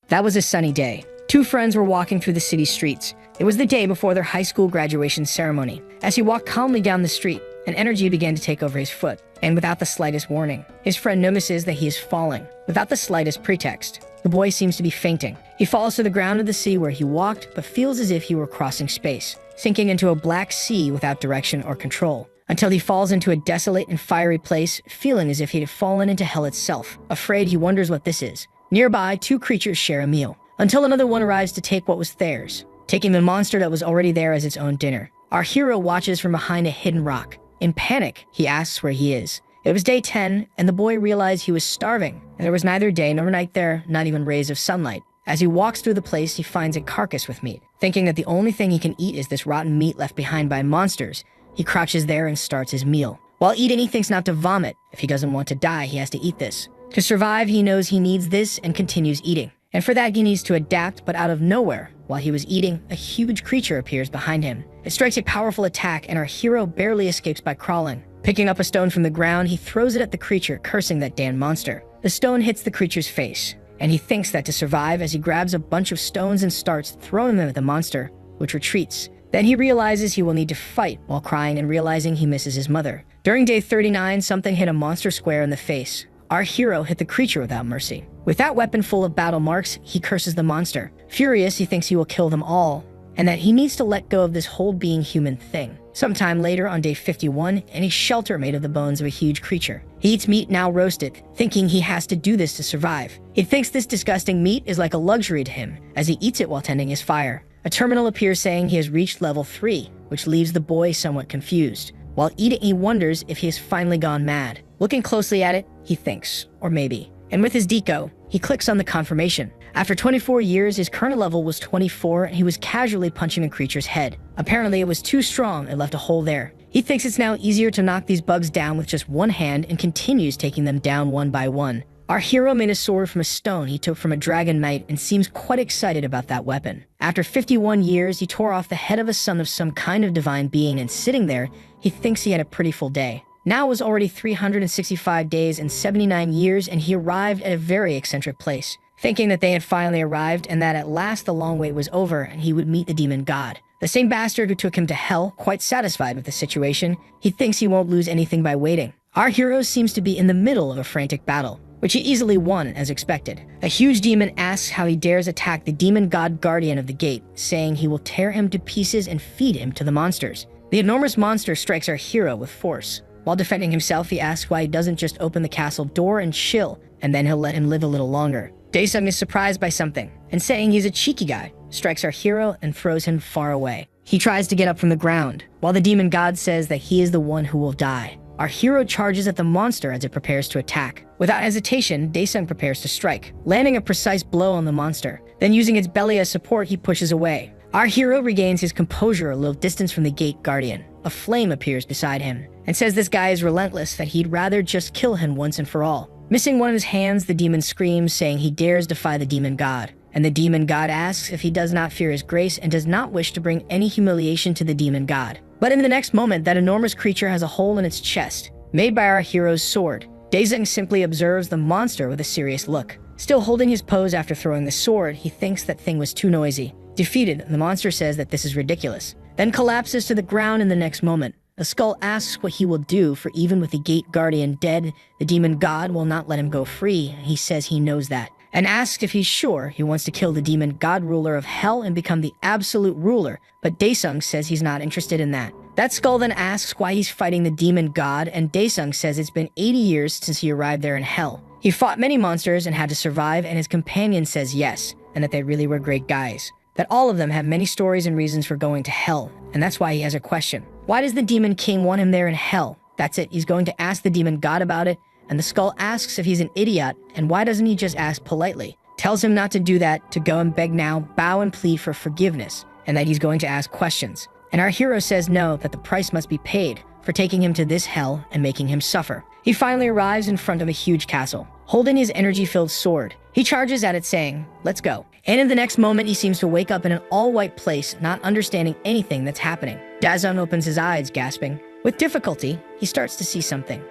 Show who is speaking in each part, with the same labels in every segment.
Speaker 1: That was a sunny day. Two friends were walking through the city streets. It was the day before their high school graduation ceremony. As he walked calmly down the street, an energy began to take over his foot, and without the slightest warning, his friend notices that he is falling. Without the slightest pretext, the boy seems to be fainting. He falls to the ground of the sea where he walked, but feels as if he were crossing space, sinking into a black sea without direction or control, until he falls into a desolate and fiery place, feeling as if he had fallen into hell itself. Afraid, he wonders what this is. Nearby, two creatures share a meal, until another one arrives to take what was theirs, taking the monster that was already there as its own dinner. Our hero watches from behind a hidden rock. In panic, he asks where he is. It was day 10, and the boy realized he was starving, and there was neither day nor night there, not even rays of sunlight. As he walks through the place, he finds a carcass with meat. Thinking that the only thing he can eat is this rotten meat left behind by monsters, he crouches there and starts his meal. While eating, he thinks not to vomit. If he doesn't want to die, he has to eat this. To survive, he knows he needs this and continues eating. And for that, he needs to adapt, but out of nowhere, while he was eating, a huge creature appears behind him. It strikes a powerful attack, and our hero barely escapes by crawling. Picking up a stone from the ground, he throws it at the creature, cursing that damn monster. The stone hits the creature's face, and he thinks that to survive, as he grabs a bunch of stones and starts throwing them at the monster, which retreats. Then he realizes he will need to fight while crying and realizing he misses his mother. During day 39, something hit a monster square in the face. Our hero hit the creature without mercy. With that weapon full of battle marks, he curses the monster. Furious, he thinks he will kill them all, and that he needs to let go of this whole being human thing. Sometime later, on day 51, in a shelter made of the bones of a huge creature. He eats meat now roasted, thinking he has to do this to survive. He thinks this disgusting meat is like a luxury to him, as he eats it while tending his fire. A terminal appears saying he has reached level 3, which leaves the boy somewhat confused. While eating, he wonders if he has finally gone mad. Looking closely at it, he thinks, or maybe. And with his deco, he clicks on the confirmation. After 24 years, his current level was 24, and he was casually punching a creature's head. Apparently, it was too strong and left a hole there. He thinks it's now easier to knock these bugs down with just one hand and continues taking them down one by one. Our hero made a sword from a stone he took from a dragon knight and seems quite excited about that weapon. After 51 years, he tore off the head of a son of some kind of divine being, and sitting there, he thinks he had a pretty full day. Now it was already 365 days and 79 years, and he arrived at a very eccentric place, thinking that they had finally arrived and that at last the long wait was over and he would meet the demon god. The same bastard who took him to hell, quite satisfied with the situation, he thinks he won't lose anything by waiting. Our hero seems to be in the middle of a frantic battle, which he easily won as expected. A huge demon asks how he dares attack the demon god guardian of the gate, saying he will tear him to pieces and feed him to the monsters. The enormous monster strikes our hero with force. While defending himself, he asks why he doesn't just open the castle door and chill, and then he'll let him live a little longer. Daesung is surprised by something, and saying he's a cheeky guy, strikes our hero and throws him far away. He tries to get up from the ground, while the demon god says that he is the one who will die. Our hero charges at the monster as it prepares to attack. Without hesitation, Daesung prepares to strike, landing a precise blow on the monster. Then using its belly as support, he pushes away. Our hero regains his composure a little distance from the gate guardian. A flame appears beside him, and says this guy is relentless, that he'd rather just kill him once and for all. Missing one of his hands, the demon screams, saying he dares defy the demon god. And the demon god asks if he does not fear his grace and does not wish to bring any humiliation to the demon god. But in the next moment, that enormous creature has a hole in its chest, made by our hero's sword. Daesung simply observes the monster with a serious look. Still holding his pose after throwing the sword, he thinks that thing was too noisy. Defeated, the monster says that this is ridiculous, then collapses to the ground in the next moment. The skull asks what he will do, for even with the gate guardian dead, the demon god will not let him go free. He says he knows that, and asks if he's sure he wants to kill the demon god ruler of hell and become the absolute ruler, but Daesung says he's not interested in that. That skull then asks why he's fighting the demon god, and Daesung says it's been 80 years since he arrived there in hell. He fought many monsters and had to survive, and his companion says yes, and that they really were great guys. That all of them have many stories and reasons for going to hell, and that's why he has a question. Why does the demon king want him there in hell? That's it, he's going to ask the demon god about it, and the skull asks if he's an idiot, and why doesn't he just ask politely? Tells him not to do that, to go and beg now, bow and plead for forgiveness, and that he's going to ask questions. And our hero says no, that the price must be paid for taking him to this hell and making him suffer. He finally arrives in front of a huge castle, holding his energy-filled sword. He charges at it saying, "Let's go." And in the next moment, he seems to wake up in an all-white place, not understanding anything that's happening. Daesung opens his eyes, gasping. With difficulty, he starts to see something.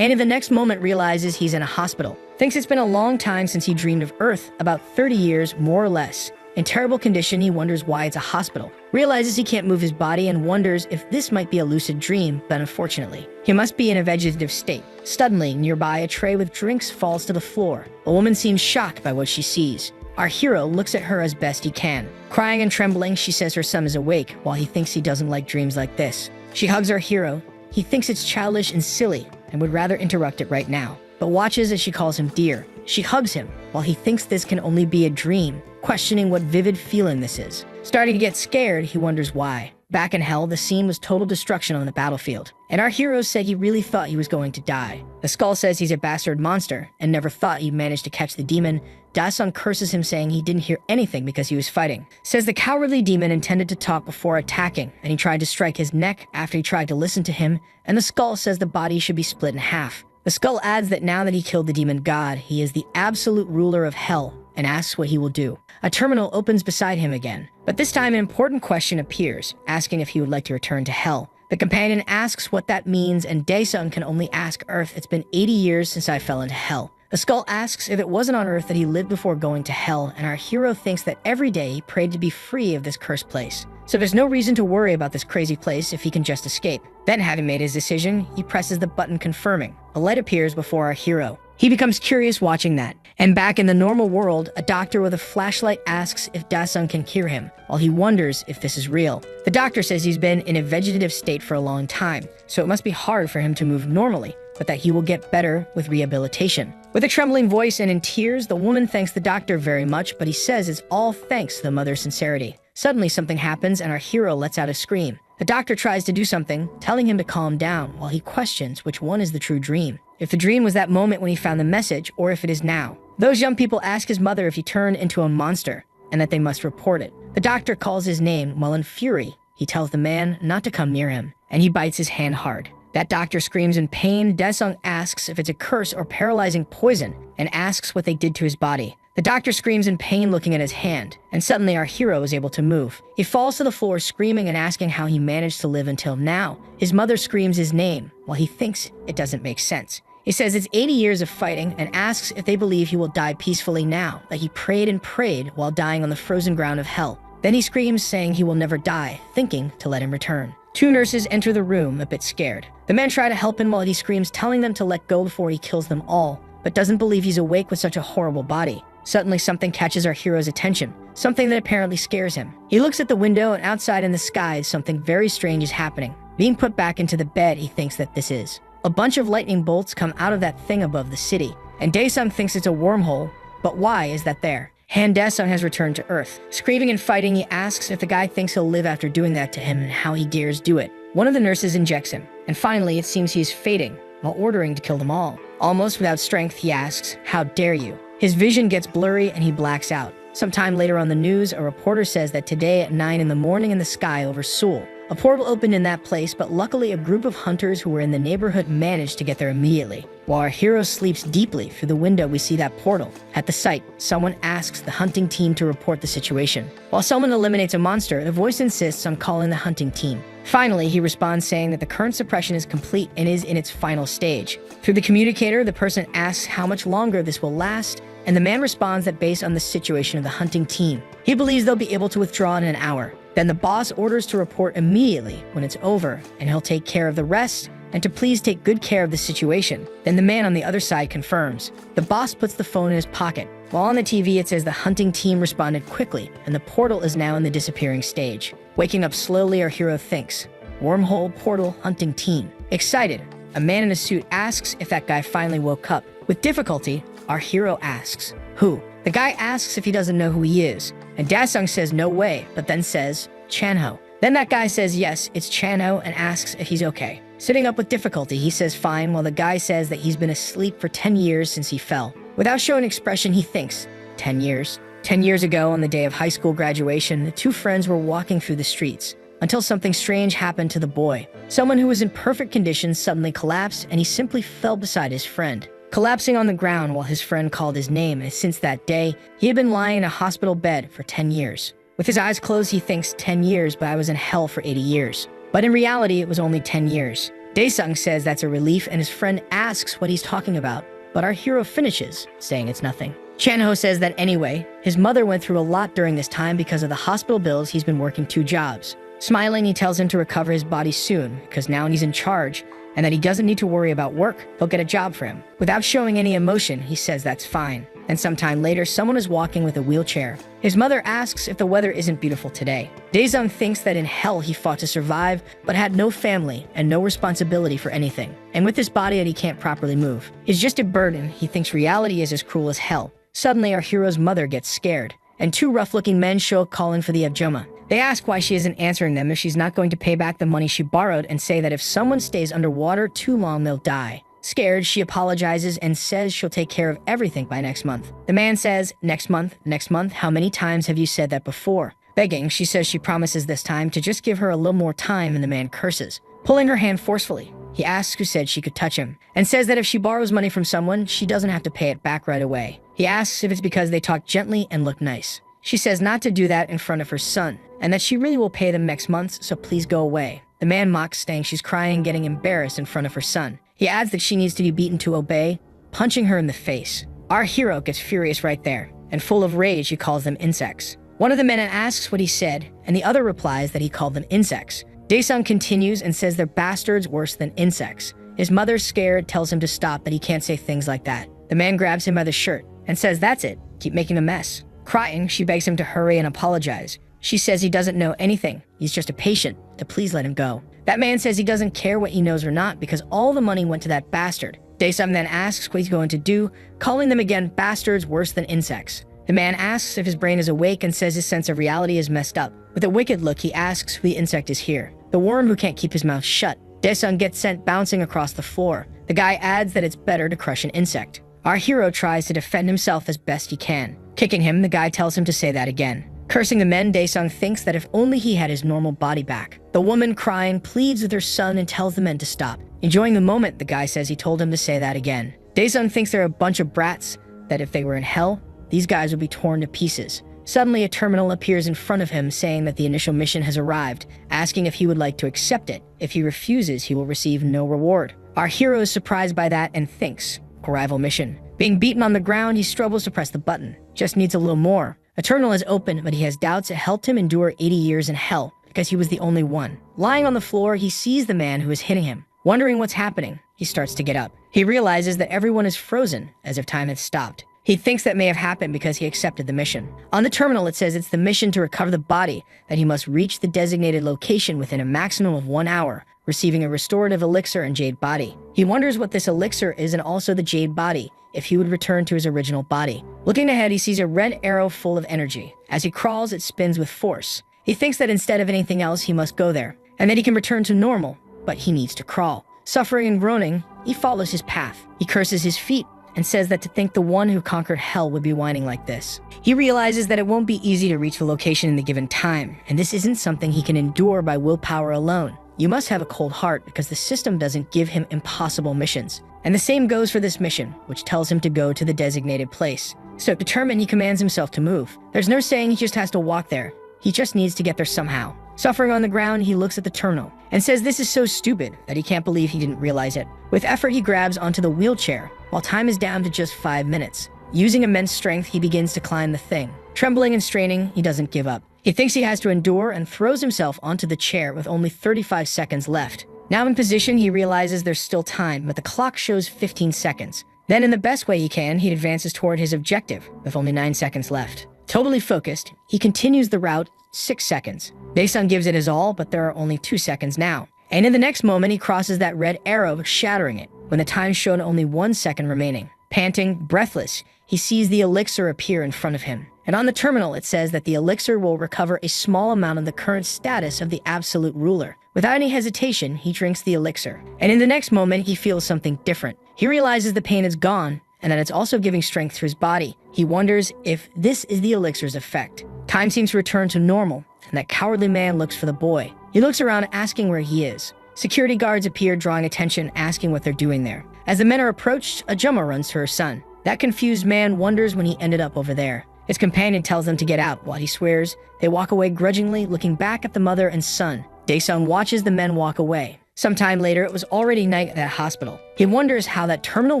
Speaker 1: and in the next moment realizes he's in a hospital. Thinks it's been a long time since he dreamed of Earth, about 30 years, more or less. In terrible condition, he wonders why it's a hospital. Realizes he can't move his body and wonders if this might be a lucid dream, but unfortunately, he must be in a vegetative state. Suddenly, nearby, a tray with drinks falls to the floor. A woman seems shocked by what she sees. Our hero looks at her as best he can. Crying and trembling, she says her son is awake, while he thinks he doesn't like dreams like this. She hugs our hero. He thinks it's childish and silly, and would rather interrupt it right now, but watches as she calls him dear. She hugs him, while he thinks this can only be a dream, questioning what vivid feeling this is. Starting to get scared, he wonders why. Back in hell, the scene was total destruction on the battlefield, and our hero said he really thought he was going to die. The skull says he's a bastard monster, and never thought he'd manage to catch the demon. Da-sung curses him, saying he didn't hear anything because he was fighting. Says the cowardly demon intended to talk before attacking, and he tried to strike his neck after he tried to listen to him, and the skull says the body should be split in half. The skull adds that now that he killed the demon god, he is the absolute ruler of hell, and asks what he will do. A terminal opens beside him again, but this time an important question appears, asking if he would like to return to hell. The companion asks what that means, and Dae-sung can only ask Earth, it's been 80 years since I fell into hell. The skull asks if it wasn't on Earth that he lived before going to hell, and our hero thinks that every day he prayed to be free of this cursed place. So there's no reason to worry about this crazy place if he can just escape. Then, having made his decision, he presses the button confirming. A light appears before our hero. He becomes curious watching that. And back in the normal world, a doctor with a flashlight asks if Da-sung can hear him, while he wonders if this is real. The doctor says he's been in a vegetative state for a long time, so it must be hard for him to move normally, but that he will get better with rehabilitation. With a trembling voice and in tears, the woman thanks the doctor very much, but he says it's all thanks to the mother's sincerity. Suddenly something happens and our hero lets out a scream. The doctor tries to do something, telling him to calm down, while he questions which one is the true dream. If the dream was that moment when he found the message, or if it is now. Those young people ask his mother if he turned into a monster, and that they must report it. The doctor calls his name, while in fury, he tells the man not to come near him, and he bites his hand hard. That doctor screams in pain. Dae-sung asks if it's a curse or paralyzing poison, and asks what they did to his body. The doctor screams in pain looking at his hand, and suddenly our hero is able to move. He falls to the floor screaming and asking how he managed to live until now. His mother screams his name, while he thinks it doesn't make sense. He says it's 80 years of fighting and asks if they believe he will die peacefully now, that he prayed and prayed while dying on the frozen ground of hell. Then he screams saying he will never die, thinking to let him return. Two nurses enter the room, a bit scared. The men try to help him while he screams, telling them to let go before he kills them all, but doesn't believe he's awake with such a horrible body. Suddenly something catches our hero's attention, something that apparently scares him. He looks at the window, and outside in the sky something very strange is happening. Being put back into the bed, he thinks that this is. A bunch of lightning bolts come out of that thing above the city, and Dae-sung thinks it's a wormhole, but why is that there? Han Dae-sung has returned to Earth. Screaming and fighting, he asks if the guy thinks he'll live after doing that to him and how he dares do it. One of the nurses injects him, and finally it seems he is fading, while ordering to kill them all. Almost without strength, he asks, "How dare you?" His vision gets blurry and he blacks out. Sometime later on the news, a reporter says that today at 9 in the morning in the sky over Seoul, a portal opened in that place, but luckily a group of hunters who were in the neighborhood managed to get there immediately. While our hero sleeps deeply, through the window we see that portal. At the site, someone asks the hunting team to report the situation. While someone eliminates a monster, the voice insists on calling the hunting team. Finally, he responds saying that the current suppression is complete and is in its final stage. Through the communicator, the person asks how much longer this will last, and the man responds that based on the situation of the hunting team, he believes they'll be able to withdraw in an hour. Then the boss orders to report immediately when it's over, and he'll take care of the rest, and to please take good care of the situation. Then the man on the other side confirms. The boss puts the phone in his pocket. While on the TV it says the hunting team responded quickly, and the portal is now in the disappearing stage. Waking up slowly, our hero thinks, wormhole, portal, hunting team. Excited, a man in a suit asks if that guy finally woke up. With difficulty, our hero asks, who? The guy asks if he doesn't know who he is, and Dae-sung says no way, but then says, Chan-ho. Then that guy says yes, it's Chan-ho, and asks if he's okay. Sitting up with difficulty, he says fine, while the guy says that he's been asleep for 10 years since he fell. Without showing expression, he thinks, 10 years? 10 years ago, on the day of high school graduation, the two friends were walking through the streets, until something strange happened to the boy. Someone who was in perfect condition suddenly collapsed, and he simply fell beside his friend, collapsing on the ground while his friend called his name, and since that day, he had been lying in a hospital bed for 10 years. With his eyes closed, he thinks 10 years, but I was in hell for 80 years. But in reality, it was only 10 years. Daesung says that's a relief, and his friend asks what he's talking about, but our hero finishes, saying it's nothing. Chanho says that anyway, his mother went through a lot during this time because of the hospital bills. He's been working 2 jobs. Smiling, he tells him to recover his body soon, because now he's in charge, and that he doesn't need to worry about work. They'll get a job for him. Without showing any emotion, he says that's fine. And sometime later, someone is walking with a wheelchair. His mother asks if the weather isn't beautiful today. Daesung thinks that in hell he fought to survive, but had no family and no responsibility for anything. And with this body that he can't properly move, he's just a burden. He thinks reality is as cruel as hell. Suddenly, our hero's mother gets scared, and 2 rough-looking men show up calling for the Avjoma. They ask why she isn't answering them if she's not going to pay back the money she borrowed, and say that if someone stays underwater too long, they'll die. Scared, she apologizes and says she'll take care of everything by next month. The man says, next month, how many times have you said that before? Begging, she says she promises this time to just give her a little more time, and the man curses, pulling her hand forcefully. He asks who said she could touch him, and says that if she borrows money from someone, she doesn't have to pay it back right away. He asks if it's because they talk gently and look nice. She says not to do that in front of her son, and that she really will pay them next month, so please go away. The man mocks, saying she's crying and getting embarrassed in front of her son. He adds that she needs to be beaten to obey, punching her in the face. Our hero gets furious right there, and full of rage, he calls them insects. One of the men asks what he said, and the other replies that he called them insects. Daesung continues and says they're bastards worse than insects. His mother, scared, tells him to stop, that he can't say things like that. The man grabs him by the shirt and says, that's it, keep making a mess. Crying, she begs him to hurry and apologize. She says he doesn't know anything, he's just a patient, to please let him go. That man says he doesn't care what he knows or not because all the money went to that bastard. Daesung then asks what he's going to do, calling them again bastards worse than insects. The man asks if his brain is awake and says his sense of reality is messed up. With a wicked look, he asks who the insect is here. The worm who can't keep his mouth shut. Daesung gets sent bouncing across the floor. The guy adds that it's better to crush an insect. Our hero tries to defend himself as best he can. Kicking him, the guy tells him to say that again. Cursing the men, Daesung thinks that if only he had his normal body back. The woman, crying, pleads with her son and tells the men to stop. Enjoying the moment, the guy says he told him to say that again. Daesung thinks they're a bunch of brats, that if they were in hell, these guys would be torn to pieces. Suddenly, a terminal appears in front of him, saying that the initial mission has arrived, asking if he would like to accept it. If he refuses, he will receive no reward. Our hero is surprised by that and thinks, arrival mission. Being beaten on the ground, he struggles to press the button. Just needs a little more. A terminal is open, but he has doubts it helped him endure 80 years in hell, because he was the only one. Lying on the floor, he sees the man who is hitting him. Wondering what's happening, he starts to get up. He realizes that everyone is frozen, as if time has stopped. He thinks that may have happened because he accepted the mission. On the terminal, it says it's the mission to recover the body, that he must reach the designated location within a maximum of 1 hour, receiving a restorative elixir and jade body. He wonders what this elixir is and also the jade body, if he would return to his original body. Looking ahead, he sees a red arrow full of energy. As he crawls, it spins with force. He thinks that instead of anything else, he must go there, and that he can return to normal, but he needs to crawl. Suffering and groaning, he follows his path. He curses his feet, and says that to think the one who conquered hell would be whining like this. He realizes that it won't be easy to reach the location in the given time, and this isn't something he can endure by willpower alone. You must have a cold heart because the system doesn't give him impossible missions. And the same goes for this mission, which tells him to go to the designated place. So determined, he commands himself to move. There's no saying he just has to walk there. He just needs to get there somehow. Suffering on the ground, he looks at the terminal and says this is so stupid that he can't believe he didn't realize it. With effort, he grabs onto the wheelchair, while time is down to just 5 minutes. Using immense strength, he begins to climb the thing. Trembling and straining, he doesn't give up. He thinks he has to endure and throws himself onto the chair with only 35 seconds left. Now in position, he realizes there's still time, but the clock shows 15 seconds. Then in the best way he can, he advances toward his objective, with only 9 seconds left. Totally focused, he continues the route, 6 seconds. Daesung gives it his all, but there are only 2 seconds now. And in the next moment, he crosses that red arrow, shattering it, when the time showed only 1 second remaining. Panting, breathless, he sees the elixir appear in front of him. And on the terminal, it says that the elixir will recover a small amount of the current status of the absolute ruler. Without any hesitation, he drinks the elixir. And in the next moment, he feels something different. He realizes the pain is gone, and that it's also giving strength to his body. He wonders if this is the elixir's effect. Time seems to return to normal, and that cowardly man looks for the boy. He looks around, asking where he is. Security guards appear, drawing attention, asking what they're doing there. As the men are approached, a Jumma runs to her son. That confused man wonders when he ended up over there. His companion tells them to get out while he swears. They walk away grudgingly, looking back at the mother and son. Daesung watches the men walk away, Sometime later, it was already night at that hospital. He wonders how that terminal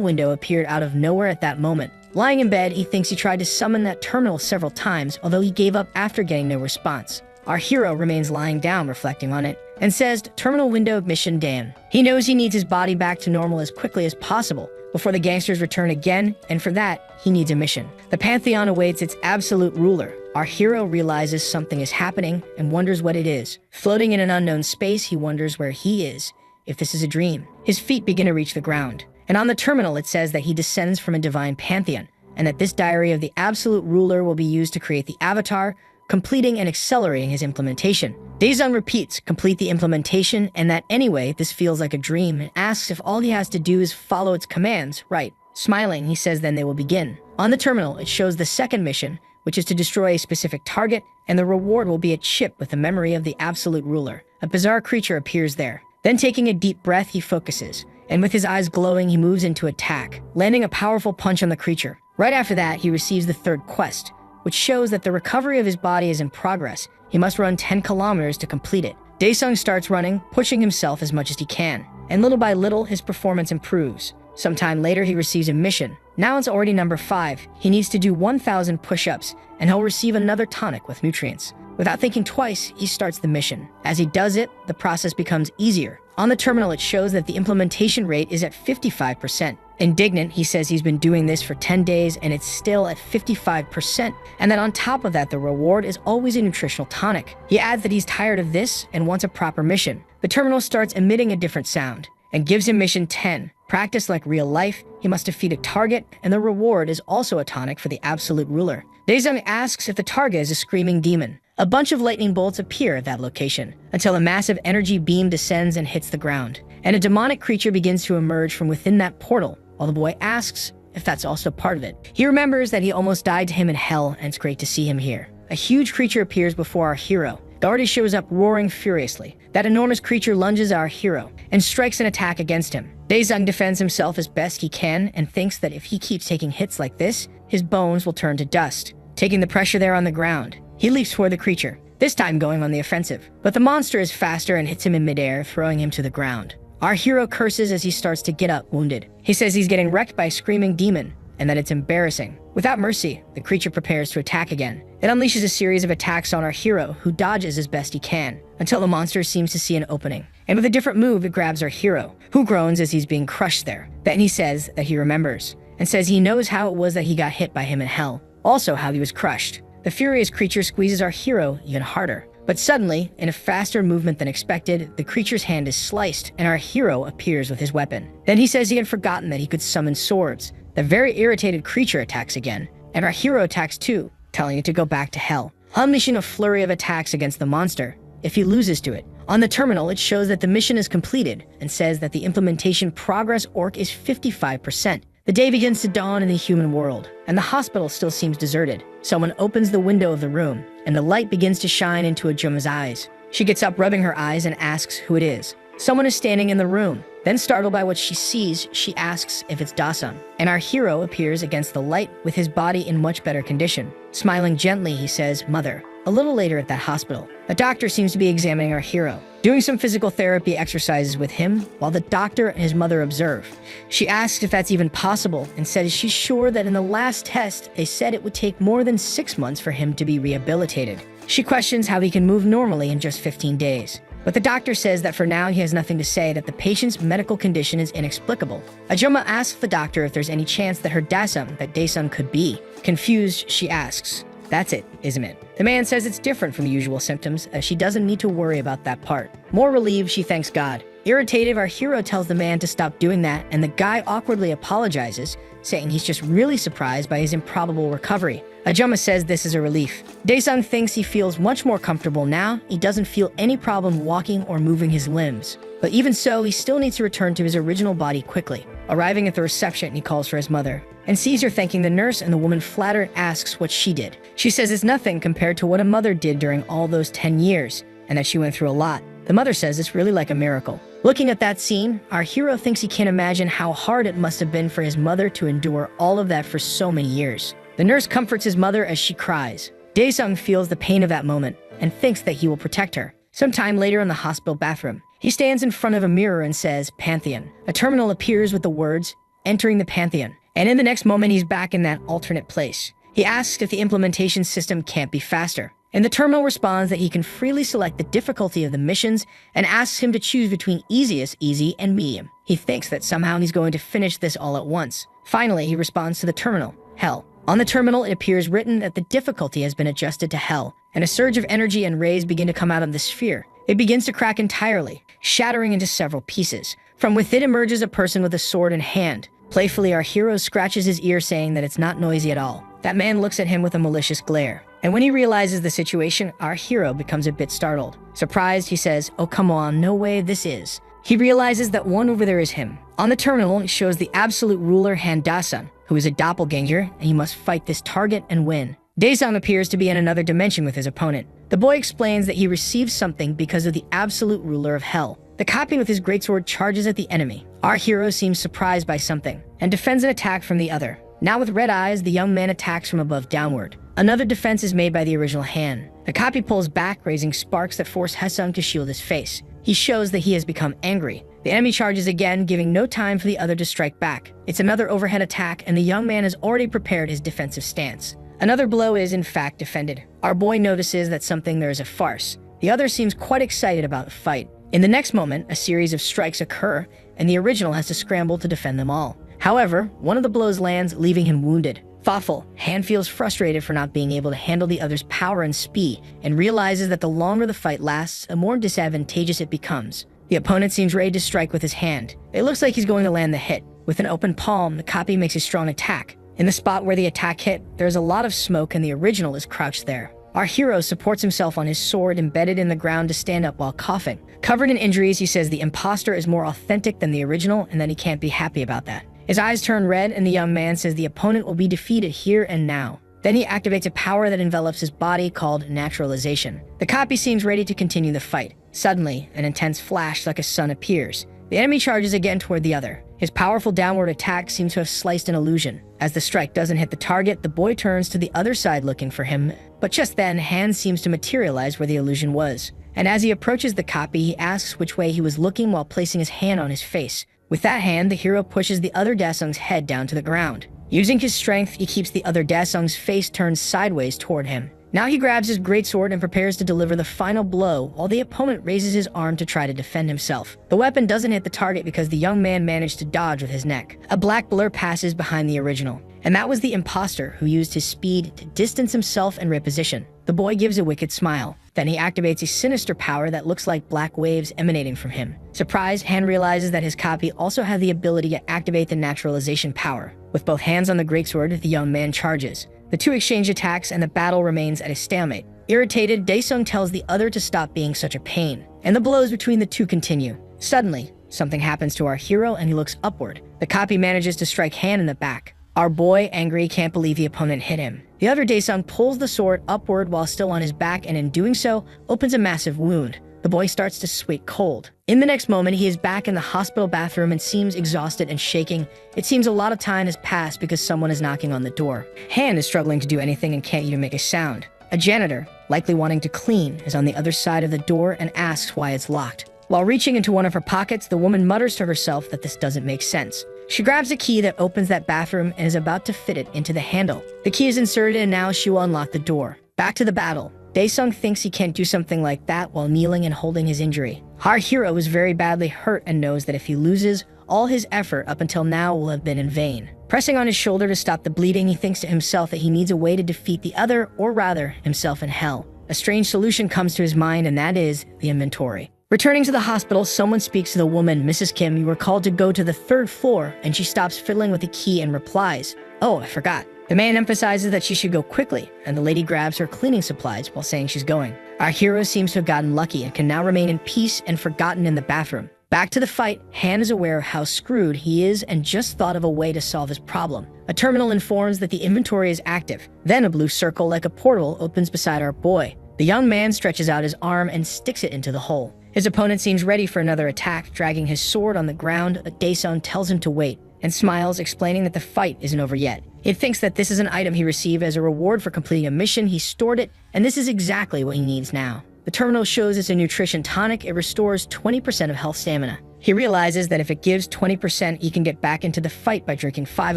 Speaker 1: window appeared out of nowhere at that moment. Lying in bed, he thinks he tried to summon that terminal several times, although he gave up after getting no response. Our hero remains lying down, reflecting on it, and says, "Terminal window mission Dan." He knows he needs his body back to normal as quickly as possible before the gangsters return again, and for that, he needs a mission. The Pantheon awaits its absolute ruler. Our hero realizes something is happening and wonders what it is. Floating in an unknown space, he wonders where he is, if this is a dream. His feet begin to reach the ground, and on the terminal it says that he descends from a divine pantheon, and that this diary of the absolute ruler will be used to create the avatar, completing and accelerating his implementation. Daesung repeats, complete the implementation, and that anyway, this feels like a dream, and asks if all he has to do is follow its commands, right? Smiling, he says then they will begin. On the terminal, it shows the second mission, which is to destroy a specific target, and the reward will be a chip with the memory of the absolute ruler. A bizarre creature appears there. Then taking a deep breath, he focuses, and with his eyes glowing, he moves into attack, landing a powerful punch on the creature. Right after that, he receives the third quest, which shows that the recovery of his body is in progress. He must run 10 kilometers to complete it. Daesung starts running, pushing himself as much as he can, and little by little, his performance improves. Sometime later, he receives a mission. Now it's already number 5. He needs to do 1,000 push-ups, and he'll receive another tonic with nutrients. Without thinking twice, he starts the mission. As he does it, the process becomes easier. On the terminal, it shows that the implementation rate is at 55%. Indignant, he says he's been doing this for 10 days and it's still at 55%, and that on top of that, the reward is always a nutritional tonic. He adds that he's tired of this and wants a proper mission. The terminal starts emitting a different sound and gives him mission 10. Practice like real life, he must defeat a target, and the reward is also a tonic for the absolute ruler. Daesung asks if the target is a screaming demon. A bunch of lightning bolts appear at that location, until a massive energy beam descends and hits the ground, and a demonic creature begins to emerge from within that portal, while the boy asks if that's also part of it. He remembers that he almost died to him in hell, and it's great to see him here. A huge creature appears before our hero. It already shows up roaring furiously. That enormous creature lunges at our hero and strikes an attack against him. Daesung defends himself as best he can and thinks that if he keeps taking hits like this, his bones will turn to dust. Taking the pressure there on the ground, he leaps toward the creature, this time going on the offensive. But the monster is faster and hits him in midair, throwing him to the ground. Our hero curses as he starts to get up, wounded. He says he's getting wrecked by a screaming demon and that it's embarrassing. Without mercy, the creature prepares to attack again. It unleashes a series of attacks on our hero, who dodges as best he can, until the monster seems to see an opening. And with a different move, it grabs our hero, who groans as he's being crushed there. Then he says that he remembers, and says he knows how it was that he got hit by him in hell, also how he was crushed. The furious creature squeezes our hero even harder. But suddenly, in a faster movement than expected, the creature's hand is sliced, and our hero appears with his weapon. Then he says he had forgotten that he could summon swords. The very irritated creature attacks again, and our hero attacks too, telling it to go back to hell, unleashing a flurry of attacks against the monster if he loses to it. On the terminal, it shows that the mission is completed and says that the implementation progress orc is 55%. The day begins to dawn in the human world, and the hospital still seems deserted. Someone opens the window of the room, and the light begins to shine into Ajuma's eyes. She gets up, rubbing her eyes, and asks who it is. Someone is standing in the room. Then, startled by what she sees, she asks if it's Dasun, and our hero appears against the light with his body in much better condition. Smiling gently, he says, "Mother." A little later at that hospital, a doctor seems to be examining our hero, doing some physical therapy exercises with him while the doctor and his mother observe. She asks if that's even possible and says she's sure that in the last test, they said it would take more than 6 months for him to be rehabilitated. She questions how he can move normally in just 15 days. But the doctor says that for now he has nothing to say, that the patient's medical condition is inexplicable. Ajoma asks the doctor if there's any chance that her Dasun, that Dasun could be. Confused, she asks, "That's it, isn't it?" The man says it's different from the usual symptoms, as she doesn't need to worry about that part. More relieved, she thanks God. Irritated, our hero tells the man to stop doing that, and the guy awkwardly apologizes, saying he's just really surprised by his improbable recovery. Ajoma says this is a relief. Daesung thinks he feels much more comfortable now. He doesn't feel any problem walking or moving his limbs. But even so, he still needs to return to his original body quickly. Arriving at the reception, he calls for his mother and sees her thanking the nurse, and the woman flattered asks what she did. She says it's nothing compared to what a mother did during all those 10 years, and that she went through a lot. The mother says it's really like a miracle. Looking at that scene, our hero thinks he can't imagine how hard it must have been for his mother to endure all of that for so many years. The nurse comforts his mother as she cries. Daesung feels the pain of that moment and thinks that he will protect her. Sometime later in the hospital bathroom, He stands in front of a mirror and says, "Pantheon." A terminal appears with the words, "Entering the Pantheon." And in the next moment, he's back in that alternate place. He asks if the implementation system can't be faster. And the terminal responds that he can freely select the difficulty of the missions and asks him to choose between easiest, easy, and medium. He thinks that somehow he's going to finish this all at once. Finally, he responds to the terminal, Hell. On the terminal, it appears written that the difficulty has been adjusted to Hell, and a surge of energy and rays begin to come out of the sphere. It begins to crack entirely, shattering into several pieces. From within emerges a person with a sword in hand. Playfully, our hero scratches his ear, saying that it's not noisy at all. That man looks at him with a malicious glare. And when he realizes the situation, our hero becomes a bit startled. Surprised, he says, "Oh, come on, no way this is." He realizes that one over there is him. On the terminal, it shows the absolute ruler Han-Da-san, who is a doppelganger, and he must fight this target and win. Daesung appears to be in another dimension with his opponent. The boy explains that he received something because of the absolute ruler of Hell. The copy with his greatsword charges at the enemy. Our hero seems surprised by something and defends an attack from the other. Now with red eyes, the young man attacks from above downward. Another defense is made by the original Han. The copy pulls back, raising sparks that force Haesung to shield his face. He shows that he has become angry. The enemy charges again, giving no time for the other to strike back. It's another overhead attack, and the young man has already prepared his defensive stance. Another blow is, in fact, defended. Our boy notices that something there is a farce. The other seems quite excited about the fight. In the next moment, a series of strikes occur, and the original has to scramble to defend them all. However, one of the blows lands, leaving him wounded. Thoughtful, Han feels frustrated for not being able to handle the other's power and speed, and realizes that the longer the fight lasts, the more disadvantageous it becomes. The opponent seems ready to strike with his hand. It looks like he's going to land the hit. With an open palm, the copy makes a strong attack. In the spot where the attack hit, there's a lot of smoke and the original is crouched there. Our hero supports himself on his sword embedded in the ground to stand up while coughing. Covered in injuries, he says the imposter is more authentic than the original and that he can't be happy about that. His eyes turn red and the young man says the opponent will be defeated here and now. Then he activates a power that envelops his body called naturalization. The copy seems ready to continue the fight. Suddenly, an intense flash like a sun appears. The enemy charges again toward the other. His powerful downward attack seems to have sliced an illusion. As the strike doesn't hit the target, the boy turns to the other side looking for him. But just then, Han seems to materialize where the illusion was. And as he approaches the copy, he asks which way he was looking while placing his hand on his face. With that hand, the hero pushes the other Daesung's head down to the ground. Using his strength, he keeps the other Daesung's face turned sideways toward him. Now he grabs his greatsword and prepares to deliver the final blow while the opponent raises his arm to try to defend himself. The weapon doesn't hit the target because the young man managed to dodge with his neck. A black blur passes behind the original, and that was the imposter who used his speed to distance himself and reposition. The boy gives a wicked smile. Then he activates a sinister power that looks like black waves emanating from him. Surprised, Han realizes that his copy also had the ability to activate the naturalization power. With both hands on the greatsword, the young man charges. The two exchange attacks and the battle remains at a stalemate. Irritated, Daesung tells the other to stop being such a pain, and the blows between the two continue. Suddenly, something happens to our hero and he looks upward. The copy manages to strike Han in the back. Our boy, angry, can't believe the opponent hit him. The other Daesung pulls the sword upward while still on his back and in doing so, opens a massive wound. The boy starts to sweat cold. In the next moment, he is back in the hospital bathroom and seems exhausted and shaking. It seems a lot of time has passed because someone is knocking on the door. Han is struggling to do anything and can't even make a sound. A janitor, likely wanting to clean, is on the other side of the door and asks why it's locked. While reaching into one of her pockets, the woman mutters to herself that this doesn't make sense. She grabs a key that opens that bathroom and is about to fit it into the handle. The key is inserted and now she will unlock the door. Back to the battle. Daesung thinks he can't do something like that while kneeling and holding his injury. Our hero is very badly hurt and knows that if he loses, all his effort up until now will have been in vain. Pressing on his shoulder to stop the bleeding, he thinks to himself that he needs a way to defeat the other, or rather, himself in hell. A strange solution comes to his mind, and that is the inventory. Returning to the hospital, someone speaks to the woman, "Mrs. Kim, you were called to go to the 3rd floor," and she stops fiddling with the key and replies, "Oh, I forgot." The man emphasizes that she should go quickly, and the lady grabs her cleaning supplies while saying she's going. Our hero seems to have gotten lucky and can now remain in peace and forgotten in the bathroom. Back to the fight, Han is aware of how screwed he is and just thought of a way to solve his problem. A terminal informs that the inventory is active. Then a blue circle like a portal opens beside our boy. The young man stretches out his arm and sticks it into the hole. His opponent seems ready for another attack, dragging his sword on the ground, but Daesung tells him to wait and smiles, explaining that the fight isn't over yet. He thinks that this is an item he received as a reward for completing a mission. He stored it, and this is exactly what he needs now. The The terminal shows it's a nutrition tonic. It restores 20% of health stamina. He realizes that if it gives 20%, he can get back into the fight by drinking 5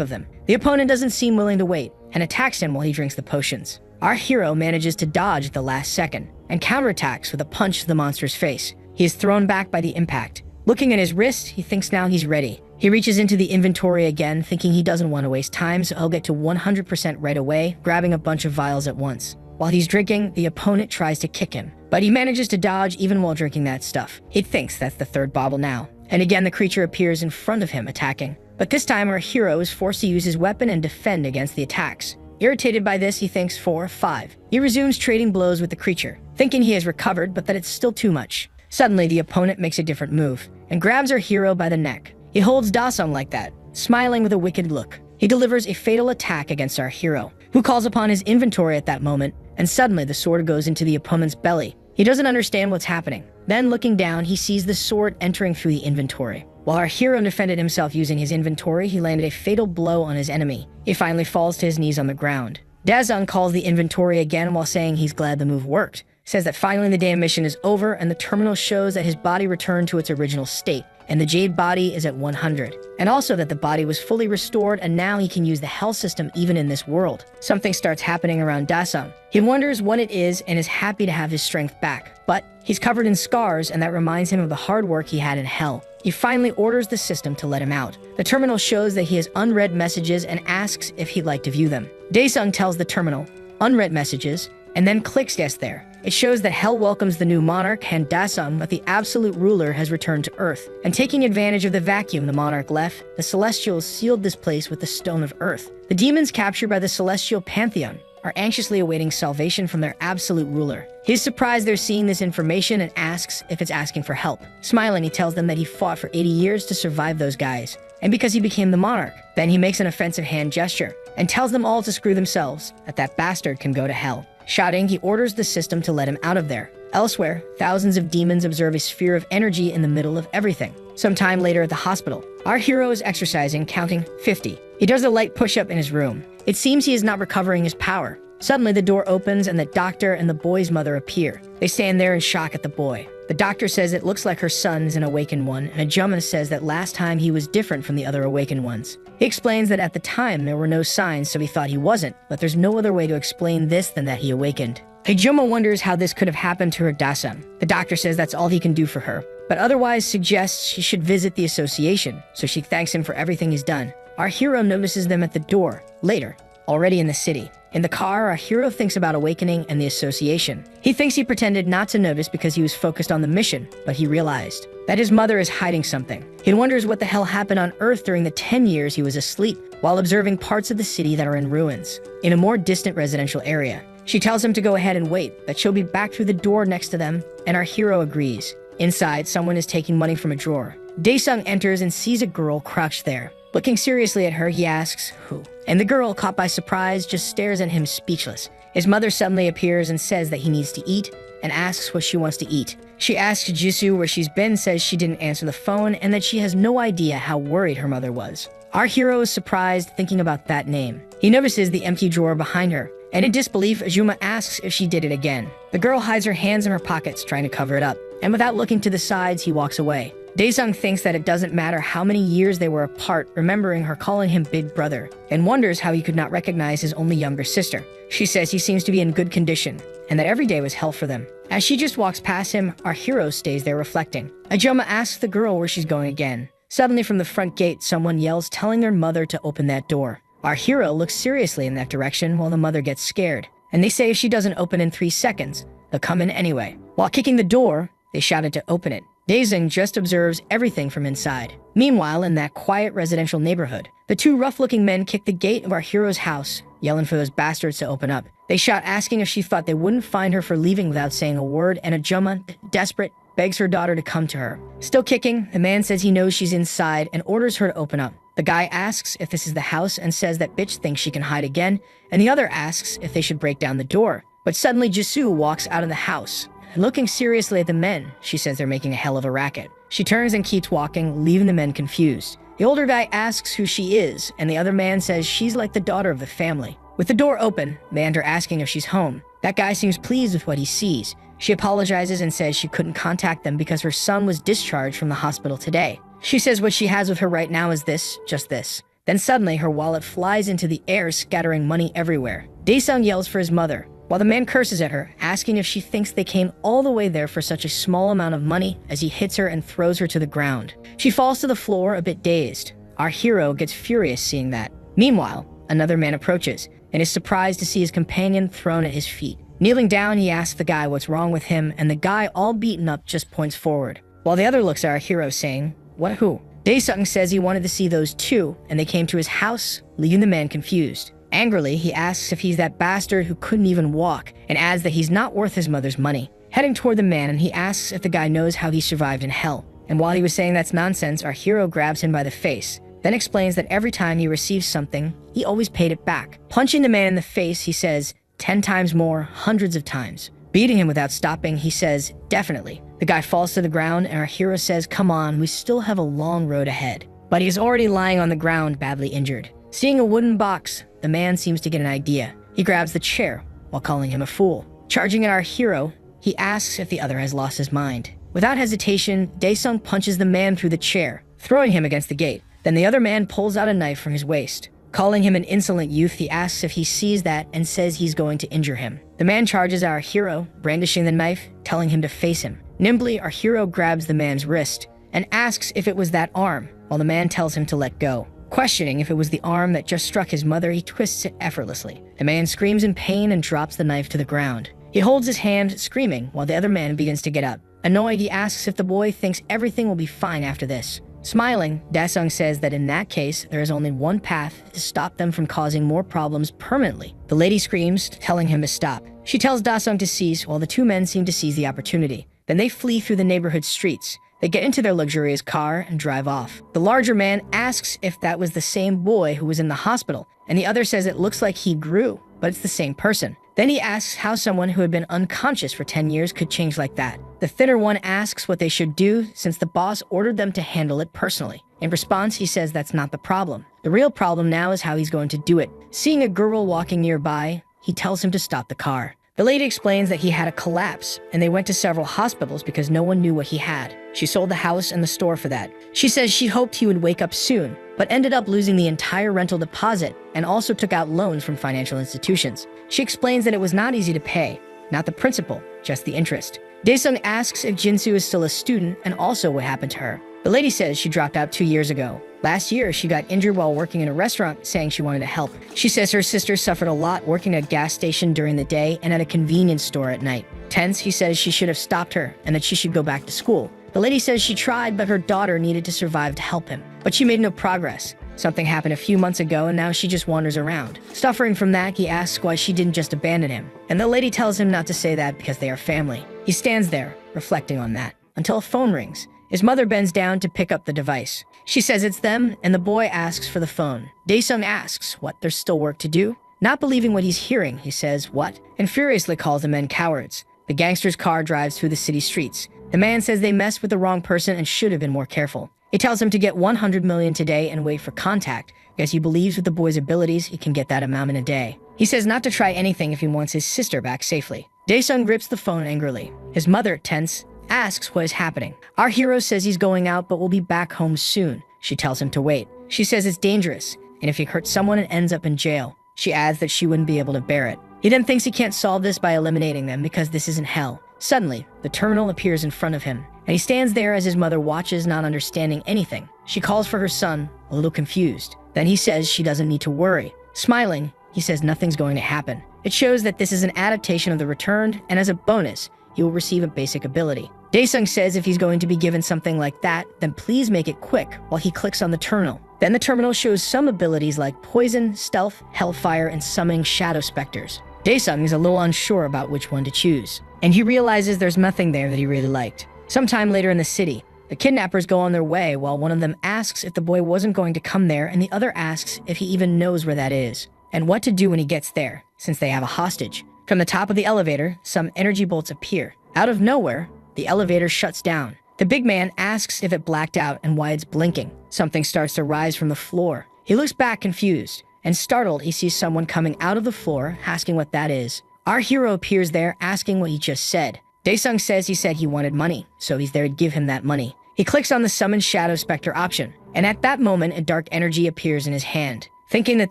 Speaker 1: of them. The opponent doesn't seem willing to wait and attacks him while he drinks the potions. Our hero manages to dodge at the last second and counterattacks with a punch to the monster's face. He is thrown back by the impact. Looking at his wrist, he thinks now he's ready. He reaches into the inventory again, thinking he doesn't want to waste time, so he'll get to 100% right away, grabbing a bunch of vials at once. While he's drinking, the opponent tries to kick him, but he manages to dodge even while drinking that stuff. He thinks that's the 3rd bottle now. And again, the creature appears in front of him, attacking. But this time, our hero is forced to use his weapon and defend against the attacks. Irritated by this, he thinks 4 or 5. He resumes trading blows with the creature, thinking he has recovered, but that it's still too much. Suddenly, the opponent makes a different move and grabs our hero by the neck. He holds Dasung like that, smiling with a wicked look. He delivers a fatal attack against our hero, who calls upon his inventory at that moment, and suddenly the sword goes into the opponent's belly. He doesn't understand what's happening. Then, looking down, he sees the sword entering through the inventory. While our hero defended himself using his inventory, he landed a fatal blow on his enemy. He finally falls to his knees on the ground. Dasung calls the inventory again while saying he's glad the move worked. Says that finally the damn mission is over, and the terminal shows that his body returned to its original state, and the jade body is at 100. And also that the body was fully restored, and now he can use the hell system even in this world. Something starts happening around Dasung. He wonders what it is and is happy to have his strength back. But he's covered in scars, and that reminds him of the hard work he had in hell. He finally orders the system to let him out. The terminal shows that he has unread messages and asks if he'd like to view them. Daesung tells the terminal, unread messages, and then clicks yes there. It shows that Hell welcomes the new monarch, and Dasung, but the absolute ruler has returned to Earth. And taking advantage of the vacuum the monarch left, the Celestials sealed this place with the Stone of Earth. The demons captured by the Celestial Pantheon are anxiously awaiting salvation from their absolute ruler. He's surprised they're seeing this information and asks if it's asking for help. Smiling, he tells them that he fought for 80 years to survive those guys, and because he became the monarch. Then he makes an offensive hand gesture and tells them all to screw themselves, that bastard can go to hell. Shouting, he orders the system to let him out of there. Elsewhere, thousands of demons observe a sphere of energy in the middle of everything. Sometime later at the hospital, our hero is exercising, counting 50. He does a light push-up in his room. It seems he is not recovering his power. Suddenly, the door opens and the doctor and the boy's mother appear. They stand there in shock at the boy. The doctor says it looks like her son is an awakened one, and Ajuma says that last time he was different from the other awakened ones. He explains that at the time there were no signs, so he thought he wasn't, but there's no other way to explain this than that he awakened. Ajuma wonders how this could have happened to her Dasung. The doctor says that's all he can do for her, but otherwise suggests she should visit the association, so she thanks him for everything he's done. Our hero notices them at the door, later, already in the city. In the car, our hero thinks about awakening and the association. He thinks he pretended not to notice because he was focused on the mission, but he realized that his mother is hiding something. He wonders what the hell happened on Earth during the 10 years he was asleep, while observing parts of the city that are in ruins, in a more distant residential area. She tells him to go ahead and wait, that she'll be back through the door next to them, and our hero agrees. Inside, someone is taking money from a drawer. Daesung enters and sees a girl crouched there. Looking seriously at her, he asks, who? And the girl, caught by surprise, just stares at him speechless. His mother suddenly appears and says that he needs to eat, and asks what she wants to eat. She asks Jisoo where she's been, says she didn't answer the phone, and that she has no idea how worried her mother was. Our hero is surprised, thinking about that name. He notices the empty drawer behind her, and in disbelief, Ajuma asks if she did it again. The girl hides her hands in her pockets, trying to cover it up, and without looking to the sides, he walks away. Daesung thinks that it doesn't matter how many years they were apart, remembering her calling him Big Brother, and wonders how he could not recognize his only younger sister. She says he seems to be in good condition, and that every day was hell for them. As she just walks past him, our hero stays there reflecting. Ajuma asks the girl where she's going again. Suddenly from the front gate, someone yells, telling their mother to open that door. Our hero looks seriously in that direction while the mother gets scared, and they say if she doesn't open in 3 seconds, they'll come in anyway. While kicking the door, they shouted to open it. Daesung just observes everything from inside. Meanwhile, in that quiet residential neighborhood, the 2 rough-looking men kick the gate of our hero's house, yelling for those bastards to open up. They shout, asking if she thought they wouldn't find her for leaving without saying a word, and Ajuma, desperate, begs her daughter to come to her. Still kicking, the man says he knows she's inside and orders her to open up. The guy asks if this is the house and says that bitch thinks she can hide again, and the other asks if they should break down the door. But suddenly Jisoo walks out of the house. Looking seriously at the men, she says they're making a hell of a racket. She turns and keeps walking, leaving the men confused. The older guy asks who she is, and the other man says she's like the daughter of the family. With the door open, they enter asking if she's home. That guy seems pleased with what he sees. She apologizes and says she couldn't contact them because her son was discharged from the hospital today. She says what she has with her right now is this, just this. Then suddenly her wallet flies into the air, scattering money everywhere. Daesung yells for his mother, while the man curses at her, asking if she thinks they came all the way there for such a small amount of money as he hits her and throws her to the ground. She falls to the floor a bit dazed. Our hero gets furious seeing that. Meanwhile, another man approaches and is surprised to see his companion thrown at his feet. Kneeling down, he asks the guy what's wrong with him, and the guy, all beaten up, just points forward, while the other looks at our hero saying, "What, who?" Daesung says he wanted to see those two, and they came to his house, leaving the man confused. Angrily, he asks if he's that bastard who couldn't even walk, and adds that he's not worth his mother's money. Heading toward the man, and he asks if the guy knows how he survived in hell. And while he was saying that's nonsense, our hero grabs him by the face, then explains that every time he receives something, he always paid it back. Punching the man in the face, he says, 10 times more, hundreds of times. Beating him without stopping, he says, definitely. The guy falls to the ground, and our hero says, come on, we still have a long road ahead. But he is already lying on the ground, badly injured. Seeing a wooden box, the man seems to get an idea. He grabs the chair, while calling him a fool. Charging at our hero, he asks if the other has lost his mind. Without hesitation, Daesung punches the man through the chair, throwing him against the gate. Then the other man pulls out a knife from his waist. Calling him an insolent youth, he asks if he sees that and says he's going to injure him. The man charges our hero, brandishing the knife, telling him to face him. Nimbly, our hero grabs the man's wrist and asks if it was that arm, while the man tells him to let go. Questioning if it was the arm that just struck his mother, he twists it effortlessly. The man screams in pain and drops the knife to the ground. He holds his hand, screaming, while the other man begins to get up. Annoyed, he asks if the boy thinks everything will be fine after this. Smiling, Daesung says that in that case, there is only one path to stop them from causing more problems permanently. The lady screams, telling him to stop. She tells Daesung to cease, while the two men seem to seize the opportunity. Then they flee through the neighborhood streets. They get into their luxurious car and drive off. The larger man asks if that was the same boy who was in the hospital, and the other says it looks like he grew, but it's the same person. Then he asks how someone who had been unconscious for 10 years could change like that. The thinner one asks what they should do since the boss ordered them to handle it personally. In response, he says that's not the problem. The real problem now is how he's going to do it. Seeing a girl walking nearby, he tells him to stop the car. The lady explains that he had a collapse, and they went to several hospitals because no one knew what he had. She sold the house and the store for that. She says she hoped he would wake up soon, but ended up losing the entire rental deposit and also took out loans from financial institutions. She explains that it was not easy to pay, not the principal, just the interest. Daesung asks if Jinsu is still a student and also what happened to her. The lady says she dropped out 2 years ago. Last year, she got injured while working in a restaurant, saying she wanted to help. She says her sister suffered a lot working at a gas station during the day and at a convenience store at night. Tense, he says she should have stopped her and that she should go back to school. The lady says she tried, but her daughter needed to survive to help him. But she made no progress. Something happened a few months ago and now she just wanders around. Suffering from that, he asks why she didn't just abandon him. And the lady tells him not to say that because they are family. He stands there, reflecting on that, until a phone rings. His mother bends down to pick up the device. She says it's them, and the boy asks for the phone. Daesung asks what, there's still work to do? Not believing what he's hearing, he says, what? And furiously calls the men cowards. The gangster's car drives through the city streets. The man says they messed with the wrong person and should have been more careful. He tells him to get 100 million today and wait for contact, because he believes with the boy's abilities, he can get that amount in a day. He says not to try anything if he wants his sister back safely. Daesung grips the phone angrily. His mother, tense, asks what is happening. Our hero says he's going out but will be back home soon. She tells him to wait. She says it's dangerous, and if he hurts someone and ends up in jail. She adds that she wouldn't be able to bear it. He then thinks he can't solve this by eliminating them because this isn't hell. Suddenly, the terminal appears in front of him, and he stands there as his mother watches, not understanding anything. She calls for her son, a little confused. Then he says she doesn't need to worry. Smiling, he says nothing's going to happen. It shows that this is an adaptation of The Returned, and as a bonus, he will receive a basic ability. Daesung says if he's going to be given something like that, then please make it quick while he clicks on the terminal. Then the terminal shows some abilities like poison, stealth, hellfire, and summoning shadow specters. Daesung is a little unsure about which one to choose, and he realizes there's nothing there that he really liked. Sometime later in the city, the kidnappers go on their way while one of them asks if the boy wasn't going to come there and the other asks if he even knows where that is, and what to do when he gets there, since they have a hostage. From the top of the elevator, some energy bolts appear. Out of nowhere, the elevator shuts down. The big man asks if it blacked out and why it's blinking. Something starts to rise from the floor. He looks back confused, and startled he sees someone coming out of the floor, asking what that is. Our hero appears there asking what he just said. Daesung says he said he wanted money, so he's there to give him that money. He clicks on the Summon Shadow Spectre option, and at that moment, a dark energy appears in his hand. Thinking that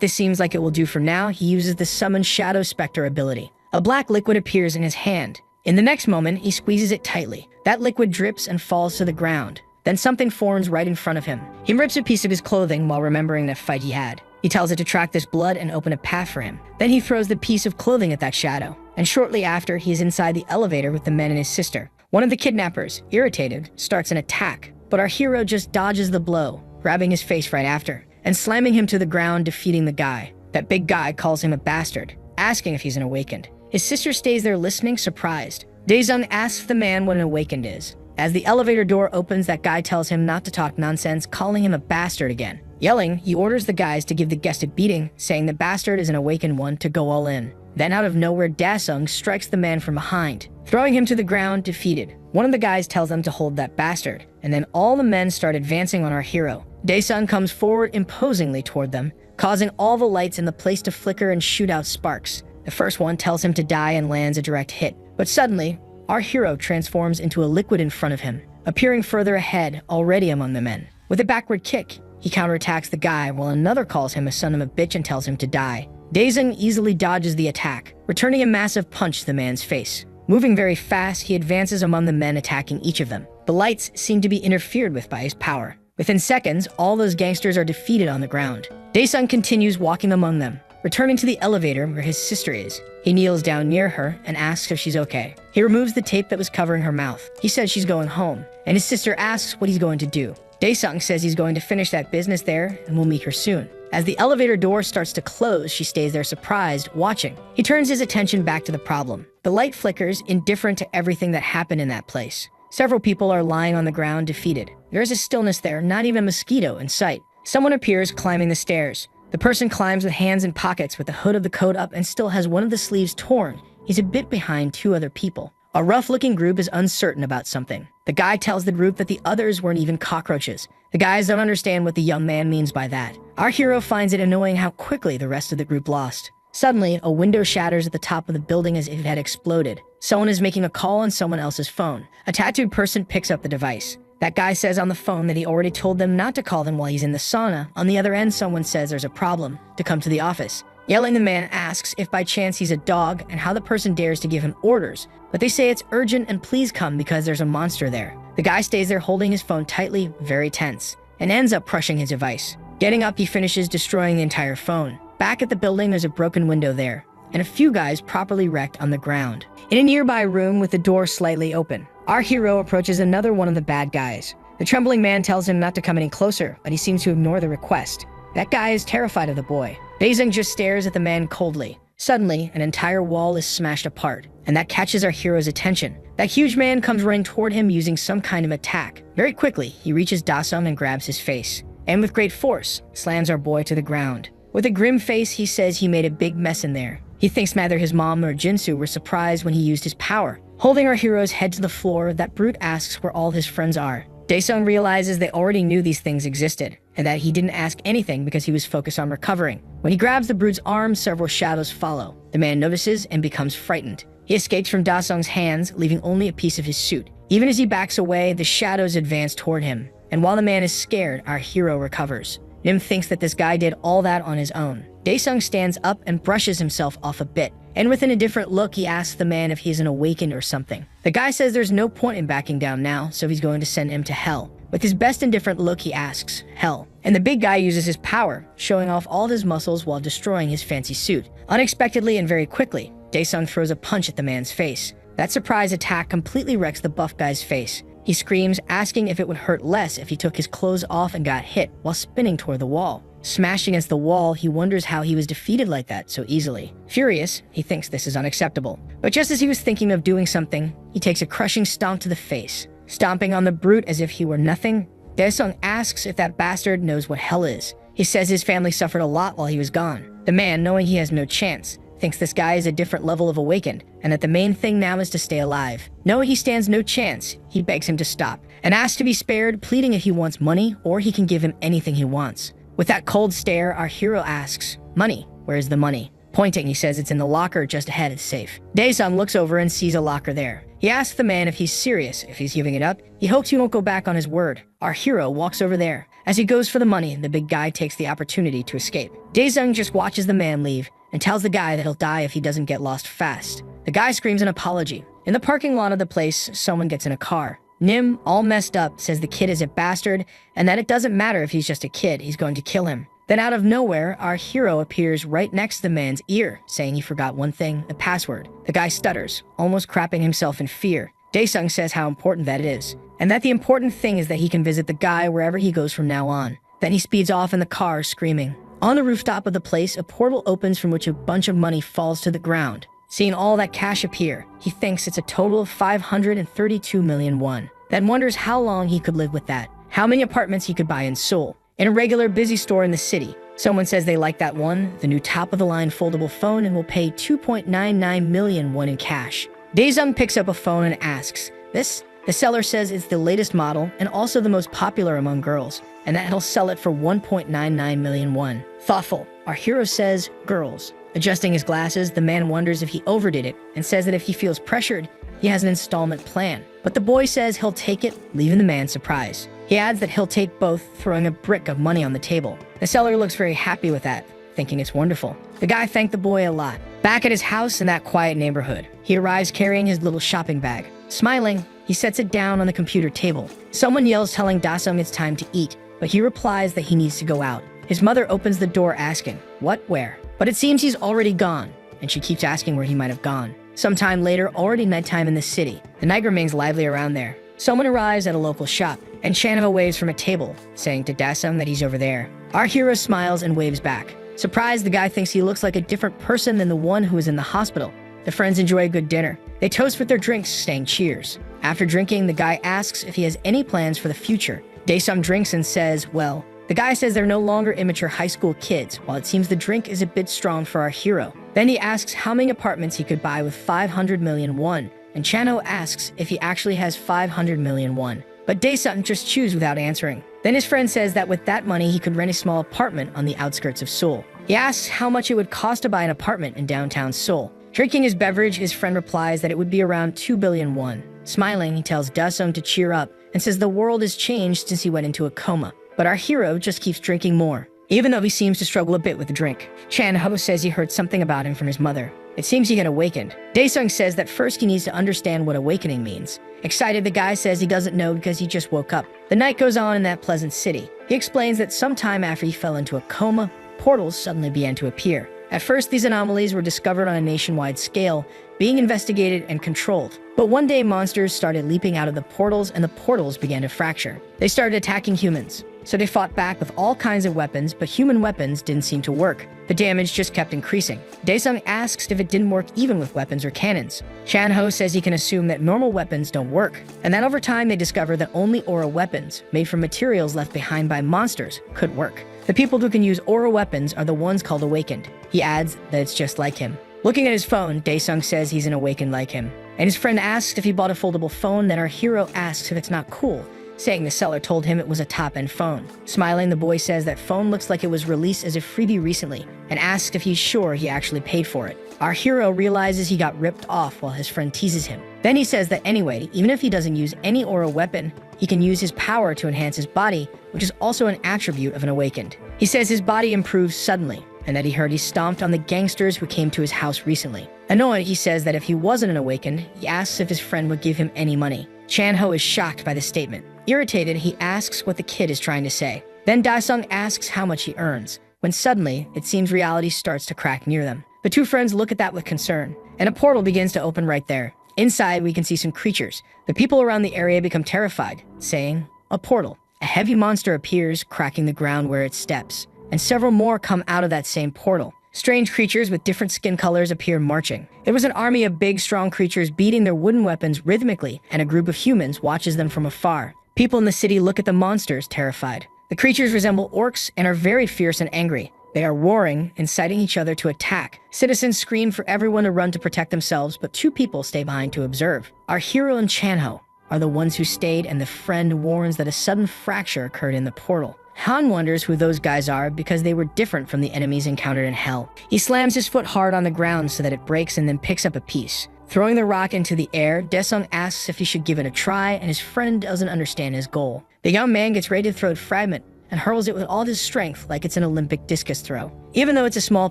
Speaker 1: this seems like it will do for now, he uses the Summon Shadow Spectre ability. A black liquid appears in his hand. In the next moment, he squeezes it tightly. That liquid drips and falls to the ground. Then something forms right in front of him. He rips a piece of his clothing while remembering that fight he had. He tells it to track this blood and open a path for him. Then he throws the piece of clothing at that shadow. And shortly after, he is inside the elevator with the men and his sister. One of the kidnappers, irritated, starts an attack. But our hero just dodges the blow, grabbing his face right after, and slamming him to the ground, defeating the guy. That big guy calls him a bastard, asking if he's an awakened. His sister stays there listening, surprised. Daesung asks the man what an awakened is. As the elevator door opens, that guy tells him not to talk nonsense, calling him a bastard again. Yelling, he orders the guys to give the guest a beating, saying the bastard is an awakened one to go all in. Then out of nowhere, Daesung strikes the man from behind, throwing him to the ground, defeated. One of the guys tells them to hold that bastard, and then all the men start advancing on our hero. Daesung comes forward imposingly toward them, causing all the lights in the place to flicker and shoot out sparks. The first one tells him to die and lands a direct hit. But suddenly, our hero transforms into a liquid in front of him, appearing further ahead, already among the men. With a backward kick, he counterattacks the guy, while another calls him a son of a bitch and tells him to die. Daesung easily dodges the attack, returning a massive punch to the man's face. Moving very fast, he advances among the men, attacking each of them. The lights seem to be interfered with by his power. Within seconds, all those gangsters are defeated on the ground. Daesung continues walking among them, returning to the elevator where his sister is. He kneels down near her and asks if she's okay. He removes the tape that was covering her mouth. He says she's going home, and his sister asks what he's going to do. Daesung says he's going to finish that business there and will meet her soon. As the elevator door starts to close, she stays there surprised, watching. He turns his attention back to the problem. The light flickers, indifferent to everything that happened in that place. Several people are lying on the ground, defeated. There is a stillness there, not even a mosquito in sight. Someone appears climbing the stairs. The person climbs with hands in pockets, with the hood of the coat up, and still has one of the sleeves torn. He's a bit behind two other people. A rough-looking group is uncertain about something. The guy tells the group that the others weren't even cockroaches. The guys don't understand what the young man means by that. Our hero finds it annoying how quickly the rest of the group lost. Suddenly, a window shatters at the top of the building as if it had exploded. Someone is making a call on someone else's phone. A tattooed person picks up the device. That guy says on the phone that he already told them not to call them while he's in the sauna. On the other end, someone says there's a problem, to come to the office. Yelling, the man asks if by chance he's a dog and how the person dares to give him orders. But they say it's urgent and please come because there's a monster there. The guy stays there holding his phone tightly, very tense, and ends up crushing his device. Getting up, he finishes destroying the entire phone. Back at the building, there's a broken window there, and a few guys properly wrecked on the ground. In a nearby room with the door slightly open, our hero approaches another one of the bad guys. The trembling man tells him not to come any closer, but he seems to ignore the request. That guy is terrified of the boy. Daesung just stares at the man coldly. Suddenly, an entire wall is smashed apart, and that catches our hero's attention. That huge man comes running toward him using some kind of attack. Very quickly, he reaches Daesung and grabs his face, and with great force, slams our boy to the ground. With a grim face, he says he made a big mess in there. He thinks neither his mom nor Jinsu were surprised when he used his power. Holding our hero's head to the floor, that brute asks where all his friends are. Daesung realizes they already knew these things existed, and that he didn't ask anything because he was focused on recovering. When he grabs the brute's arm, several shadows follow. The man notices and becomes frightened. He escapes from Daesung's hands, leaving only a piece of his suit. Even as he backs away, the shadows advance toward him, and while the man is scared, our hero recovers. Nim thinks that this guy did all that on his own. Daesung stands up and brushes himself off a bit, and with an indifferent look, he asks the man if he's an awakened or something. The guy says there's no point in backing down now, so he's going to send him to hell. With his best indifferent look, he asks, hell. And the big guy uses his power, showing off all his muscles while destroying his fancy suit. Unexpectedly and very quickly, Daesung throws a punch at the man's face. That surprise attack completely wrecks the buff guy's face. He screams, asking if it would hurt less if he took his clothes off and got hit while spinning toward the wall. Smashed against the wall, he wonders how he was defeated like that so easily. Furious, he thinks this is unacceptable. But just as he was thinking of doing something, he takes a crushing stomp to the face. Stomping on the brute as if he were nothing, Daesung asks if that bastard knows what hell is. He says his family suffered a lot while he was gone. The man, knowing he has no chance, thinks this guy is a different level of awakened, and that the main thing now is to stay alive. Knowing he stands no chance, he begs him to stop, and asks to be spared, pleading if he wants money, or he can give him anything he wants. With that cold stare, our hero asks, money, where is the money? Pointing, he says it's in the locker just ahead of the safe. Dae-sung looks over and sees a locker there. He asks the man if he's serious, if he's giving it up. He hopes he won't go back on his word. Our hero walks over there. As he goes for the money, the big guy takes the opportunity to escape. Dae-sung just watches the man leave and tells the guy that he'll die if he doesn't get lost fast. The guy screams an apology. In the parking lot of the place, someone gets in a car. Nim, all messed up, says the kid is a bastard and that it doesn't matter if he's just a kid, he's going to kill him. Then out of nowhere, our hero appears right next to the man's ear, saying he forgot one thing, the password. The guy stutters, almost crapping himself in fear. Dae-sung says how important that it is, and that the important thing is that he can visit the guy wherever he goes from now on. Then he speeds off in the car, screaming. On the rooftop of the place, a portal opens from which a bunch of money falls to the ground. Seeing all that cash appear, he thinks it's a total of 532 million won. Then wonders how long he could live with that, how many apartments he could buy in Seoul. In a regular busy store in the city, someone says they like that one, the new top-of-the-line foldable phone, and will pay 2.99 million won in cash. Dae-sung picks up a phone and asks, "This?" The seller says it's the latest model and also the most popular among girls, and that he'll sell it for 1.99 million won. Thoughtful, our hero says, "Girls." Adjusting his glasses, the man wonders if he overdid it and says that if he feels pressured, he has an installment plan. But the boy says he'll take it, leaving the man surprised. He adds that he'll take both, throwing a brick of money on the table. The seller looks very happy with that, thinking it's wonderful. The guy thanked the boy a lot. Back at his house in that quiet neighborhood, he arrives carrying his little shopping bag. Smiling, he sets it down on the computer table. Someone yells telling Dae-sung it's time to eat, but he replies that he needs to go out. His mother opens the door asking, "What, where?" But it seems he's already gone, and she keeps asking where he might have gone. Sometime later, already nighttime in the city. The night remains lively around there. Someone arrives at a local shop, and Chanho waves from a table, saying to Dae-sung that he's over there. Our hero smiles and waves back. Surprised, the guy thinks he looks like a different person than the one who is in the hospital. The friends enjoy a good dinner. They toast with their drinks, saying cheers. After drinking, the guy asks if he has any plans for the future. Dae-sung drinks and says, well. The guy says they're no longer immature high school kids, while it seems the drink is a bit strong for our hero. Then he asks how many apartments he could buy with 500 million won, and Chanho asks if he actually has 500 million won. But Dae-sung just chews without answering. Then his friend says that with that money, he could rent a small apartment on the outskirts of Seoul. He asks how much it would cost to buy an apartment in downtown Seoul. Drinking his beverage, his friend replies that it would be around 2 billion won. Smiling, he tells Dae-sung to cheer up and says the world has changed since he went into a coma. But our hero just keeps drinking more, even though he seems to struggle a bit with the drink. Chanho says he heard something about him from his mother. It seems he had awakened. Dae-sung says that first he needs to understand what awakening means. Excited, the guy says he doesn't know because he just woke up. The night goes on in that pleasant city. He explains that sometime after he fell into a coma, portals suddenly began to appear. At first, these anomalies were discovered on a nationwide scale, being investigated and controlled. But one day, monsters started leaping out of the portals and the portals began to fracture. They started attacking humans. So they fought back with all kinds of weapons, but human weapons didn't seem to work. The damage just kept increasing. Dae-sung asks if it didn't work even with weapons or cannons. Chanho says he can assume that normal weapons don't work, and that over time they discover that only aura weapons, made from materials left behind by monsters, could work. The people who can use aura weapons are the ones called awakened. He adds that it's just like him. Looking at his phone, Dae-sung says he's an awakened like him. And his friend asks if he bought a foldable phone, then our hero asks if it's not cool, saying the seller told him it was a top-end phone. Smiling, the boy says that phone looks like it was released as a freebie recently, and asks if he's sure he actually paid for it. Our hero realizes he got ripped off while his friend teases him. Then he says that anyway, even if he doesn't use any aura weapon, he can use his power to enhance his body, which is also an attribute of an awakened. He says his body improves suddenly, and that he heard he stomped on the gangsters who came to his house recently. Annoyed, he says that if he wasn't an awakened, he asks if his friend would give him any money. Chanho is shocked by the statement. Irritated, he asks what the kid is trying to say. Then Dae-sung asks how much he earns, when suddenly, it seems reality starts to crack near them. The two friends look at that with concern, and a portal begins to open right there. Inside, we can see some creatures. The people around the area become terrified, saying, "A portal." A heavy monster appears, cracking the ground where it steps, and several more come out of that same portal. Strange creatures with different skin colors appear marching. It was an army of big, strong creatures beating their wooden weapons rhythmically, and a group of humans watches them from afar. People in the city look at the monsters, terrified. The creatures resemble orcs and are very fierce and angry. They are warring, inciting each other to attack. Citizens scream for everyone to run to protect themselves, but two people stay behind to observe. Our hero and Chanho are the ones who stayed, and the friend warns that a sudden fracture occurred in the portal. Han wonders who those guys are because they were different from the enemies encountered in hell. He slams his foot hard on the ground so that it breaks and then picks up a piece. Throwing the rock into the air, Daesung asks if he should give it a try, and his friend doesn't understand his goal. The young man gets ready to throw the fragment and hurls it with all his strength like it's an Olympic discus throw. Even though it's a small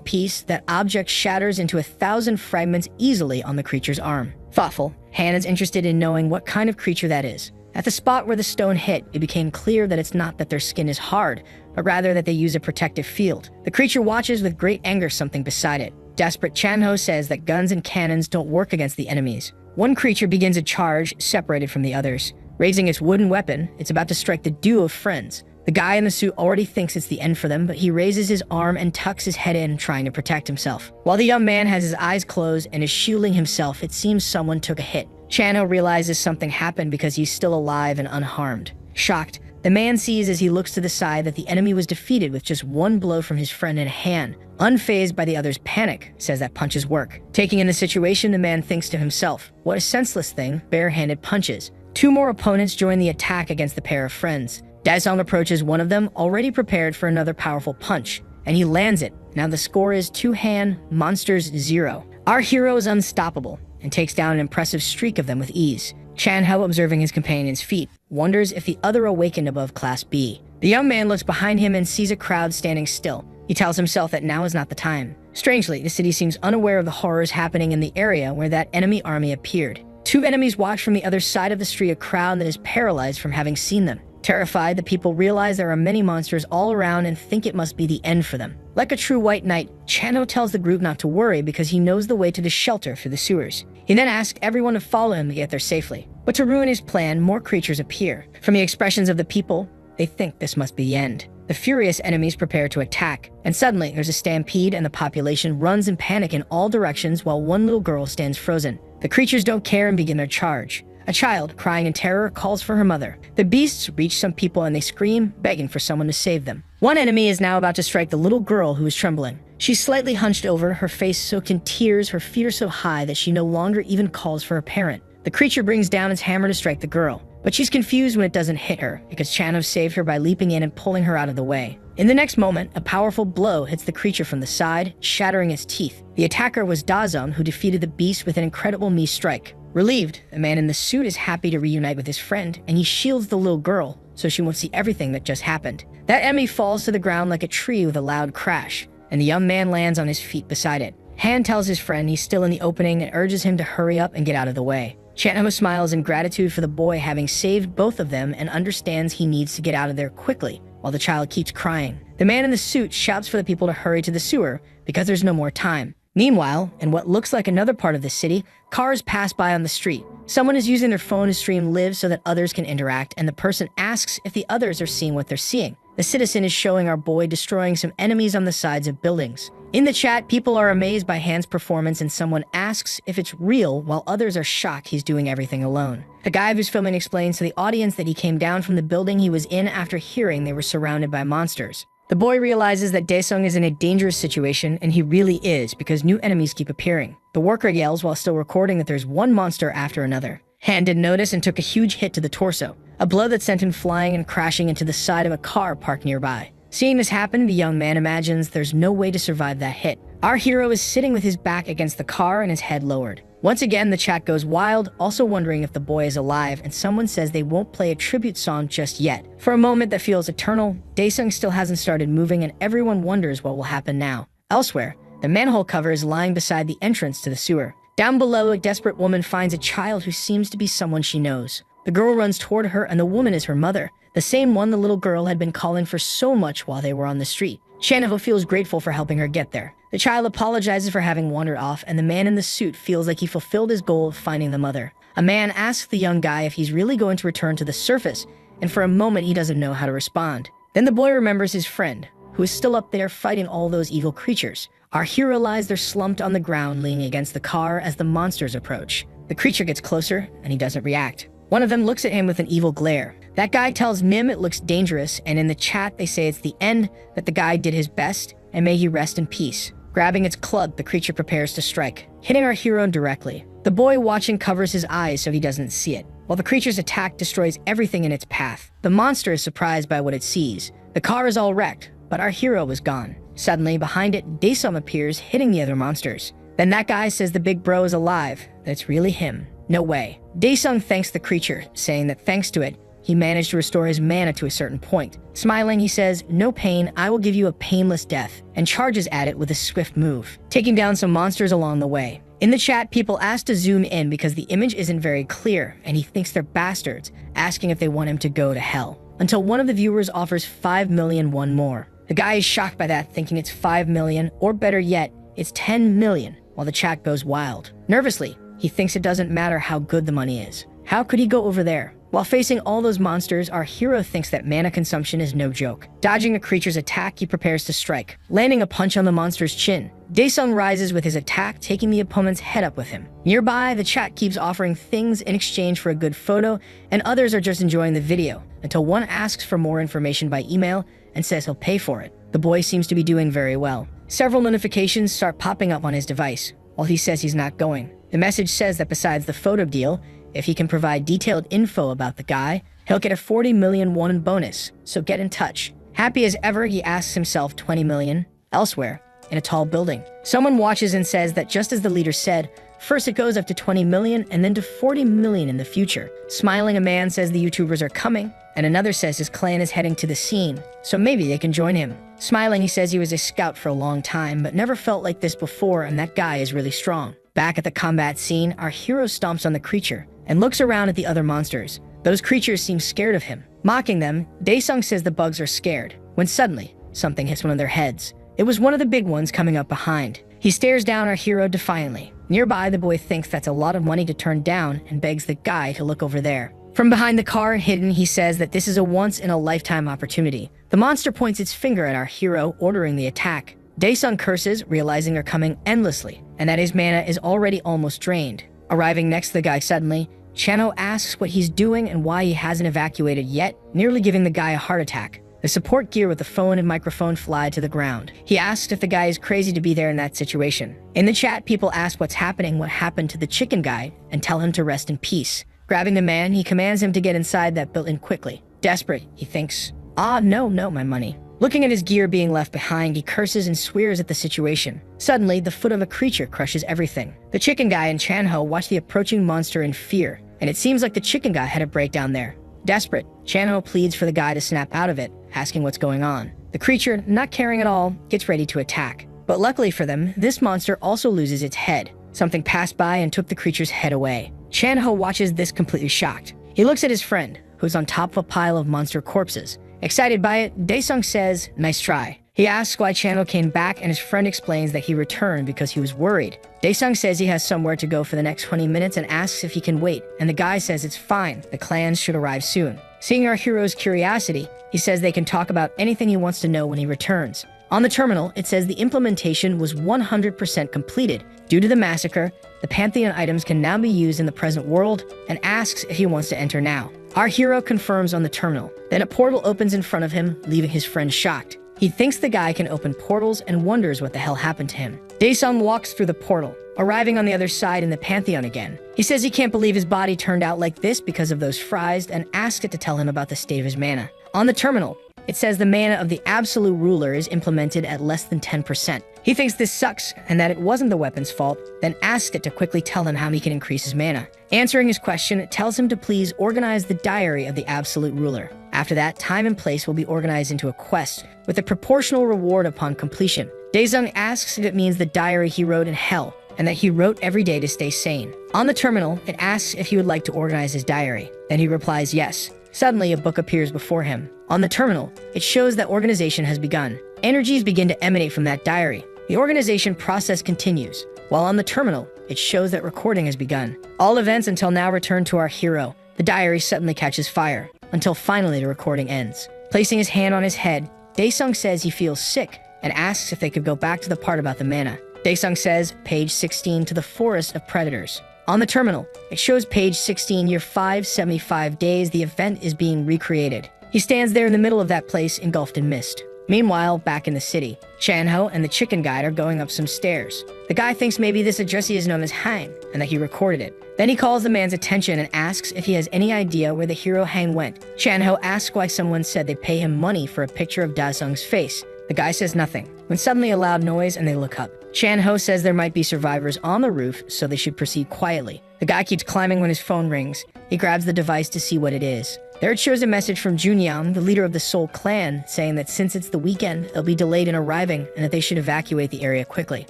Speaker 1: piece, that object shatters into 1,000 fragments easily on the creature's arm. Thoughtful, Han is interested in knowing what kind of creature that is. At the spot where the stone hit, it became clear that it's not that their skin is hard, but rather that they use a protective field. The creature watches with great anger something beside it. Desperate, Chanho says that guns and cannons don't work against the enemies. One creature begins a charge, separated from the others. Raising its wooden weapon, it's about to strike the duo of friends. The guy in the suit already thinks it's the end for them, but he raises his arm and tucks his head in, trying to protect himself. While the young man has his eyes closed and is shielding himself, it seems someone took a hit. Chanho realizes something happened because he's still alive and unharmed. Shocked, the man sees as he looks to the side that the enemy was defeated with just one blow from his friend in hand. Unfazed by the other's panic, says that punches work. Taking in the situation, the man thinks to himself, what a senseless thing, bare-handed punches. Two more opponents join the attack against the pair of friends. Daesung approaches one of them, already prepared for another powerful punch, and he lands it. Now the score is 2-hand, monsters 0. Our hero is unstoppable and takes down an impressive streak of them with ease. Chanho, observing his companion's feat, wonders if the other awakened above Class B. The young man looks behind him and sees a crowd standing still. He tells himself that now is not the time. Strangely, the city seems unaware of the horrors happening in the area where that enemy army appeared. Two enemies watch from the other side of the street, a crowd that is paralyzed from having seen them. Terrified, the people realize there are many monsters all around and think it must be the end for them. Like a true white knight, Chanho tells the group not to worry because he knows the way to the shelter through the sewers. He then asks everyone to follow him to get there safely. But to ruin his plan, more creatures appear. From the expressions of the people, they think this must be the end. The furious enemies prepare to attack, and suddenly there's a stampede and the population runs in panic in all directions while one little girl stands frozen. The creatures don't care and begin their charge. A child, crying in terror, calls for her mother. The beasts reach some people and they scream, begging for someone to save them. One enemy is now about to strike the little girl who is trembling. She's slightly hunched over, her face soaked in tears, her feet are so high that she no longer even calls for her parent. The creature brings down its hammer to strike the girl, but she's confused when it doesn't hit her, because Chanho saved her by leaping in and pulling her out of the way. In the next moment, a powerful blow hits the creature from the side, shattering its teeth. The attacker was Daesung, who defeated the beast with an incredible knee strike. Relieved, the man in the suit is happy to reunite with his friend, and he shields the little girl so she won't see everything that just happened. That enemy falls to the ground like a tree with a loud crash, and the young man lands on his feet beside it. Han tells his friend he's still in the opening and urges him to hurry up and get out of the way. Chanho smiles in gratitude for the boy having saved both of them and understands he needs to get out of there quickly, while the child keeps crying. The man in the suit shouts for the people to hurry to the sewer because there's no more time. Meanwhile, in what looks like another part of the city, cars pass by on the street. Someone is using their phone to stream live so that others can interact, and the person asks if the others are seeing what they're seeing. The citizen is showing our boy destroying some enemies on the sides of buildings. In the chat, people are amazed by Han's performance and someone asks if it's real while others are shocked he's doing everything alone. The guy who's filming explains to the audience that he came down from the building he was in after hearing they were surrounded by monsters. The boy realizes that Daesung is in a dangerous situation, and he really is because new enemies keep appearing. The worker yells while still recording that there's one monster after another. Han didn't notice and took a huge hit to the torso, a blow that sent him flying and crashing into the side of a car parked nearby. Seeing this happen, the young man imagines there's no way to survive that hit. Our hero is sitting with his back against the car and his head lowered. Once again, the chat goes wild, also wondering if the boy is alive, and someone says they won't play a tribute song just yet. For a moment that feels eternal, Daesung still hasn't started moving and everyone wonders what will happen now. Elsewhere, the manhole cover is lying beside the entrance to the sewer. Down below, a desperate woman finds a child who seems to be someone she knows. The girl runs toward her and the woman is her mother, the same one the little girl had been calling for so much while they were on the street. Chanho feels grateful for helping her get there. The child apologizes for having wandered off, and the man in the suit feels like he fulfilled his goal of finding the mother. A man asks the young guy if he's really going to return to the surface, and for a moment he doesn't know how to respond. Then the boy remembers his friend, who is still up there fighting all those evil creatures. Our hero lies there slumped on the ground leaning against the car as the monsters approach. The creature gets closer, and he doesn't react. One of them looks at him with an evil glare. That guy tells Mim it looks dangerous, and in the chat they say it's the end, that the guy did his best, and may he rest in peace. Grabbing its club, the creature prepares to strike, hitting our hero directly. The boy watching covers his eyes so he doesn't see it, while the creature's attack destroys everything in its path. The monster is surprised by what it sees, The car is all wrecked, but our hero is gone. Suddenly, behind it, Daesung appears, hitting the other monsters. Then that guy says the big bro is alive, that it's really him. No way. Daesung thanks the creature, saying that thanks to it, he managed to restore his mana to a certain point. Smiling, he says, "No pain, I will give you a painless death," and charges at it with a swift move, taking down some monsters along the way. In the chat, people ask to zoom in because the image isn't very clear, and he thinks they're bastards, asking if they want him to go to hell. Until one of the viewers offers 5 million one more. The guy is shocked by that, thinking it's 5 million, or better yet, it's 10 million, while the chat goes wild. Nervously, he thinks it doesn't matter how good the money is. How could he go over there? While facing all those monsters, our hero thinks that mana consumption is no joke. Dodging a creature's attack, he prepares to strike, landing a punch on the monster's chin. Daesung rises with his attack, taking the opponent's head up with him. Nearby, the chat keeps offering things in exchange for a good photo, and others are just enjoying the video, until one asks for more information by email and says he'll pay for it. The boy seems to be doing very well. Several notifications start popping up on his device, while he says he's not going. The message says that besides the photo deal, if he can provide detailed info about the guy, he'll get a 40 million won bonus, so get in touch. Happy as ever, he asks himself 20 million elsewhere, in a tall building. Someone watches and says that just as the leader said, first it goes up to 20 million and then to 40 million in the future. Smiling, a man says the YouTubers are coming, and another says his clan is heading to the scene, so maybe they can join him. Smiling, he says he was a scout for a long time, but never felt like this before, and that guy is really strong. Back at the combat scene, our hero stomps on the creature and looks around at the other monsters. Those creatures seem scared of him. Mocking them, Daesung says the bugs are scared, when suddenly, something hits one of their heads. It was one of the big ones coming up behind. He stares down our hero defiantly. Nearby, the boy thinks that's a lot of money to turn down and begs the guy to look over there. From behind the car, hidden, he says that this is a once-in-a-lifetime opportunity. The monster points its finger at our hero, ordering the attack. Daesung curses, realizing they're coming endlessly, and that his mana is already almost drained. Arriving next to the guy suddenly, Chanho asks what he's doing and why he hasn't evacuated yet, nearly giving the guy a heart attack. The support gear with the phone and microphone fly to the ground. He asks if the guy is crazy to be there in that situation. In the chat, people ask what's happening, what happened to the chicken guy, and tell him to rest in peace. Grabbing the man, he commands him to get inside that building quickly. Desperate, he thinks, no, my money. Looking at his gear being left behind, he curses and swears at the situation. Suddenly, the foot of a creature crushes everything. The chicken guy and Chanho watch the approaching monster in fear, and it seems like the chicken guy had a breakdown there. Desperate, Chanho pleads for the guy to snap out of it, asking what's going on. The creature, not caring at all, gets ready to attack. But luckily for them, this monster also loses its head. Something passed by and took the creature's head away. Chanho watches this completely shocked. He looks at his friend, who's on top of a pile of monster corpses. Excited by it, Daesung says, "Nice try." He asks why Chanho came back, and his friend explains that he returned because he was worried. Daesung says he has somewhere to go for the next 20 minutes and asks if he can wait, and the guy says it's fine, the clans should arrive soon. Seeing our hero's curiosity, he says they can talk about anything he wants to know when he returns. On the terminal, it says the implementation was 100% completed. Due to the massacre, the Pantheon items can now be used in the present world, and asks if he wants to enter now. Our hero confirms on the terminal. Then a portal opens in front of him, leaving his friend shocked. He thinks the guy can open portals and wonders what the hell happened to him. Daesung walks through the portal, arriving on the other side in the Pantheon again. He says he can't believe his body turned out like this because of those fries, and asks it to tell him about the state of his mana. On the terminal, it says the mana of the Absolute Ruler is implemented at less than 10%. He thinks this sucks and that it wasn't the weapon's fault, then asks it to quickly tell him how he can increase his mana. Answering his question, it tells him to please organize the diary of the Absolute Ruler. After that, time and place will be organized into a quest, with a proportional reward upon completion. Daesung asks if it means the diary he wrote in hell, and that he wrote every day to stay sane. On the terminal, it asks if he would like to organize his diary. Then he replies yes. Suddenly, a book appears before him. On the terminal, it shows that organization has begun. Energies begin to emanate from that diary. The organization process continues, while on the terminal, it shows that recording has begun. All events until now return to our hero. The diary suddenly catches fire, until finally the recording ends. Placing his hand on his head, Daesung says he feels sick, and asks if they could go back to the part about the mana. Daesung says, page 16 to the Forest of Predators. On the terminal, it shows page 16, year 575 days, the event is being recreated. He stands there in the middle of that place, engulfed in mist. Meanwhile, back in the city, Chanho and the chicken guide are going up some stairs. The guy thinks maybe this addressee is known as Hang, and that he recorded it. Then he calls the man's attention and asks if he has any idea where the hero Hang went. Chanho asks why someone said they'd pay him money for a picture of Da-sung's face. The guy says nothing, when suddenly a loud noise and they look up. Chanho says there might be survivors on the roof, so they should proceed quietly. The guy keeps climbing when his phone rings. He grabs the device to see what it is. There it shows a message from Junyang, the leader of the Seoul clan, saying that since it's the weekend, they'll be delayed in arriving and that they should evacuate the area quickly.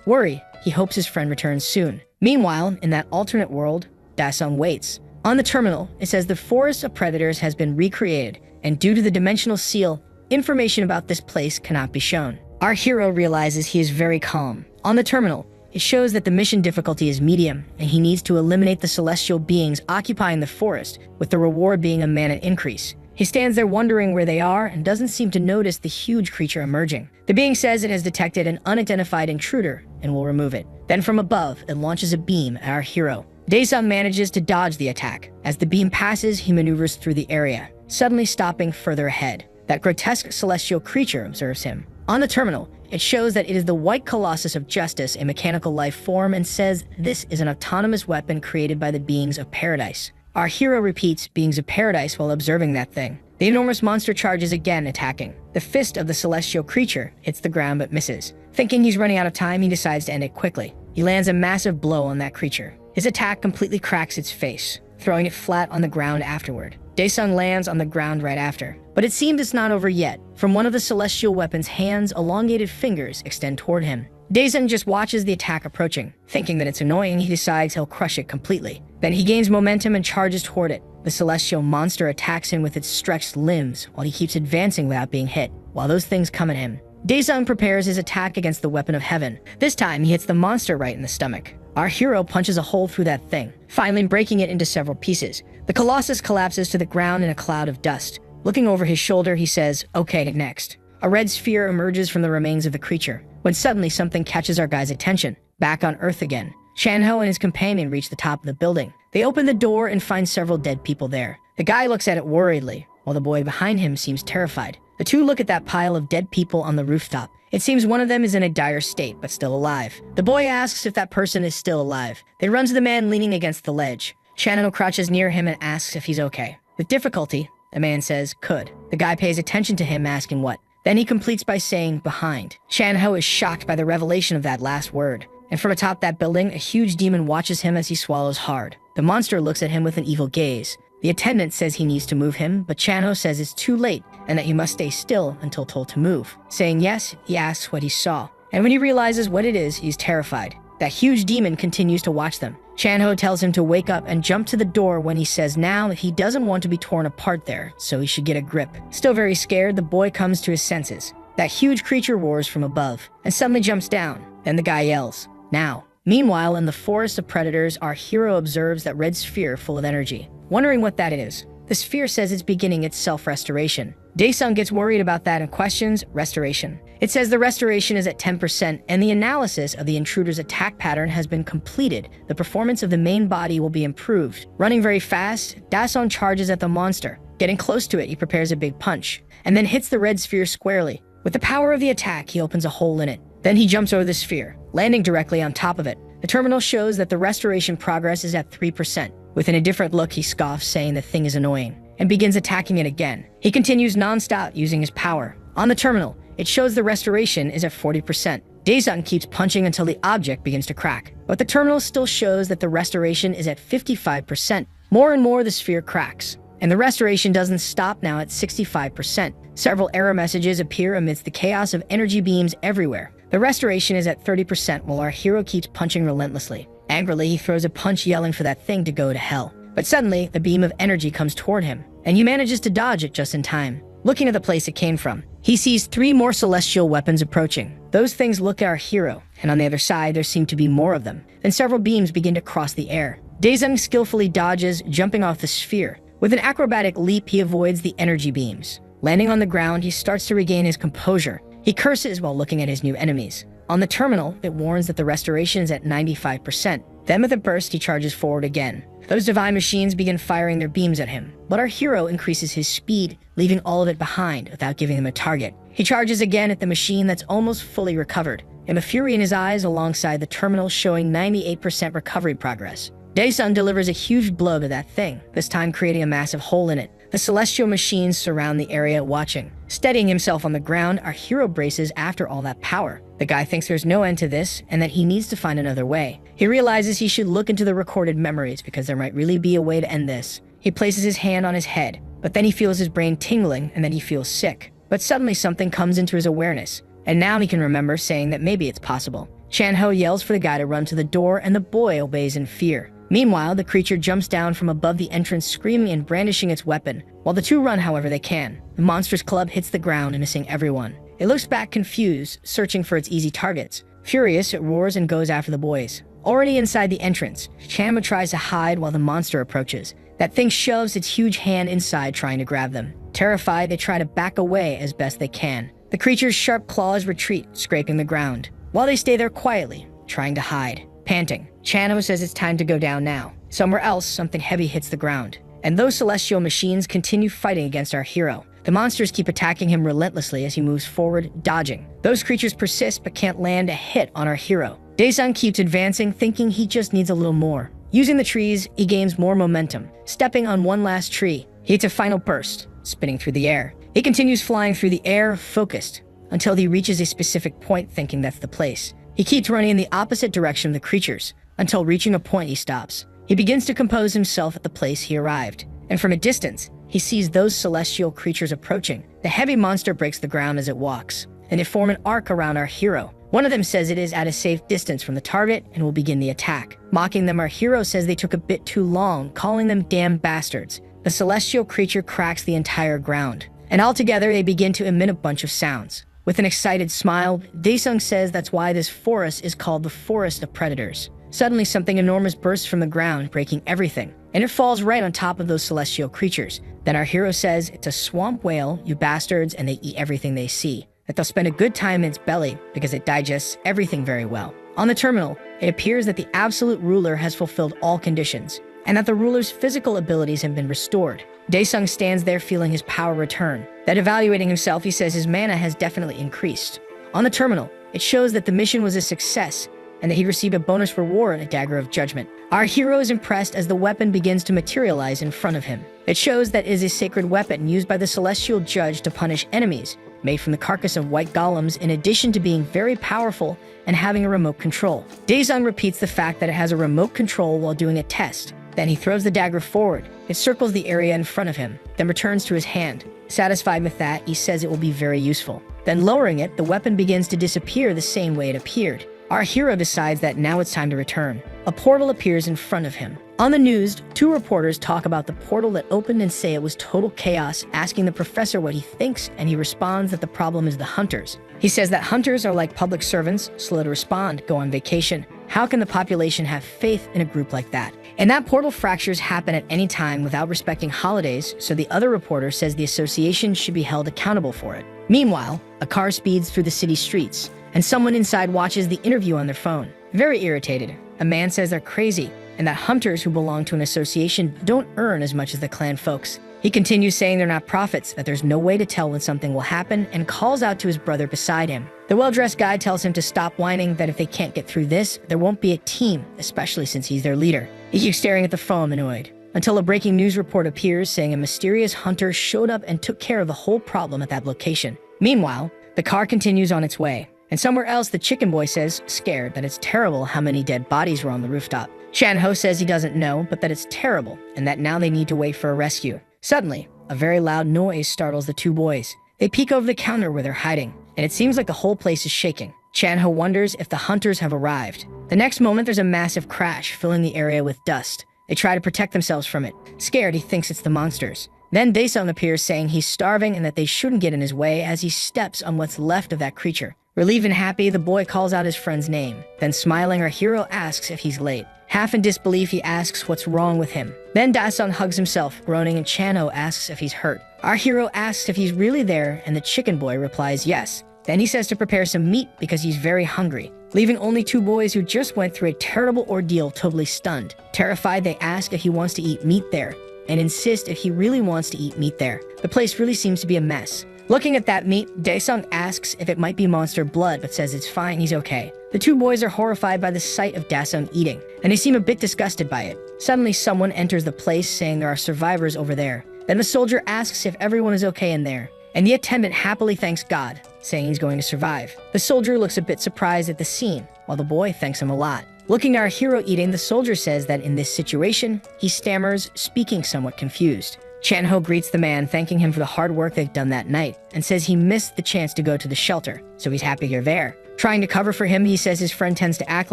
Speaker 1: Worry, he hopes his friend returns soon. Meanwhile, in that alternate world, Da-sung waits. On the terminal, it says the Forest of Predators has been recreated, and due to the dimensional seal, information about this place cannot be shown. Our hero realizes he is very calm. On the terminal, it shows that the mission difficulty is medium, and he needs to eliminate the celestial beings occupying the forest, with the reward being a mana increase. He stands there wondering where they are and doesn't seem to notice the huge creature emerging. The being says it has detected an unidentified intruder and will remove it. Then from above, it launches a beam at our hero. Dae-sung manages to dodge the attack. As the beam passes, he maneuvers through the area, suddenly stopping further ahead. That grotesque celestial creature observes him. On the terminal, it shows that it is the White Colossus of Justice, a mechanical life form, and says this is an autonomous weapon created by the beings of paradise. Our hero repeats beings of paradise while observing that thing. The enormous monster charges again, attacking. The fist of the celestial creature hits the ground but misses. Thinking he's running out of time, he decides to end it quickly. He lands a massive blow on that creature. His attack completely cracks its face, throwing it flat on the ground afterward. Dae-sung lands on the ground right after. But it seems it's not over yet. From one of the celestial weapon's hands, elongated fingers extend toward him. Dae-sung just watches the attack approaching. Thinking that it's annoying, he decides he'll crush it completely. Then he gains momentum and charges toward it. The celestial monster attacks him with its stretched limbs, while he keeps advancing without being hit, while those things come at him. Dae-sung prepares his attack against the weapon of heaven. This time, he hits the monster right in the stomach. Our hero punches a hole through that thing, finally breaking it into several pieces. The Colossus collapses to the ground in a cloud of dust. Looking over his shoulder, he says, "Okay, next." A red sphere emerges from the remains of the creature, when suddenly something catches our guy's attention. Back on Earth again, Chanho and his companion reach the top of the building. They open the door and find several dead people there. The guy looks at it worriedly, while the boy behind him seems terrified. The two look at that pile of dead people on the rooftop. It seems one of them is in a dire state, but still alive. The boy asks if that person is still alive. They run to the man leaning against the ledge. Chanho crouches near him and asks if he's okay. With difficulty, the man says, "Could." The guy pays attention to him, asking what. Then he completes by saying, "behind." Chanho is shocked by the revelation of that last word. And from atop that building, a huge demon watches him as he swallows hard. The monster looks at him with an evil gaze. The attendant says he needs to move him, but Chanho says it's too late and that he must stay still until told to move. Saying yes, he asks what he saw. And when he realizes what it is, he's terrified. That huge demon continues to watch them. Chanho tells him to wake up and jump to the door when he says now that he doesn't want to be torn apart there, so he should get a grip. Still very scared, the boy comes to his senses. That huge creature roars from above and suddenly jumps down. Then the guy yells, "Now." Meanwhile, in the Forest of Predators, our hero observes that red sphere full of energy. Wondering what that is, the sphere says it's beginning its self-restoration. Dae-sung gets worried about that and questions restoration. It says the restoration is at 10% and the analysis of the intruder's attack pattern has been completed. The performance of the main body will be improved. Running very fast, Da-sung charges at the monster. Getting close to it, he prepares a big punch, and then hits the red sphere squarely. With the power of the attack, he opens a hole in it. Then he jumps over the sphere, landing directly on top of it. The terminal shows that the restoration progress is at 3%. Within a different look, he scoffs, saying the thing is annoying, and begins attacking it again. He continues non-stop using his power. On the terminal, it shows the restoration is at 40%. Dae-sung keeps punching until the object begins to crack, but the terminal still shows that the restoration is at 55%. More and more, the sphere cracks, and the restoration doesn't stop now at 65%. Several error messages appear amidst the chaos of energy beams everywhere. The restoration is at 30% while our hero keeps punching relentlessly. Angrily, he throws a punch yelling for that thing to go to hell. But suddenly, the beam of energy comes toward him, and he manages to dodge it just in time. Looking at the place it came from, he sees 3 more celestial weapons approaching. Those things look at our hero, and on the other side, there seem to be more of them. Then several beams begin to cross the air. Dae-sung skillfully dodges, jumping off the sphere. With an acrobatic leap, he avoids the energy beams. Landing on the ground, he starts to regain his composure. He curses while looking at his new enemies. On the terminal, it warns that the restoration is at 95%. Then with a burst, he charges forward again. Those divine machines begin firing their beams at him, but our hero increases his speed, leaving all of it behind without giving him a target. He charges again at the machine that's almost fully recovered, and the fury in his eyes alongside the terminal showing 98% recovery progress. Dae-sung delivers a huge blow to that thing, this time creating a massive hole in it. The celestial machines surround the area watching. Steadying himself on the ground, our hero braces after all that power. The guy thinks there's no end to this and that he needs to find another way. He realizes he should look into the recorded memories because there might really be a way to end this. He places his hand on his head, but then he feels his brain tingling and then he feels sick. But suddenly something comes into his awareness, and now he can remember saying that maybe it's possible. Chan-ho yells for the guy to run to the door and the boy obeys in fear. Meanwhile, the creature jumps down from above the entrance screaming and brandishing its weapon. While the two run however they can, the monster's club hits the ground, missing everyone. It looks back confused, searching for its easy targets. Furious, it roars and goes after the boys. Already inside the entrance, Chanma tries to hide while the monster approaches. That thing shoves its huge hand inside trying to grab them. Terrified, they try to back away as best they can. The creature's sharp claws retreat, scraping the ground, while they stay there quietly, trying to hide. Panting, Chanho says it's time to go down now. Somewhere else, something heavy hits the ground, and those celestial machines continue fighting against our hero. The monsters keep attacking him relentlessly as he moves forward, dodging. Those creatures persist but can't land a hit on our hero. Dae-sung keeps advancing, thinking he just needs a little more. Using the trees, he gains more momentum. Stepping on one last tree, he hits a final burst, spinning through the air. He continues flying through the air, focused, until he reaches a specific point, thinking that's the place. He keeps running in the opposite direction of the creatures, until reaching a point he stops. He begins to compose himself at the place he arrived, and from a distance, he sees those celestial creatures approaching. The heavy monster breaks the ground as it walks, and they form an arc around our hero. One of them says it is at a safe distance from the target and will begin the attack. Mocking them, our hero says they took a bit too long, calling them damn bastards. The celestial creature cracks the entire ground, and altogether they begin to emit a bunch of sounds. With an excited smile, Dae-sung says that's why this forest is called the Forest of Predators. Suddenly, something enormous bursts from the ground, breaking everything, and it falls right on top of those celestial creatures. Then our hero says it's a swamp whale, you bastards, and they eat everything they see. That they'll spend a good time in its belly because it digests everything very well. On the terminal, it appears that the absolute ruler has fulfilled all conditions, and that the ruler's physical abilities have been restored. Dae-sung stands there feeling his power return. That evaluating himself, he says his mana has definitely increased. On the terminal, it shows that the mission was a success, and that he received a bonus reward, a dagger of judgment. Our hero is impressed as the weapon begins to materialize in front of him. It shows that it is a sacred weapon used by the celestial judge to punish enemies, made from the carcass of white golems, in addition to being very powerful and having a remote control. Dae-sung repeats the fact that it has a remote control while doing a test. Then he throws the dagger forward. It circles the area in front of him, then returns to his hand. Satisfied with that, he says it will be very useful. Then lowering it, the weapon begins to disappear the same way it appeared. Our hero decides that now it's time to return. A portal appears in front of him. On the news, two reporters talk about the portal that opened and say it was total chaos, asking the professor what he thinks, and he responds that the problem is the hunters. He says that hunters are like public servants, slow to respond, go on vacation. How can the population have faith in a group like that? And that portal fractures happen at any time without respecting holidays, so the other reporter says the association should be held accountable for it. Meanwhile, a car speeds through the city streets, and someone inside watches the interview on their phone. Very irritated, a man says they're crazy, and that hunters who belong to an association don't earn as much as the clan folks. He continues saying they're not prophets, that there's no way to tell when something will happen, and calls out to his brother beside him. The well-dressed guy tells him to stop whining, that if they can't get through this, there won't be a team, especially since he's their leader. He keeps staring at the phone, annoyed, until a breaking news report appears saying a mysterious hunter showed up and took care of the whole problem at that location. Meanwhile, the car continues on its way, and somewhere else the chicken boy says, scared, that it's terrible how many dead bodies were on the rooftop. Shan-ho says he doesn't know, but that it's terrible, and that now they need to wait for a rescue. Suddenly, a very loud noise startles the two boys. They peek over the counter where they're hiding, and it seems like the whole place is shaking. Chan-ho wonders if the hunters have arrived. The next moment, there's a massive crash, filling the area with dust. They try to protect themselves from it. Scared, he thinks it's the monsters. Then Dae-sung appears saying he's starving and that they shouldn't get in his way as he steps on what's left of that creature. Relieved and happy, the boy calls out his friend's name. Then smiling, our hero asks if he's late. Half in disbelief, he asks what's wrong with him. Then Dae-sung hugs himself, groaning, and Chan-ho asks if he's hurt. Our hero asks if he's really there, and the chicken boy replies yes. Then he says to prepare some meat because he's very hungry, leaving only two boys who just went through a terrible ordeal totally stunned. Terrified, they ask if he wants to eat meat there, and insist if he really wants to eat meat there. The place really seems to be a mess. Looking at that meat, Daesung asks if it might be monster blood, but says it's fine, he's okay. The two boys are horrified by the sight of Daesung eating, and they seem a bit disgusted by it. Suddenly, someone enters the place saying there are survivors over there. Then the soldier asks if everyone is okay in there, and the attendant happily thanks God, saying he's going to survive. The soldier looks a bit surprised at the scene, while the boy thanks him a lot. Looking at our hero eating, the soldier says that in this situation, he stammers, speaking somewhat confused. Chan-ho greets the man, thanking him for the hard work they've done that night, and says he missed the chance to go to the shelter, so he's happy you're there. Trying to cover for him, he says his friend tends to act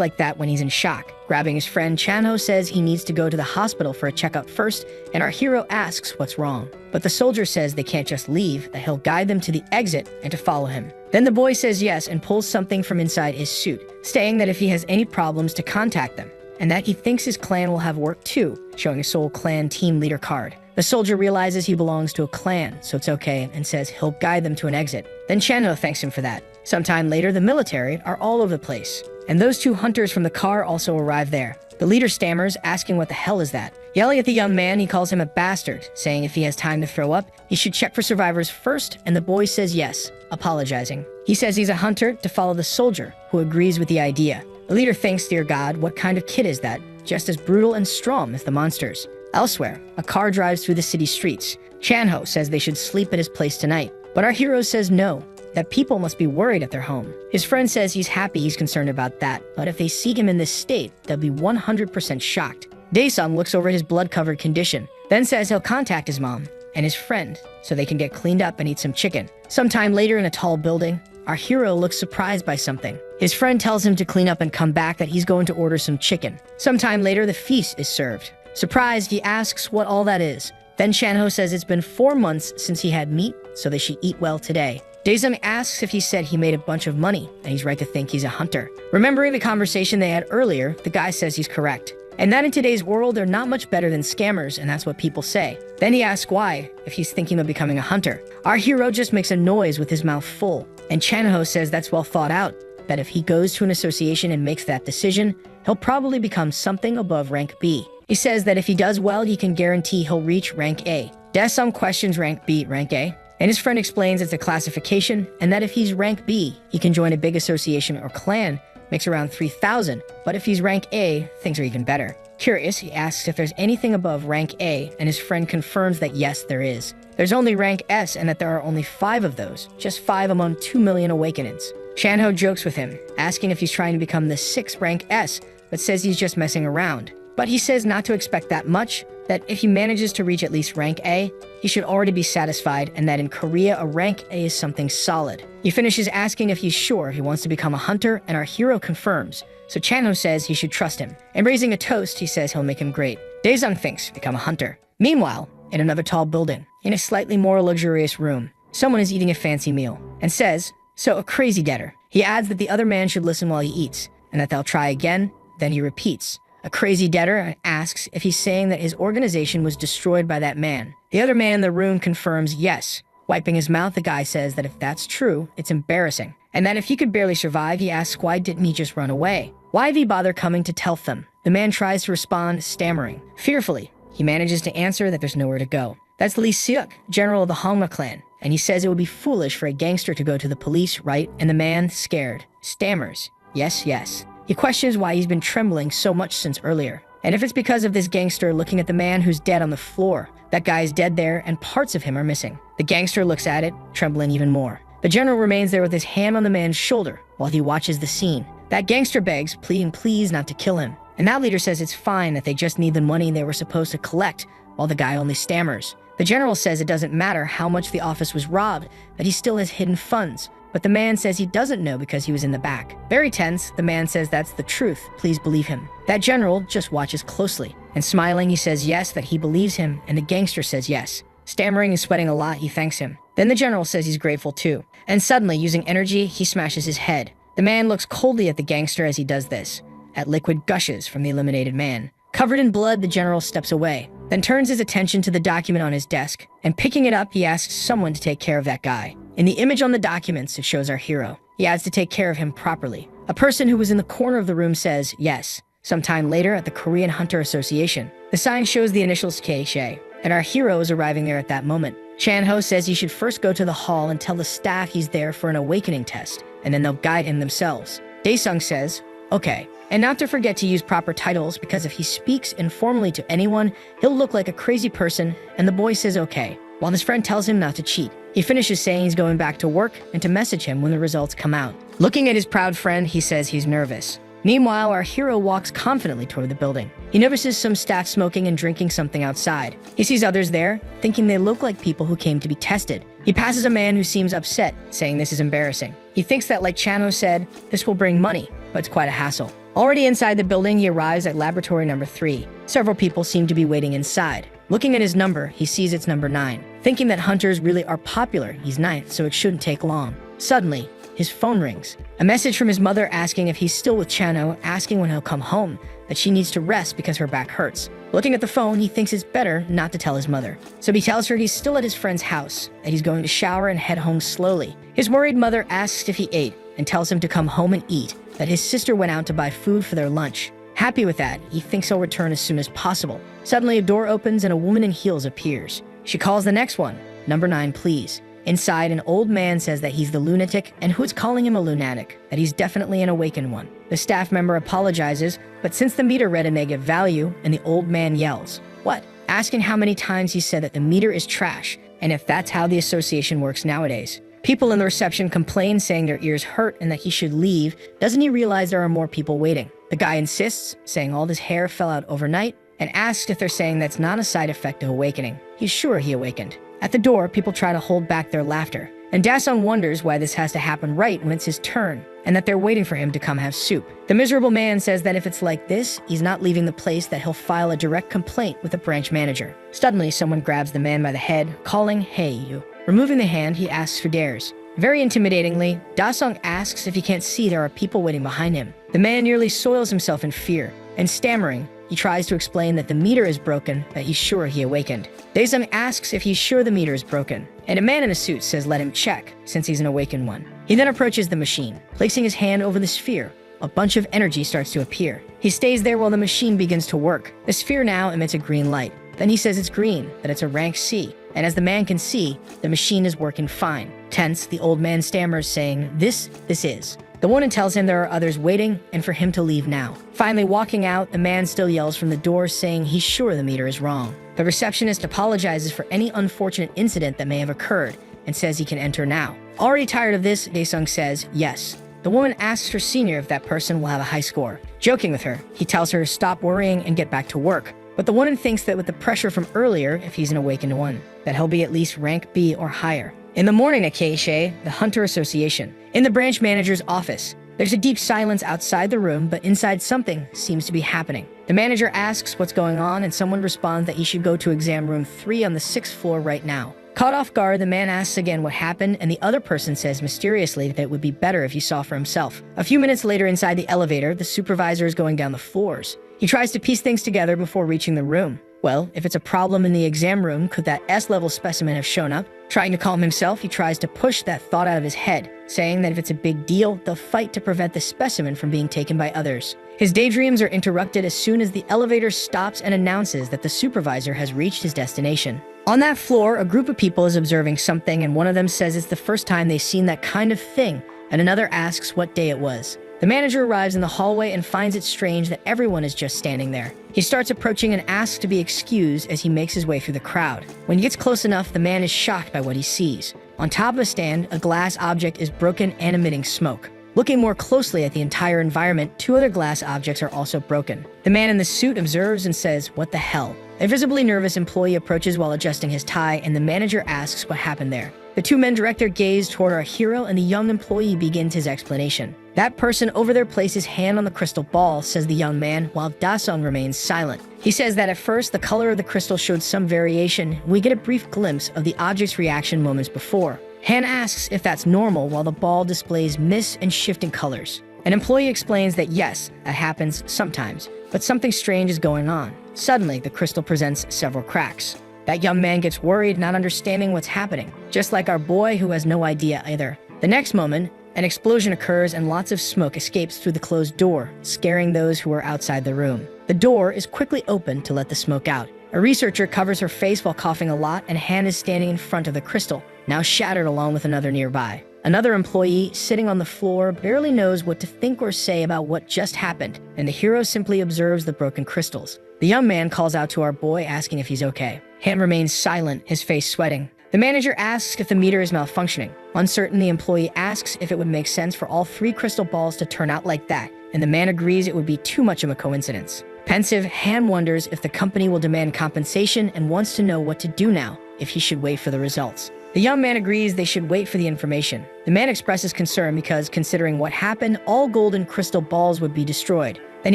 Speaker 1: like that when he's in shock. Grabbing his friend, Chan-ho says he needs to go to the hospital for a checkup first, and our hero asks what's wrong. But the soldier says they can't just leave, that he'll guide them to the exit and to follow him. Then the boy says yes and pulls something from inside his suit, saying that if he has any problems to contact them, and that he thinks his clan will have work too, showing a Seoul clan team leader card. The soldier realizes he belongs to a clan, so it's okay, and says he'll guide them to an exit. Then Chan-ho thanks him for that. Sometime later, the military are all over the place, and those two hunters from the car also arrive there. The leader stammers, asking what the hell is that. Yelling at the young man, he calls him a bastard, saying if he has time to throw up, he should check for survivors first, and the boy says yes, apologizing. He says he's a hunter to follow the soldier, who agrees with the idea. The leader thinks, dear God, what kind of kid is that? Just as brutal and strong as the monsters. Elsewhere, a car drives through the city streets. Chan-ho says they should sleep at his place tonight, but our hero says no, that people must be worried at their home. His friend says he's happy he's concerned about that, but if they see him in this state, they'll be 100% shocked. Daesung looks over his blood-covered condition, then says he'll contact his mom and his friend so they can get cleaned up and eat some chicken. Sometime later in a tall building, our hero looks surprised by something. His friend tells him to clean up and come back, that he's going to order some chicken. Sometime later, the feast is served. Surprised, he asks what all that is. Then Chan-ho says it's been 4 months since he had meat, so they should eat well today. Daesung asks if he said he made a bunch of money, and he's right to think he's a hunter. Remembering the conversation they had earlier, the guy says he's correct, and that in today's world, they're not much better than scammers, and that's what people say. Then he asks why, if he's thinking of becoming a hunter. Our hero just makes a noise with his mouth full, and Chan-ho says that's well thought out, that if he goes to an association and makes that decision, he'll probably become something above rank B. He says that if he does well, he can guarantee he'll reach rank A. Daesung questions rank B, rank A, and his friend explains it's a classification, and that if he's rank B, he can join a big association or clan, makes around 3,000, but if he's rank A, things are even better. Curious, he asks if there's anything above rank A, and his friend confirms that yes, there is. There's only rank S, and that there are only 5 of those, just 5 among 2 million awakenings. Chan-ho jokes with him, asking if he's trying to become the 6th rank S, but says he's just messing around. But he says not to expect that much, that if he manages to reach at least rank A, he should already be satisfied, and that in Korea, a rank A is something solid. He finishes asking if he's sure he wants to become a hunter, and our hero confirms, so Chan-ho says he should trust him. And raising a toast, he says he'll make him great. Daesung thinks become a hunter. Meanwhile, in another tall building, in a slightly more luxurious room, someone is eating a fancy meal, and says, so a crazy getter. He adds that the other man should listen while he eats, and that they'll try again, then he repeats. A crazy debtor asks if he's saying that his organization was destroyed by that man. The other man in the room confirms yes. Wiping his mouth, the guy says that if that's true, it's embarrassing, and that if he could barely survive, he asks why didn't he just run away? Why did he bother coming to tell them? The man tries to respond, stammering. Fearfully, he manages to answer that there's nowhere to go. That's Lee Seok, general of the Hongma clan, and he says it would be foolish for a gangster to go to the police, right? And the man, scared, stammers, yes, yes. He questions why he's been trembling so much since earlier, and if it's because of this gangster looking at the man who's dead on the floor. That guy is dead there, and parts of him are missing. The gangster looks at it, trembling even more. The general remains there with his hand on the man's shoulder while he watches the scene. That gangster begs, pleading please not to kill him, and that leader says it's fine, that they just need the money they were supposed to collect, while the guy only stammers. The general says it doesn't matter how much the office was robbed, that he still has hidden funds. But the man says he doesn't know because he was in the back. Very tense, the man says that's the truth, please believe him. That general just watches closely, and smiling he says yes, that he believes him, and the gangster says yes. Stammering and sweating a lot, he thanks him. Then the general says he's grateful too, and suddenly, using energy, he smashes his head. The man looks coldly at the gangster as he does this, at liquid gushes from the eliminated man. Covered in blood, the general steps away, then turns his attention to the document on his desk, and picking it up, he asks someone to take care of that guy. In the image on the documents, it shows our hero. He adds to take care of him properly. A person who was in the corner of the room says yes. Sometime later at the Korean Hunter Association, the sign shows the initials K-Shay, and our hero is arriving there at that moment. Chanho says he should first go to the hall and tell the staff he's there for an awakening test, and then they'll guide him themselves. Daesung says, okay, and not to forget to use proper titles because if he speaks informally to anyone, he'll look like a crazy person, and the boy says okay, while his friend tells him not to cheat. He finishes saying he's going back to work and to message him when the results come out. Looking at his proud friend, he says he's nervous. Meanwhile, our hero walks confidently toward the building. He notices some staff smoking and drinking something outside. He sees others there, thinking they look like people who came to be tested. He passes a man who seems upset, saying this is embarrassing. He thinks that, like Chanho said, this will bring money, but it's quite a hassle. Already inside the building, he arrives at laboratory number 3. Several people seem to be waiting inside. Looking at his number, he sees it's number 9. Thinking that hunters really are popular, he's 9th, so it shouldn't take long. Suddenly, his phone rings. A message from his mother asking if he's still with Chanho, asking when he'll come home, that she needs to rest because her back hurts. Looking at the phone, he thinks it's better not to tell his mother. So he tells her he's still at his friend's house, that he's going to shower and head home slowly. His worried mother asks if he ate and tells him to come home and eat, that his sister went out to buy food for their lunch. Happy with that, he thinks he'll return as soon as possible. Suddenly, a door opens and a woman in heels appears. She calls the next one, number 9, please. Inside, an old man says that he's the lunatic and who's calling him a lunatic, that he's definitely an awakened one. The staff member apologizes, but since the meter read a negative value, and the old man yells, "What?" asking how many times he said that the meter is trash, and if that's how the association works nowadays. People in the reception complain, saying their ears hurt and that he should leave. Doesn't he realize there are more people waiting? The guy insists, saying all his hair fell out overnight, and asks if they're saying that's not a side effect of awakening. He's sure he awakened. At the door, people try to hold back their laughter, and Daesung wonders why this has to happen right when it's his turn, and that they're waiting for him to come have soup. The miserable man says that if it's like this, he's not leaving the place, that he'll file a direct complaint with the branch manager. Suddenly, someone grabs the man by the head, calling, "Hey, you." Removing the hand, he asks for dares. Very intimidatingly, Daesung asks if he can't see there are people waiting behind him. The man nearly soils himself in fear, and stammering, he tries to explain that the meter is broken, that he's sure he awakened. Daesung asks if he's sure the meter is broken, and a man in a suit says let him check, since he's an awakened one. He then approaches the machine. Placing his hand over the sphere, a bunch of energy starts to appear. He stays there while the machine begins to work. The sphere now emits a green light. Then he says it's green, that it's a rank C, and as the man can see, the machine is working fine. Tense, the old man stammers, saying, this is. The woman tells him there are others waiting and for him to leave now. Finally walking out, the man still yells from the door, saying he's sure the meter is wrong. The receptionist apologizes for any unfortunate incident that may have occurred and says he can enter now. Already tired of this, Daesung says yes. The woman asks her senior if that person will have a high score. Joking with her, he tells her to stop worrying and get back to work. But the woman thinks that with the pressure from earlier, if he's an awakened one, that he'll be at least rank B or higher. In the morning at Keishe, the Hunter Association, in the branch manager's office, there's a deep silence outside the room, but inside something seems to be happening. The manager asks what's going on, and someone responds that he should go to exam room 3 on the 6th floor right now. Caught off guard, the man asks again what happened, and the other person says mysteriously that it would be better if he saw for himself. A few minutes later inside the elevator, the supervisor is going down the floors. He tries to piece things together before reaching the room. Well, if it's a problem in the exam room, could that S-level specimen have shown up? Trying to calm himself, he tries to push that thought out of his head, saying that if it's a big deal, they'll fight to prevent the specimen from being taken by others. His daydreams are interrupted as soon as the elevator stops and announces that the supervisor has reached his destination. On that floor, a group of people is observing something, and one of them says it's the first time they've seen that kind of thing, and another asks what day it was. The manager arrives in the hallway and finds it strange that everyone is just standing there. He starts approaching and asks to be excused as he makes his way through the crowd. When he gets close enough, the man is shocked by what he sees. On top of a stand, a glass object is broken and emitting smoke. Looking more closely at the entire environment, 2 other glass objects are also broken. The man in the suit observes and says, "What the hell?" A visibly nervous employee approaches while adjusting his tie, and the manager asks what happened there. The 2 men direct their gaze toward our hero, and the young employee begins his explanation. That person over there places hand on the crystal ball, says the young man, while Daesung remains silent. He says that at first the color of the crystal showed some variation. We get a brief glimpse of the object's reaction moments before. Han asks if that's normal while the ball displays mists and shifting colors. An employee explains that yes, that happens sometimes, but something strange is going on. Suddenly, the crystal presents several cracks. That young man gets worried, not understanding what's happening, just like our boy who has no idea either. The next moment, an explosion occurs and lots of smoke escapes through the closed door, scaring those who are outside the room. The door is quickly opened to let the smoke out. A researcher covers her face while coughing a lot, and Han is standing in front of the crystal, now shattered along with another nearby. Another employee, sitting on the floor, barely knows what to think or say about what just happened, and the hero simply observes the broken crystals. The young man calls out to our boy, asking if he's okay. Han remains silent, his face sweating. The manager asks if the meter is malfunctioning. Uncertain, the employee asks if it would make sense for all 3 crystal balls to turn out like that, and the man agrees it would be too much of a coincidence. Pensive, Han wonders if the company will demand compensation and wants to know what to do now, if he should wait for the results. The young man agrees they should wait for the information. The man expresses concern because, considering what happened, all golden crystal balls would be destroyed. Then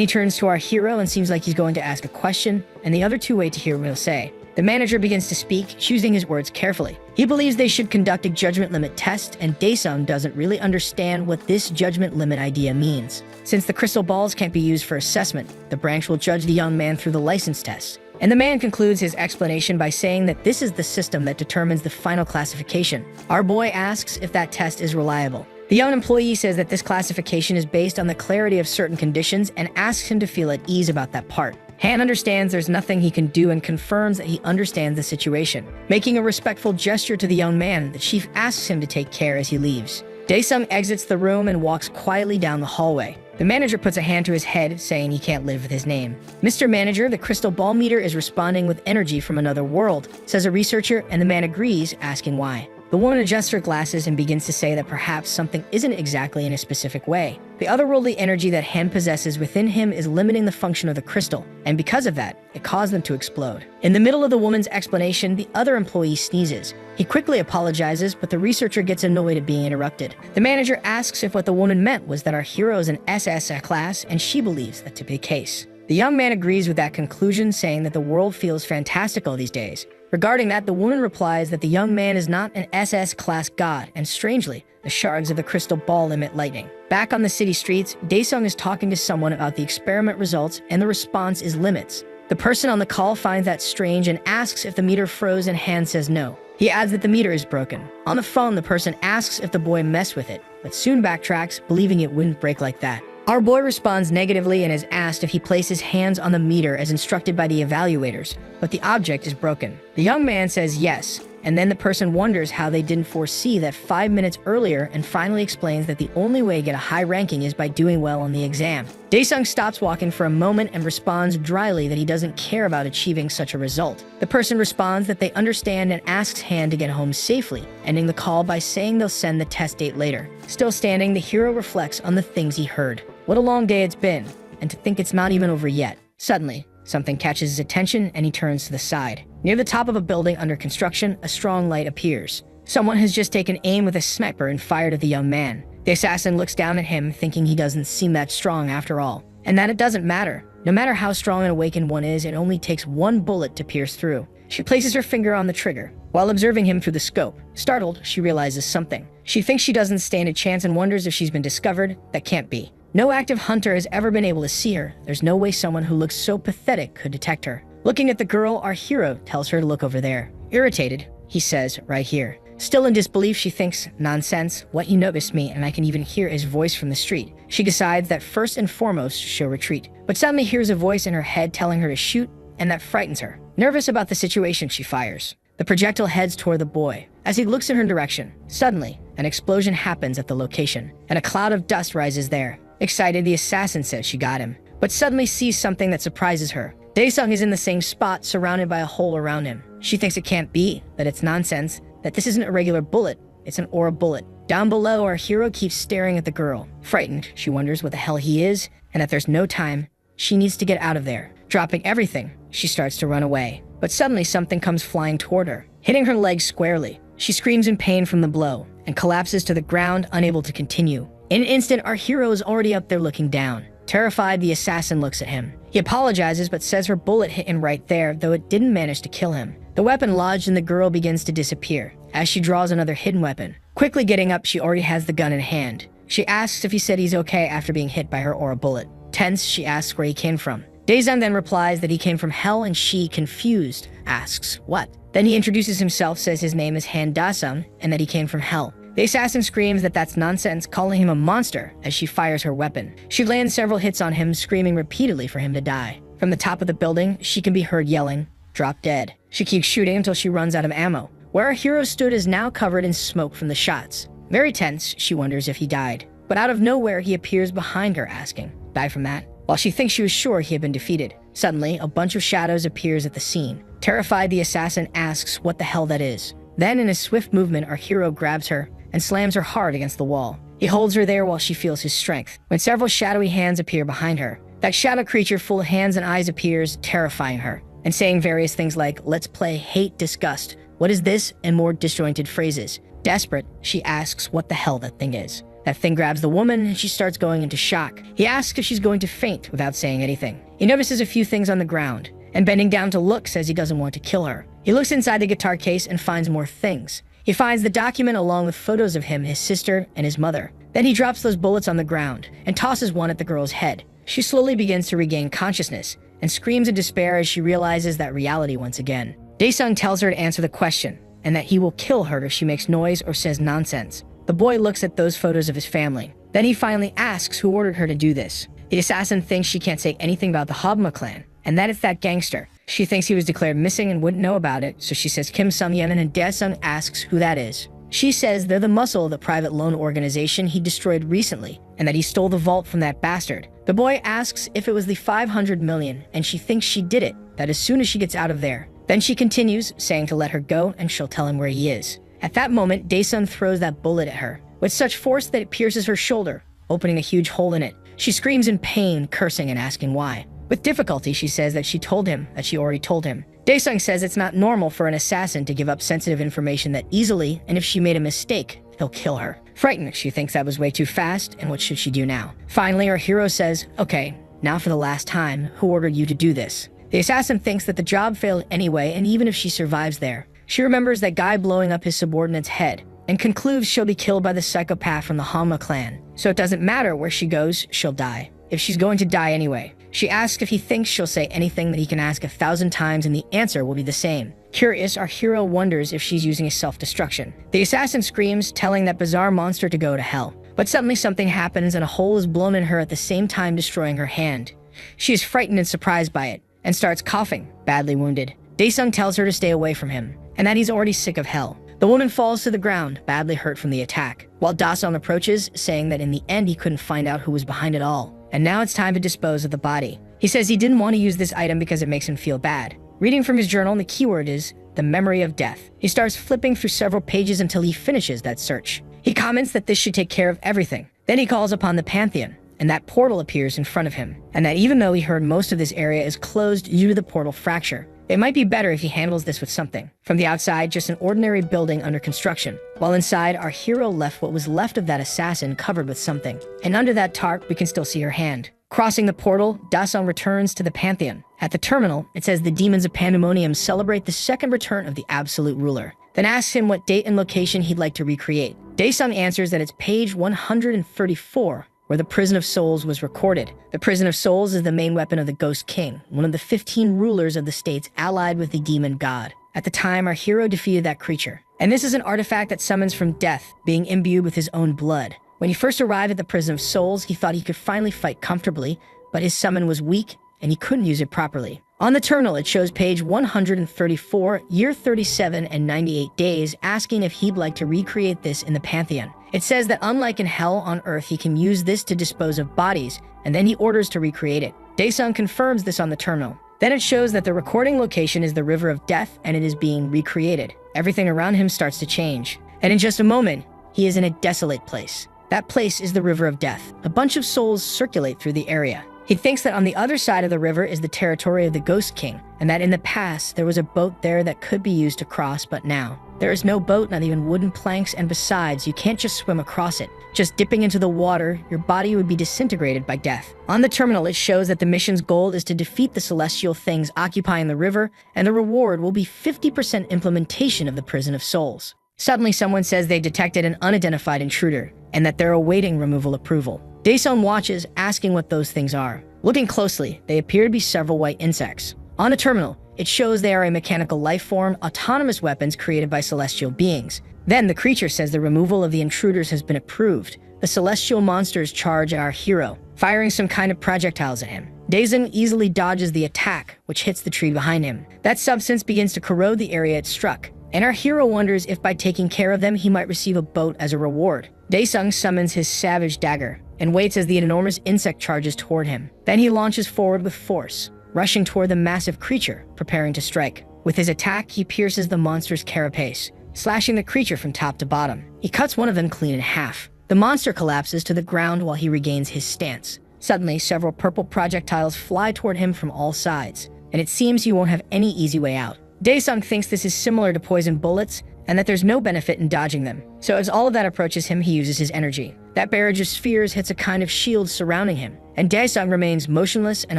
Speaker 1: he turns to our hero and seems like he's going to ask a question, and the other 2 wait to hear what he'll say. The manager begins to speak, choosing his words carefully. He believes they should conduct a judgment limit test, and Daesung doesn't really understand what this judgment limit idea means. Since the crystal balls can't be used for assessment, the branch will judge the young man through the license test. And the man concludes his explanation by saying that this is the system that determines the final classification. Our boy asks if that test is reliable. The young employee says that this classification is based on the clarity of certain conditions and asks him to feel at ease about that part. Han understands there's nothing he can do and confirms that he understands the situation. Making a respectful gesture to the young man, the chief asks him to take care as he leaves. Daesung exits the room and walks quietly down the hallway. The manager puts a hand to his head, saying he can't live with his name. "Mr. Manager, the crystal ball meter is responding with energy from another world," says a researcher, and the man agrees, asking why. The woman adjusts her glasses and begins to say that perhaps something isn't exactly in a specific way. The otherworldly energy that Han possesses within him is limiting the function of the crystal, and because of that, it caused them to explode. In the middle of the woman's explanation, the other employee sneezes. He quickly apologizes, but the researcher gets annoyed at being interrupted. The manager asks if what the woman meant was that our hero is an SS class, and she believes that to be the case. The young man agrees with that conclusion, saying that the world feels fantastical these days. Regarding that, the woman replies that the young man is not an SS class god, and strangely, the shards of the crystal ball emit lightning. Back on the city streets, Daesung is talking to someone about the experiment results, and the response is limits. The person on the call finds that strange and asks if the meter froze, and Han says no. He adds that the meter is broken. On the phone, the person asks if the boy messed with it, but soon backtracks, believing it wouldn't break like that. Our boy responds negatively and is asked if he places hands on the meter as instructed by the evaluators, but the object is broken. The young man says yes, and then the person wonders how they didn't foresee that 5 minutes earlier, and finally explains that the only way to get a high ranking is by doing well on the exam. Daesung stops walking for a moment and responds dryly that he doesn't care about achieving such a result. The person responds that they understand and asks Han to get home safely, ending the call by saying they'll send the test date later. Still standing, the hero reflects on the things he heard. What a long day it's been, and to think it's not even over yet. Suddenly, something catches his attention and he turns to the side. Near the top of a building under construction, a strong light appears. Someone has just taken aim with a sniper and fired at the young man. The assassin looks down at him, thinking he doesn't seem that strong after all, and that it doesn't matter. No matter how strong and awakened one is, it only takes 1 bullet to pierce through. She places her finger on the trigger, while observing him through the scope. Startled, she realizes something. She thinks she doesn't stand a chance and wonders if she's been discovered. That can't be. No active hunter has ever been able to see her. There's no way someone who looks so pathetic could detect her. Looking at the girl, our hero tells her to look over there. Irritated, he says, right here. Still in disbelief, she thinks, nonsense, what, you noticed me, and I can even hear his voice from the street. She decides that first and foremost she'll retreat, but suddenly hears a voice in her head telling her to shoot, and that frightens her. Nervous about the situation, she fires. The projectile heads toward the boy. As he looks in her direction, suddenly, an explosion happens at the location, and a cloud of dust rises there. Excited, the assassin says she got him, but suddenly sees something that surprises her. Daesung is in the same spot, surrounded by a hole around him. She thinks it can't be, that it's nonsense, that this isn't a regular bullet, it's an aura bullet. Down below, our hero keeps staring at the girl. Frightened, she wonders what the hell he is, and that there's no time. She needs to get out of there. Dropping everything, she starts to run away. But suddenly something comes flying toward her, hitting her leg squarely. She screams in pain from the blow, and collapses to the ground, unable to continue. In an instant, our hero is already up there looking down. Terrified, the assassin looks at him. He apologizes, but says her bullet hit him right there, though it didn't manage to kill him. The weapon lodged in the girl begins to disappear, as she draws another hidden weapon. Quickly getting up, she already has the gun in hand. She asks if he said he's okay after being hit by her aura bullet. Tense, she asks where he came from. Daesung then replies that he came from hell, and she, confused, asks, what? Then he introduces himself, says his name is Han Daesung, and that he came from hell. The assassin screams that that's nonsense, calling him a monster as she fires her weapon. She lands several hits on him, screaming repeatedly for him to die. From the top of the building, she can be heard yelling, drop dead. She keeps shooting until she runs out of ammo. Where our hero stood is now covered in smoke from the shots. Very tense, she wonders if he died. But out of nowhere, he appears behind her asking, "Die from that?" While she thinks she was sure he had been defeated. Suddenly, a bunch of shadows appears at the scene. Terrified, the assassin asks what the hell that is. Then, in a swift movement, our hero grabs her and slams her hard against the wall. He holds her there while she feels his strength. When several shadowy hands appear behind her, that shadow creature full of hands and eyes appears, terrifying her, and saying various things like, "Let's play hate, disgust. What is this?" and more disjointed phrases. Desperate, she asks what the hell that thing is. That thing grabs the woman and she starts going into shock. He asks if she's going to faint without saying anything. He notices a few things on the ground, and bending down to look says he doesn't want to kill her. He looks inside the guitar case and finds more things. He finds the document along with photos of him, his sister, and his mother. Then he drops those bullets on the ground and tosses one at the girl's head. She slowly begins to regain consciousness and screams in despair as she realizes that reality once again. Daesung tells her to answer the question and that he will kill her if she makes noise or says nonsense. The boy looks at those photos of his family. Then he finally asks who ordered her to do this. The assassin thinks she can't say anything about the Habma clan and that it's that gangster. She thinks he was declared missing and wouldn't know about it, so she says Kim Sung-yeon, and Daesung asks who that is. She says they're the muscle of the private loan organization he destroyed recently, and that he stole the vault from that bastard. The boy asks if it was the 500 million, and she thinks she did it, that as soon as she gets out of there. Then she continues, saying to let her go, and she'll tell him where he is. At that moment, Daesung throws that bullet at her, with such force that it pierces her shoulder, opening a huge hole in it. She screams in pain, cursing and asking why. With difficulty, she says that she told him that she already told him. Daesung says it's not normal for an assassin to give up sensitive information that easily, and if she made a mistake, he'll kill her. Frightened, she thinks that was way too fast, and what should she do now? Finally, our hero says, "Okay, now for the last time, who ordered you to do this?" The assassin thinks that the job failed anyway, and even if she survives there, she remembers that guy blowing up his subordinate's head, and concludes she'll be killed by the psychopath from the Hanma clan. So it doesn't matter where she goes, she'll die. If she's going to die anyway. She asks if he thinks she'll say anything that he can ask 1,000 times and the answer will be the same. Curious, our hero wonders if she's using a self-destruction. The assassin screams, telling that bizarre monster to go to hell. But suddenly something happens and a hole is blown in her at the same time destroying her hand. She is frightened and surprised by it, and starts coughing, badly wounded. Daesung tells her to stay away from him, and that he's already sick of hell. The woman falls to the ground, badly hurt from the attack, while Daesung approaches, saying that in the end he couldn't find out who was behind it all. And now it's time to dispose of the body. He says he didn't want to use this item because it makes him feel bad. Reading from his journal, the keyword is the memory of death. He starts flipping through several pages until he finishes that search. He comments that this should take care of everything. Then he calls upon the Pantheon, and that portal appears in front of him. And that even though he heard most of this area is closed due to the portal fracture, it might be better if he handles this with something. From the outside, just an ordinary building under construction. While inside, our hero left what was left of that assassin covered with something. And under that tarp, we can still see her hand. Crossing the portal, Daesung returns to the Pantheon. At the terminal, it says the demons of Pandemonium celebrate the second return of the Absolute Ruler. Then asks him what date and location he'd like to recreate. Daesung answers that it's page 134, where the Prison of Souls was recorded. The Prison of Souls is the main weapon of the Ghost King, one of the 15 rulers of the states allied with the demon god. At the time, our hero defeated that creature. And this is an artifact that summons from death, being imbued with his own blood. When he first arrived at the Prison of Souls, he thought he could finally fight comfortably, but his summon was weak, and he couldn't use it properly. On the terminal, it shows page 134, year 37 and 98 days, asking if he'd like to recreate this in the Pantheon. It says that unlike in Hell on Earth, he can use this to dispose of bodies, and then he orders to recreate it. Daesung confirms this on the terminal. Then it shows that the recording location is the River of Death, and it is being recreated. Everything around him starts to change. And in just a moment, he is in a desolate place. That place is the River of Death. A bunch of souls circulate through the area. He thinks that on the other side of the river is the territory of the Ghost King, and that in the past there was a boat there that could be used to cross, but now there is no boat, not even wooden planks, and besides, you can't just swim across it. Just dipping into the water, your body would be disintegrated by death. On the terminal, it shows that the mission's goal is to defeat the celestial things occupying the river, and the reward will be 50% implementation of the Prison of Souls. Suddenly, someone says they detected an unidentified intruder, and that they're awaiting removal approval. Daesung watches, asking what those things are. Looking closely, they appear to be several white insects. On a terminal, it shows they are a mechanical life form, autonomous weapons created by celestial beings. Then the creature says the removal of the intruders has been approved. The celestial monsters charge our hero, firing some kind of projectiles at him. Daesung easily dodges the attack, which hits the tree behind him. That substance begins to corrode the area it struck, and our hero wonders if by taking care of them he might receive a boat as a reward. Daesung summons his savage dagger and waits as the enormous insect charges toward him. Then he launches forward with force, rushing toward the massive creature, preparing to strike. With his attack, he pierces the monster's carapace, slashing the creature from top to bottom. He cuts one of them clean in half. The monster collapses to the ground while he regains his stance. Suddenly, several purple projectiles fly toward him from all sides, and it seems he won't have any easy way out. Daesung thinks this is similar to poison bullets, and that there's no benefit in dodging them. So as all of that approaches him, he uses his energy. That barrage of spheres hits a kind of shield surrounding him, and Daesung remains motionless and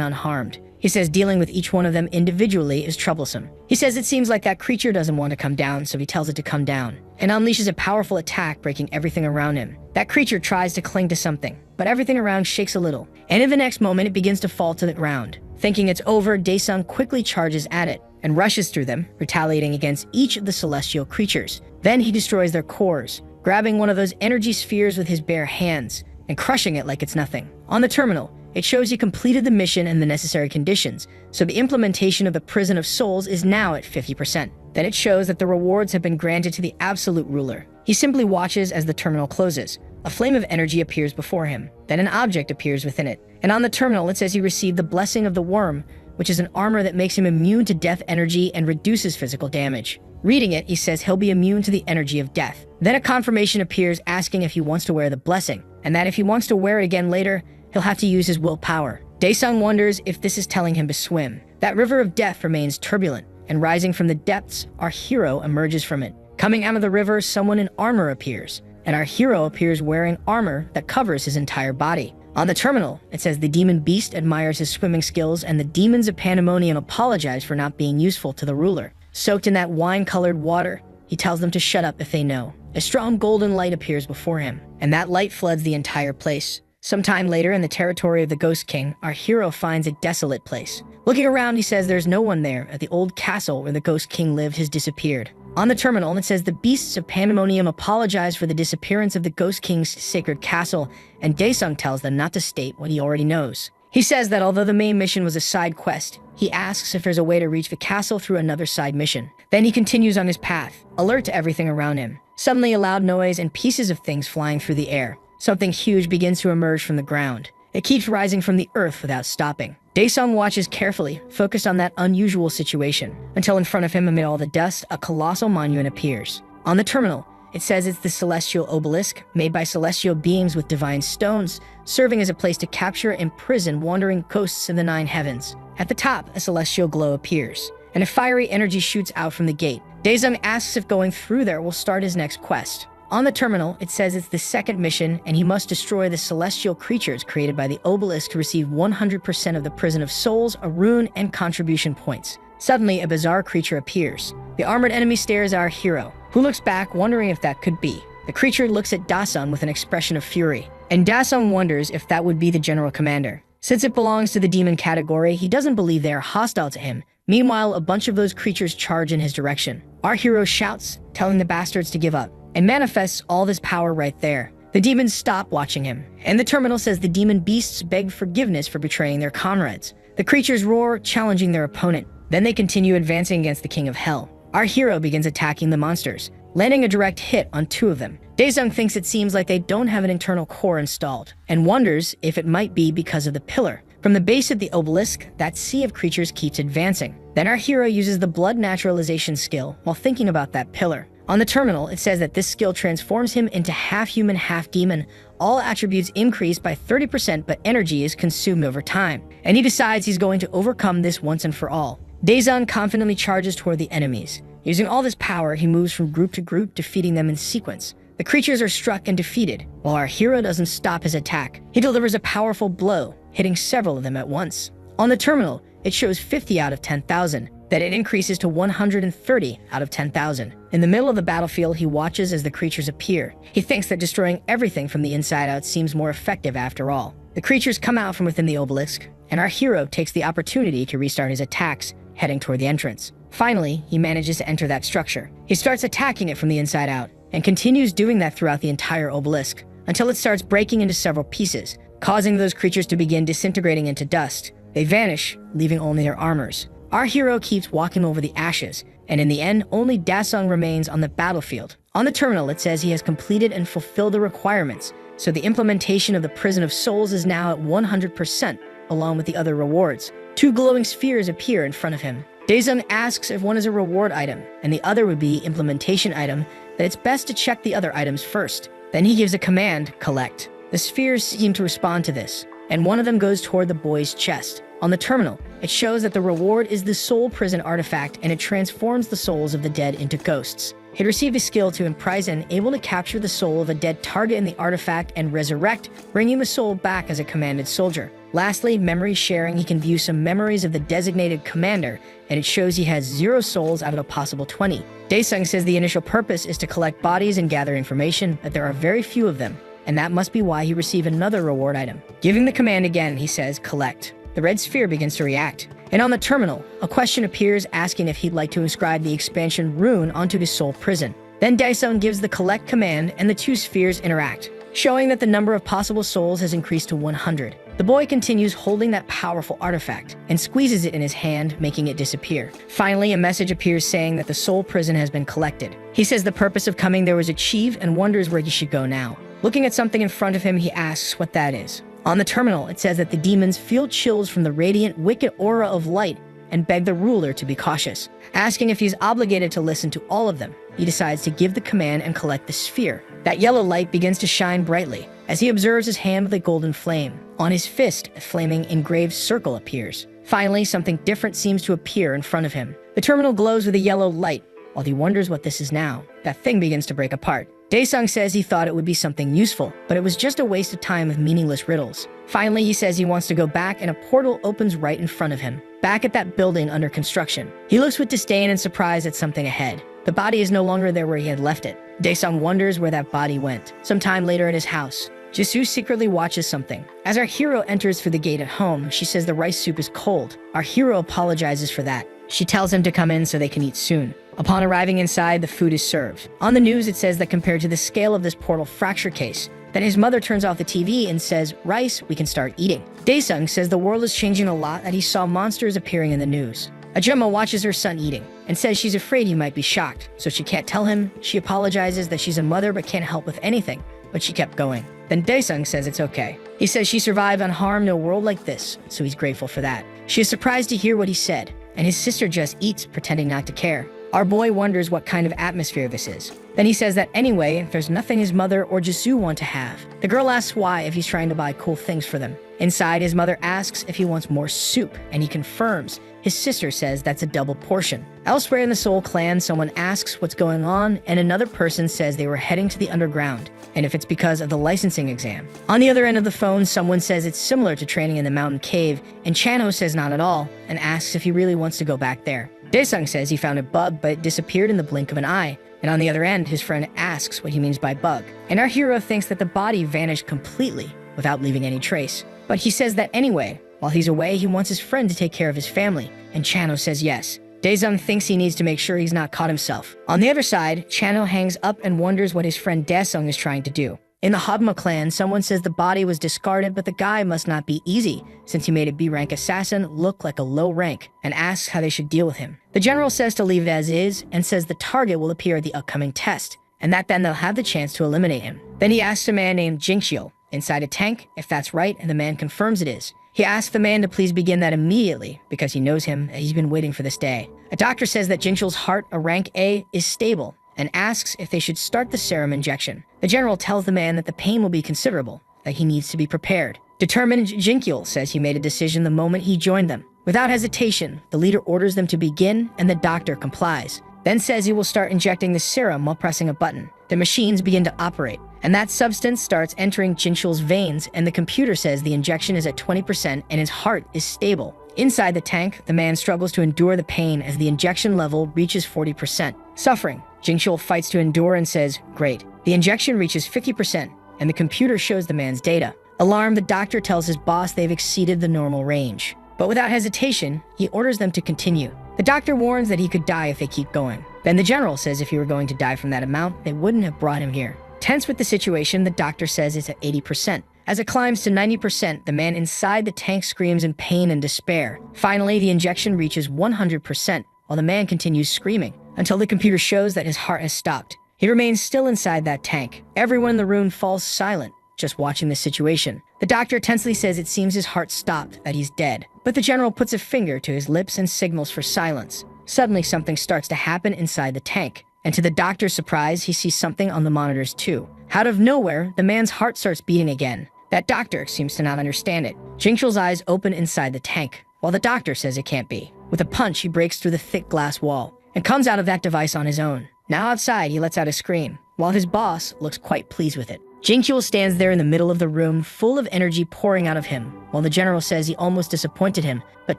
Speaker 1: unharmed. He says dealing with each one of them individually is troublesome. He says it seems like that creature doesn't want to come down, so he tells it to come down, and unleashes a powerful attack, breaking everything around him. That creature tries to cling to something, but everything around shakes a little, and in the next moment it begins to fall to the ground. Thinking it's over, Daesung quickly charges at it, and rushes through them, retaliating against each of the celestial creatures. Then he destroys their cores, grabbing one of those energy spheres with his bare hands, and crushing it like it's nothing. On the terminal, it shows he completed the mission and the necessary conditions, so the implementation of the Prison of Souls is now at 50%. Then it shows that the rewards have been granted to the absolute ruler. He simply watches as the terminal closes. A flame of energy appears before him, then an object appears within it. And on the terminal, it says he received the Blessing of the Worm, which is an armor that makes him immune to death energy and reduces physical damage. Reading it, he says he'll be immune to the energy of death. Then a confirmation appears asking if he wants to wear the blessing, and that if he wants to wear it again later, he'll have to use his willpower. Daesung wonders if this is telling him to swim. That river of death remains turbulent, and rising from the depths, our hero emerges from it. Coming out of the river, someone in armor appears, and our hero appears wearing armor that covers his entire body. On the terminal, it says the demon beast admires his swimming skills, and the demons of Pandemonium apologize for not being useful to the ruler. Soaked in that wine-colored water, he tells them to shut up if they know. A strong golden light appears before him, and that light floods the entire place. Sometime later, in the territory of the Ghost King, our hero finds a desolate place. Looking around, he says there's no one there, at the old castle where the Ghost King lived has disappeared. On the terminal, it says the beasts of Pandemonium apologize for the disappearance of the Ghost King's sacred castle, and Daesung tells them not to state what he already knows. He says that although the main mission was a side quest, he asks if there's a way to reach the castle through another side mission. Then he continues on his path, alert to everything around him. Suddenly, a loud noise and pieces of things flying through the air. Something huge begins to emerge from the ground. It keeps rising from the earth without stopping. Daesung watches carefully, focused on that unusual situation, until in front of him, amid all the dust, a colossal monument appears. On the terminal, it says it's the celestial obelisk, made by celestial beings with divine stones, serving as a place to capture and imprison wandering ghosts in the 9 heavens. At the top, a celestial glow appears, and a fiery energy shoots out from the gate. Daesung asks if going through there will start his next quest. On the terminal, it says it's the second mission, and he must destroy the celestial creatures created by the obelisk to receive 100% of the Prison of Souls, a rune, and contribution points. Suddenly, a bizarre creature appears. The armored enemy stares at our hero, who looks back, wondering if that could be. The creature looks at Daesung with an expression of fury, and Daesung wonders if that would be the general commander. Since it belongs to the demon category, he doesn't believe they are hostile to him. Meanwhile, a bunch of those creatures charge in his direction. Our hero shouts, telling the bastards to give up, and manifests all this power right there. The demons stop watching him, and the terminal says the demon beasts beg forgiveness for betraying their comrades. The creatures roar, challenging their opponent. Then they continue advancing against the King of Hell. Our hero begins attacking the monsters, landing a direct hit on 2 of them. Daesung thinks it seems like they don't have an internal core installed, and wonders if it might be because of the pillar. From the base of the obelisk, that sea of creatures keeps advancing. Then our hero uses the blood naturalization skill while thinking about that pillar. On the terminal, it says that this skill transforms him into half human, half demon. All attributes increase by 30%, but energy is consumed over time. And he decides he's going to overcome this once and for all. Daesung confidently charges toward the enemies. Using all this power, he moves from group to group, defeating them in sequence. The creatures are struck and defeated, while our hero doesn't stop his attack. He delivers a powerful blow, hitting several of them at once. On the terminal, it shows 50 out of 10,000. That it increases to 130 out of 10,000. In the middle of the battlefield, he watches as the creatures appear. He thinks that destroying everything from the inside out seems more effective after all. The creatures come out from within the obelisk, and our hero takes the opportunity to restart his attacks, heading toward the entrance. Finally, he manages to enter that structure. He starts attacking it from the inside out, and continues doing that throughout the entire obelisk, until it starts breaking into several pieces, causing those creatures to begin disintegrating into dust. They vanish, leaving only their armors. Our hero keeps walking over the ashes, and in the end, only Dasung remains on the battlefield. On the terminal, it says he has completed and fulfilled the requirements, so the implementation of the Prison of Souls is now at 100%, along with the other rewards. 2 glowing spheres appear in front of him. Daesung asks if one is a reward item, and the other would be implementation item, that it's best to check the other items first. Then he gives a command, collect. The spheres seem to respond to this, and one of them goes toward the boy's chest. On the terminal, it shows that the reward is the soul prison artifact, and it transforms the souls of the dead into ghosts. He received a skill to imprison, able to capture the soul of a dead target in the artifact and resurrect, bringing the soul back as a commanded soldier. Lastly, memory sharing, he can view some memories of the designated commander, and it shows he has 0 souls out of a possible 20. Daesung says the initial purpose is to collect bodies and gather information, but there are very few of them, and that must be why he received another reward item. Giving the command again, he says, collect. The red sphere begins to react. And on the terminal, a question appears asking if he'd like to inscribe the expansion rune onto his soul prison. Then Daesung gives the collect command, and the 2 spheres interact, showing that the number of possible souls has increased to 100. The boy continues holding that powerful artifact and squeezes it in his hand, making it disappear. Finally, a message appears saying that the soul prison has been collected. He says the purpose of coming there was achieved and wonders where he should go now. Looking at something in front of him, he asks what that is. On the terminal, it says that the demons feel chills from the radiant, wicked aura of light and beg the ruler to be cautious. Asking if he's obligated to listen to all of them, he decides to give the command and collect the sphere. That yellow light begins to shine brightly as he observes his hand with a golden flame. On his fist, a flaming engraved circle appears. Finally, something different seems to appear in front of him. The terminal glows with a yellow light. While he wonders what this is now, that thing begins to break apart. Daesung says he thought it would be something useful, but it was just a waste of time with meaningless riddles. Finally, he says he wants to go back, and a portal opens right in front of him, back at that building under construction. He looks with disdain and surprise at something ahead. The body is no longer there where he had left it. Daesung wonders where that body went. Sometime later at his house, Jisoo secretly watches something. As our hero enters through the gate at home, she says the rice soup is cold. Our hero apologizes for that. She tells him to come in so they can eat soon. Upon arriving inside, the food is served. On the news, it says that compared to the scale of this portal fracture case, that his mother turns off the TV and says, rice, we can start eating. Daesung says the world is changing a lot, that he saw monsters appearing in the news. Ajumma watches her son eating and says she's afraid he might be shocked, so she can't tell him. She apologizes that she's a mother but can't help with anything, but she kept going. Then Daesung says it's okay. He says she survived unharmed in a world like this, so he's grateful for that. She is surprised to hear what he said, and his sister just eats, pretending not to care. Our boy wonders what kind of atmosphere this is. Then he says that anyway, there's nothing his mother or Jisoo want to have. The girl asks why if he's trying to buy cool things for them. Inside, his mother asks if he wants more soup, and he confirms. His sister says that's a double portion. Elsewhere in the Soul Clan, someone asks what's going on, and another person says they were heading to the underground, and if it's because of the licensing exam. On the other end of the phone, someone says it's similar to training in the mountain cave, and Chano says not at all, and asks if he really wants to go back there. Daesung says he found a bug, but it disappeared in the blink of an eye. And on the other end, his friend asks what he means by bug. And our hero thinks that the body vanished completely without leaving any trace. But he says that anyway, while he's away, he wants his friend to take care of his family. And Chano says yes. Daesung thinks he needs to make sure he's not caught himself. On the other side, Chano hangs up and wonders what his friend Daesung is trying to do. In the Habma clan, someone says the body was discarded, but the guy must not be easy, since he made a B-rank assassin look like a low rank, and asks how they should deal with him. The general says to leave it as is, and says the target will appear at the upcoming test, and that then they'll have the chance to eliminate him. Then he asks a man named Jinxiel inside a tank if that's right, and the man confirms it is. He asks the man to please begin that immediately, because he knows him, and he's been waiting for this day. A doctor says that Jinxiel's heart, a rank A, is stable, and asks if they should start the serum injection. The general tells the man that the pain will be considerable, that he needs to be prepared. Determined, Jinxiel says he made a decision the moment he joined them. Without hesitation, the leader orders them to begin, and the doctor complies. Then says he will start injecting the serum while pressing a button. The machines begin to operate, and that substance starts entering Jinxiel's veins, and the computer says the injection is at 20% and his heart is stable. Inside the tank, the man struggles to endure the pain as the injection level reaches 40%. Suffering, Jinxiel fights to endure and says, great. The injection reaches 50%, and the computer shows the man's data. Alarmed, the doctor tells his boss they've exceeded the normal range. But without hesitation, he orders them to continue. The doctor warns that he could die if they keep going. Then the general says if he were going to die from that amount, they wouldn't have brought him here. Tense with the situation, the doctor says it's at 80%. As it climbs to 90%, the man inside the tank screams in pain and despair. Finally, the injection reaches 100%, while the man continues screaming, until the computer shows that his heart has stopped. He remains still inside that tank. Everyone in the room falls silent, just watching the situation. The doctor tensely says it seems his heart stopped, that he's dead. But the general puts a finger to his lips and signals for silence. Suddenly, something starts to happen inside the tank. And to the doctor's surprise, he sees something on the monitors too. Out of nowhere, the man's heart starts beating again. That doctor seems to not understand it. Jingchul's eyes open inside the tank, while the doctor says it can't be. With a punch, he breaks through the thick glass wall and comes out of that device on his own. Now outside, he lets out a scream, while his boss looks quite pleased with it. Jingchul stands there in the middle of the room, full of energy pouring out of him, while the general says he almost disappointed him, but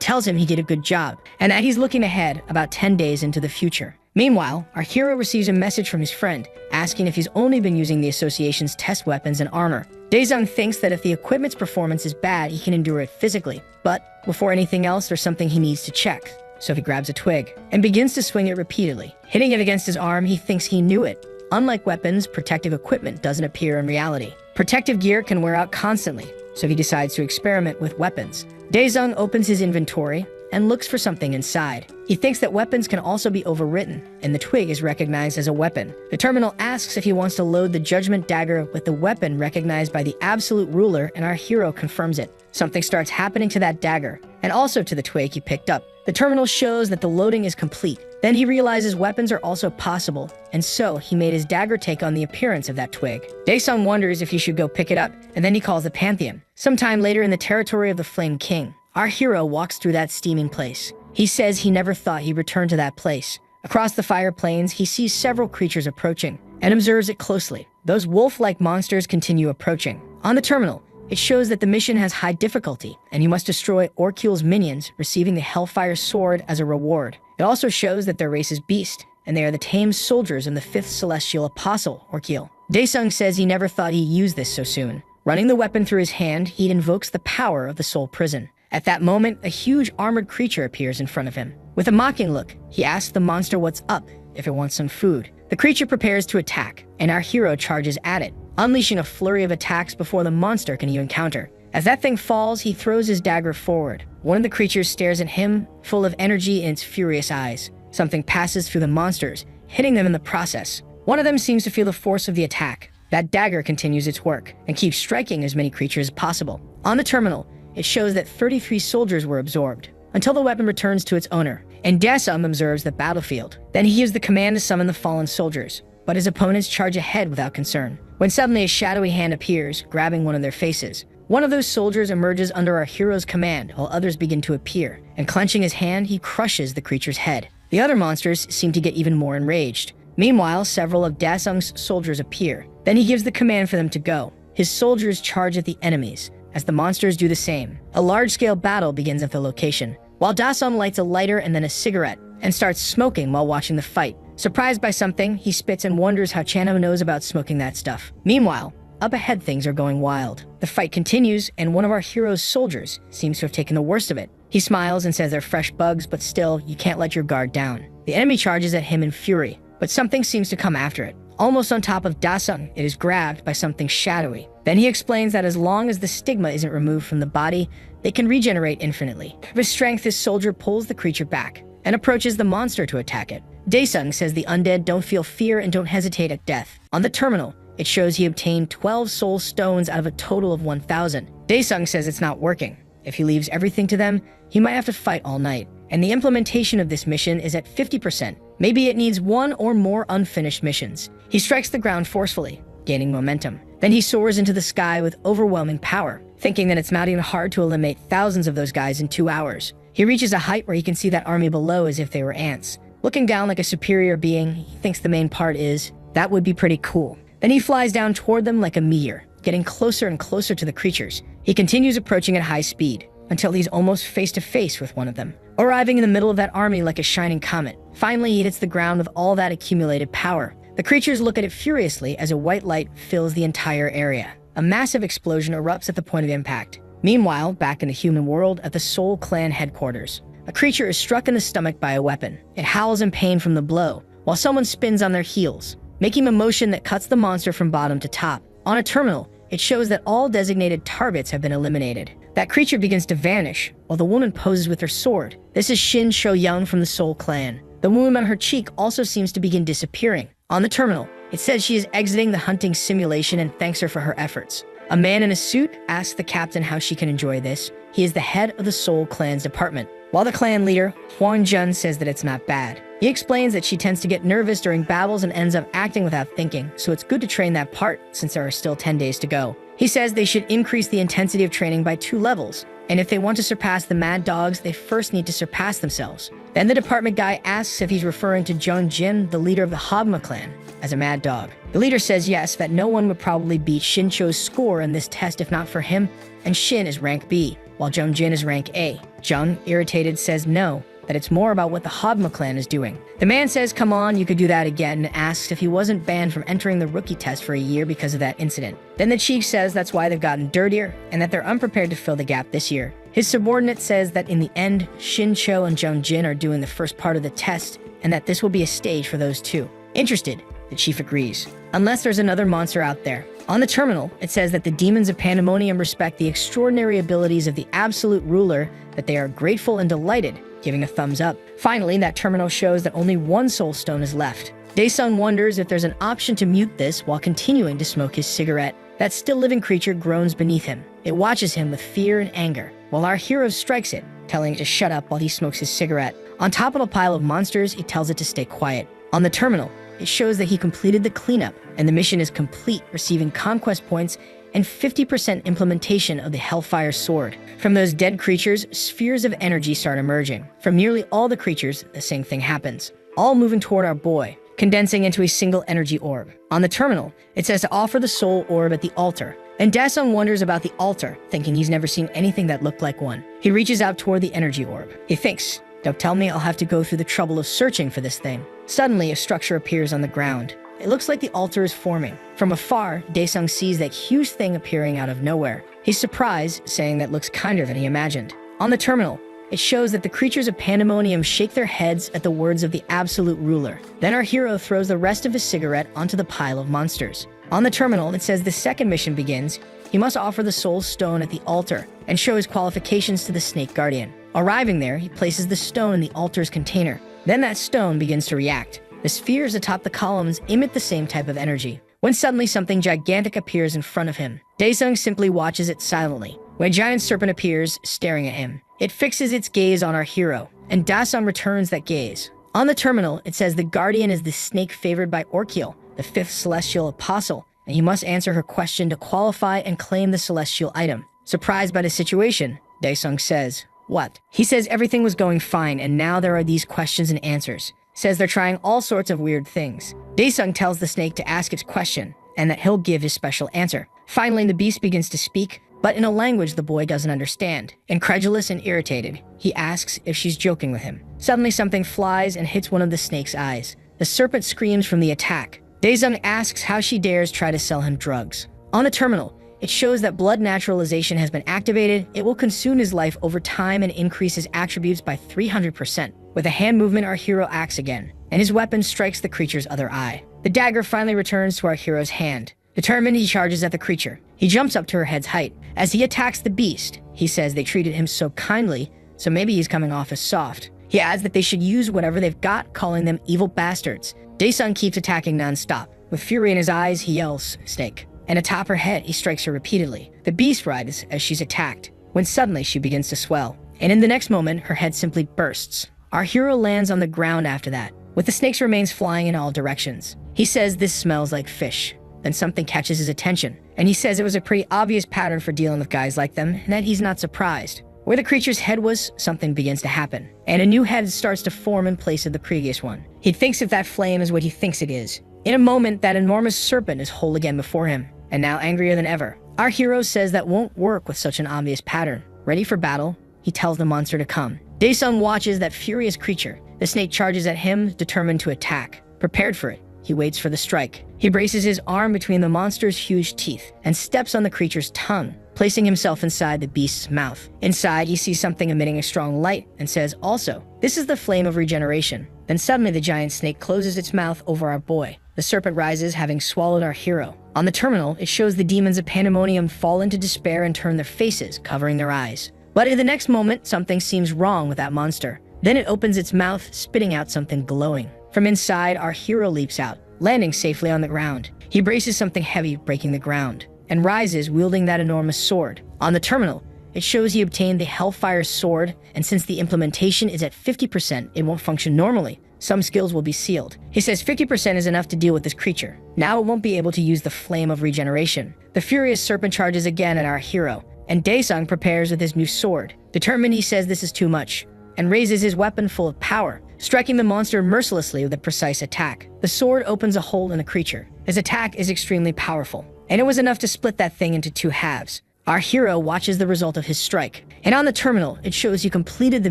Speaker 1: tells him he did a good job, and that he's looking ahead about 10 days into the future. Meanwhile, our hero receives a message from his friend, asking if he's only been using the association's test weapons and armor. Daesung thinks that if the equipment's performance is bad, he can endure it physically. But before anything else, there's something he needs to check. So he grabs a twig and begins to swing it repeatedly. Hitting it against his arm, he thinks he knew it. Unlike weapons, protective equipment doesn't appear in reality. Protective gear can wear out constantly, so he decides to experiment with weapons. Daesung opens his inventory and looks for something inside. He thinks that weapons can also be overwritten, and the twig is recognized as a weapon. The terminal asks if he wants to load the judgment dagger with the weapon recognized by the absolute ruler, and our hero confirms it. Something starts happening to that dagger, and also to the twig he picked up. The terminal shows that the loading is complete. Then he realizes weapons are also possible, and so he made his dagger take on the appearance of that twig. Daesung wonders if he should go pick it up, and then he calls the Pantheon. Sometime later in the territory of the Flame King, our hero walks through that steaming place. He says he never thought he'd return to that place. Across the fire plains, he sees several creatures approaching and observes it closely. Those wolf-like monsters continue approaching. On the terminal, it shows that the mission has high difficulty, and you must destroy Orcul's minions, receiving the Hellfire Sword as a reward. It also shows that their race is Beast, and they are the tame soldiers of the 5th Celestial Apostle, Orcul. Daesung says he never thought he'd use this so soon. Running the weapon through his hand, he invokes the power of the Soul Prison. At that moment, a huge armored creature appears in front of him. With a mocking look, he asks the monster what's up, if it wants some food. The creature prepares to attack, and our hero charges at it, unleashing a flurry of attacks before the monster can even counter. As that thing falls, he throws his dagger forward. One of the creatures stares at him, full of energy in its furious eyes. Something passes through the monsters, hitting them in the process. One of them seems to feel the force of the attack. That dagger continues its work, and keeps striking as many creatures as possible. On the terminal, it shows that 33 soldiers were absorbed, until the weapon returns to its owner, and Daesung observes the battlefield. Then he gives the command to summon the fallen soldiers, but his opponents charge ahead without concern. When suddenly a shadowy hand appears, grabbing one of their faces. One of those soldiers emerges under our hero's command, while others begin to appear, and clenching his hand, he crushes the creature's head. The other monsters seem to get even more enraged. Meanwhile, several of Daesung's soldiers appear. Then he gives the command for them to go. His soldiers charge at the enemies, as the monsters do the same. A large-scale battle begins at the location, while Daesung lights a lighter and then a cigarette, and starts smoking while watching the fight. Surprised by something, he spits and wonders how Chano knows about smoking that stuff. Meanwhile, up ahead things are going wild. The fight continues, and one of our hero's soldiers seems to have taken the worst of it. He smiles and says they're fresh bugs, but still, you can't let your guard down. The enemy charges at him in fury, but something seems to come after it. Almost on top of Daesung, it is grabbed by something shadowy. Then he explains that as long as the stigma isn't removed from the body, they can regenerate infinitely. With strength, his soldier pulls the creature back and approaches the monster to attack it. Daesung says the undead don't feel fear and don't hesitate at death. On the terminal, it shows he obtained 12 soul stones out of a total of 1,000. Daesung says it's not working. If he leaves everything to them, he might have to fight all night. And the implementation of this mission is at 50%. Maybe it needs one or more unfinished missions. He strikes the ground forcefully, gaining momentum. Then he soars into the sky with overwhelming power, thinking that it's not even hard to eliminate thousands of those guys in 2 hours. He reaches a height where he can see that army below as if they were ants. Looking down like a superior being, he thinks the main part is, that would be pretty cool. Then he flies down toward them like a meteor, getting closer and closer to the creatures. He continues approaching at high speed, until he's almost face to face with one of them, arriving in the middle of that army like a shining comet. Finally, he hits the ground with all that accumulated power. The creatures look at it furiously as a white light fills the entire area. A massive explosion erupts at the point of impact. Meanwhile, back in the human world at the Soul Clan headquarters, a creature is struck in the stomach by a weapon. It howls in pain from the blow, while someone spins on their heels, making a motion that cuts the monster from bottom to top. On a terminal, it shows that all designated targets have been eliminated. That creature begins to vanish, while the woman poses with her sword. This is Shin Sho-young from the Soul Clan. The wound on her cheek also seems to begin disappearing. On the terminal, it says she is exiting the hunting simulation and thanks her for her efforts. A man in a suit asks the captain how she can enjoy this. He is the head of the Soul Clan's department. While the clan leader, Huang Jun, says that it's not bad. He explains that she tends to get nervous during battles and ends up acting without thinking, so it's good to train that part since there are still 10 days to go. He says they should increase the intensity of training by 2 levels, and if they want to surpass the Mad Dogs, they first need to surpass themselves. Then the department guy asks if he's referring to Jung Jin, the leader of the Hogma clan, as a mad dog. The leader says yes, that no one would probably beat Shincho's score in this test if not for him, and Shin is rank B, while Jung Jin is rank A. Jung, irritated, says no, that it's more about what the Hogma clan is doing. The man says, come on, you could do that again, and asks if he wasn't banned from entering the rookie test for a year because of that incident. Then the chief says that's why they've gotten dirtier, and that they're unprepared to fill the gap this year. His subordinate says that in the end, Shincho and Jung Jin are doing the first part of the test, and that this will be a stage for those two. Interested, the chief agrees. Unless there's another monster out there. On the terminal, it says that the demons of Pandemonium respect the extraordinary abilities of the absolute ruler, that they are grateful and delighted, giving a thumbs up. Finally, that terminal shows that only 1 soul stone is left. Daesung wonders if there's an option to mute this while continuing to smoke his cigarette. That still living creature groans beneath him. It watches him with fear and anger, while our hero strikes it, telling it to shut up while he smokes his cigarette. On top of a pile of monsters, he tells it to stay quiet. On the terminal, it shows that he completed the cleanup, and the mission is complete, receiving conquest points and 50% implementation of the Hellfire Sword. From those dead creatures, spheres of energy start emerging. From nearly all the creatures, the same thing happens, all moving toward our boy, condensing into a single energy orb. On the terminal, it says to offer the soul orb at the altar, and Daesung wonders about the altar, thinking he's never seen anything that looked like one. He reaches out toward the energy orb. He thinks, don't tell me I'll have to go through the trouble of searching for this thing. Suddenly, a structure appears on the ground. It looks like the altar is forming. From afar, Daesung sees that huge thing appearing out of nowhere. He's surprised, saying that looks kinder than he imagined. On the terminal, it shows that the creatures of Pandemonium shake their heads at the words of the absolute ruler. Then our hero throws the rest of his cigarette onto the pile of monsters. On the terminal, it says the second mission begins. He must offer the soul stone at the altar and show his qualifications to the snake guardian. Arriving there, he places the stone in the altar's container. Then that stone begins to react. The spheres atop the columns emit the same type of energy, when suddenly something gigantic appears in front of him. Daesung simply watches it silently. When a giant serpent appears, staring at him, it fixes its gaze on our hero, and Daesung returns that gaze. On the terminal, it says the guardian is the snake favored by Orkiel, the 5th celestial apostle, and he must answer her question to qualify and claim the celestial item. Surprised by the situation, Daesung says, what? He says everything was going fine, and now there are these questions and answers. Says they're trying all sorts of weird things. Daesung tells the snake to ask its question, and that he'll give his special answer. Finally, the beast begins to speak, but in a language the boy doesn't understand. Incredulous and irritated, he asks if she's joking with him. Suddenly something flies and hits one of the snake's eyes. The serpent screams from the attack. Daesung asks how she dares try to sell him drugs. On the terminal, it shows that blood naturalization has been activated. It will consume his life over time and increase his attributes by 300%. With a hand movement, our hero acts again, and his weapon strikes the creature's other eye. The dagger finally returns to our hero's hand. Determined, he charges at the creature. He jumps up to her head's height. As he attacks the beast, he says they treated him so kindly, so maybe he's coming off as soft. He adds that they should use whatever they've got, calling them evil bastards. Daesung keeps attacking non-stop. With fury in his eyes, he yells, snake. And atop her head, he strikes her repeatedly. The beast writhes as she's attacked, when suddenly she begins to swell. And in the next moment, her head simply bursts. Our hero lands on the ground after that, with the snake's remains flying in all directions. He says this smells like fish. Then something catches his attention, and he says it was a pretty obvious pattern for dealing with guys like them, and that he's not surprised. Where the creature's head was, something begins to happen, and a new head starts to form in place of the previous one. He thinks if that flame is what he thinks it is. In a moment, that enormous serpent is whole again before him, and now angrier than ever. Our hero says that won't work with such an obvious pattern. Ready for battle, he tells the monster to come. Daesung watches that furious creature. The snake charges at him, determined to attack. Prepared for it, he waits for the strike. He braces his arm between the monster's huge teeth and steps on the creature's tongue, placing himself inside the beast's mouth. Inside, he sees something emitting a strong light and says, also, this is the flame of regeneration. Then suddenly the giant snake closes its mouth over our boy. The The serpent rises, having swallowed our hero. On the terminal, it shows the demons of Pandemonium fall into despair and turn their faces, covering their eyes. But in the next moment, something seems wrong with that monster. Then it opens its mouth, spitting out something glowing. From inside, our hero leaps out, landing safely on the ground. He braces something heavy, breaking the ground, and rises, wielding that enormous sword. On the terminal, it shows he obtained the Hellfire Sword, and since the implementation is at 50%, it won't function normally. Some skills will be sealed. He says 50% is enough to deal with this creature. Now it won't be able to use the Flame of Regeneration. The furious serpent charges again at our hero, and Daesung prepares with his new sword. Determined, he says this is too much, and raises his weapon full of power, striking the monster mercilessly with a precise attack. The sword opens a hole in the creature. His attack is extremely powerful, and it was enough to split that thing into two halves. Our hero watches the result of his strike, and on the terminal, it shows you completed the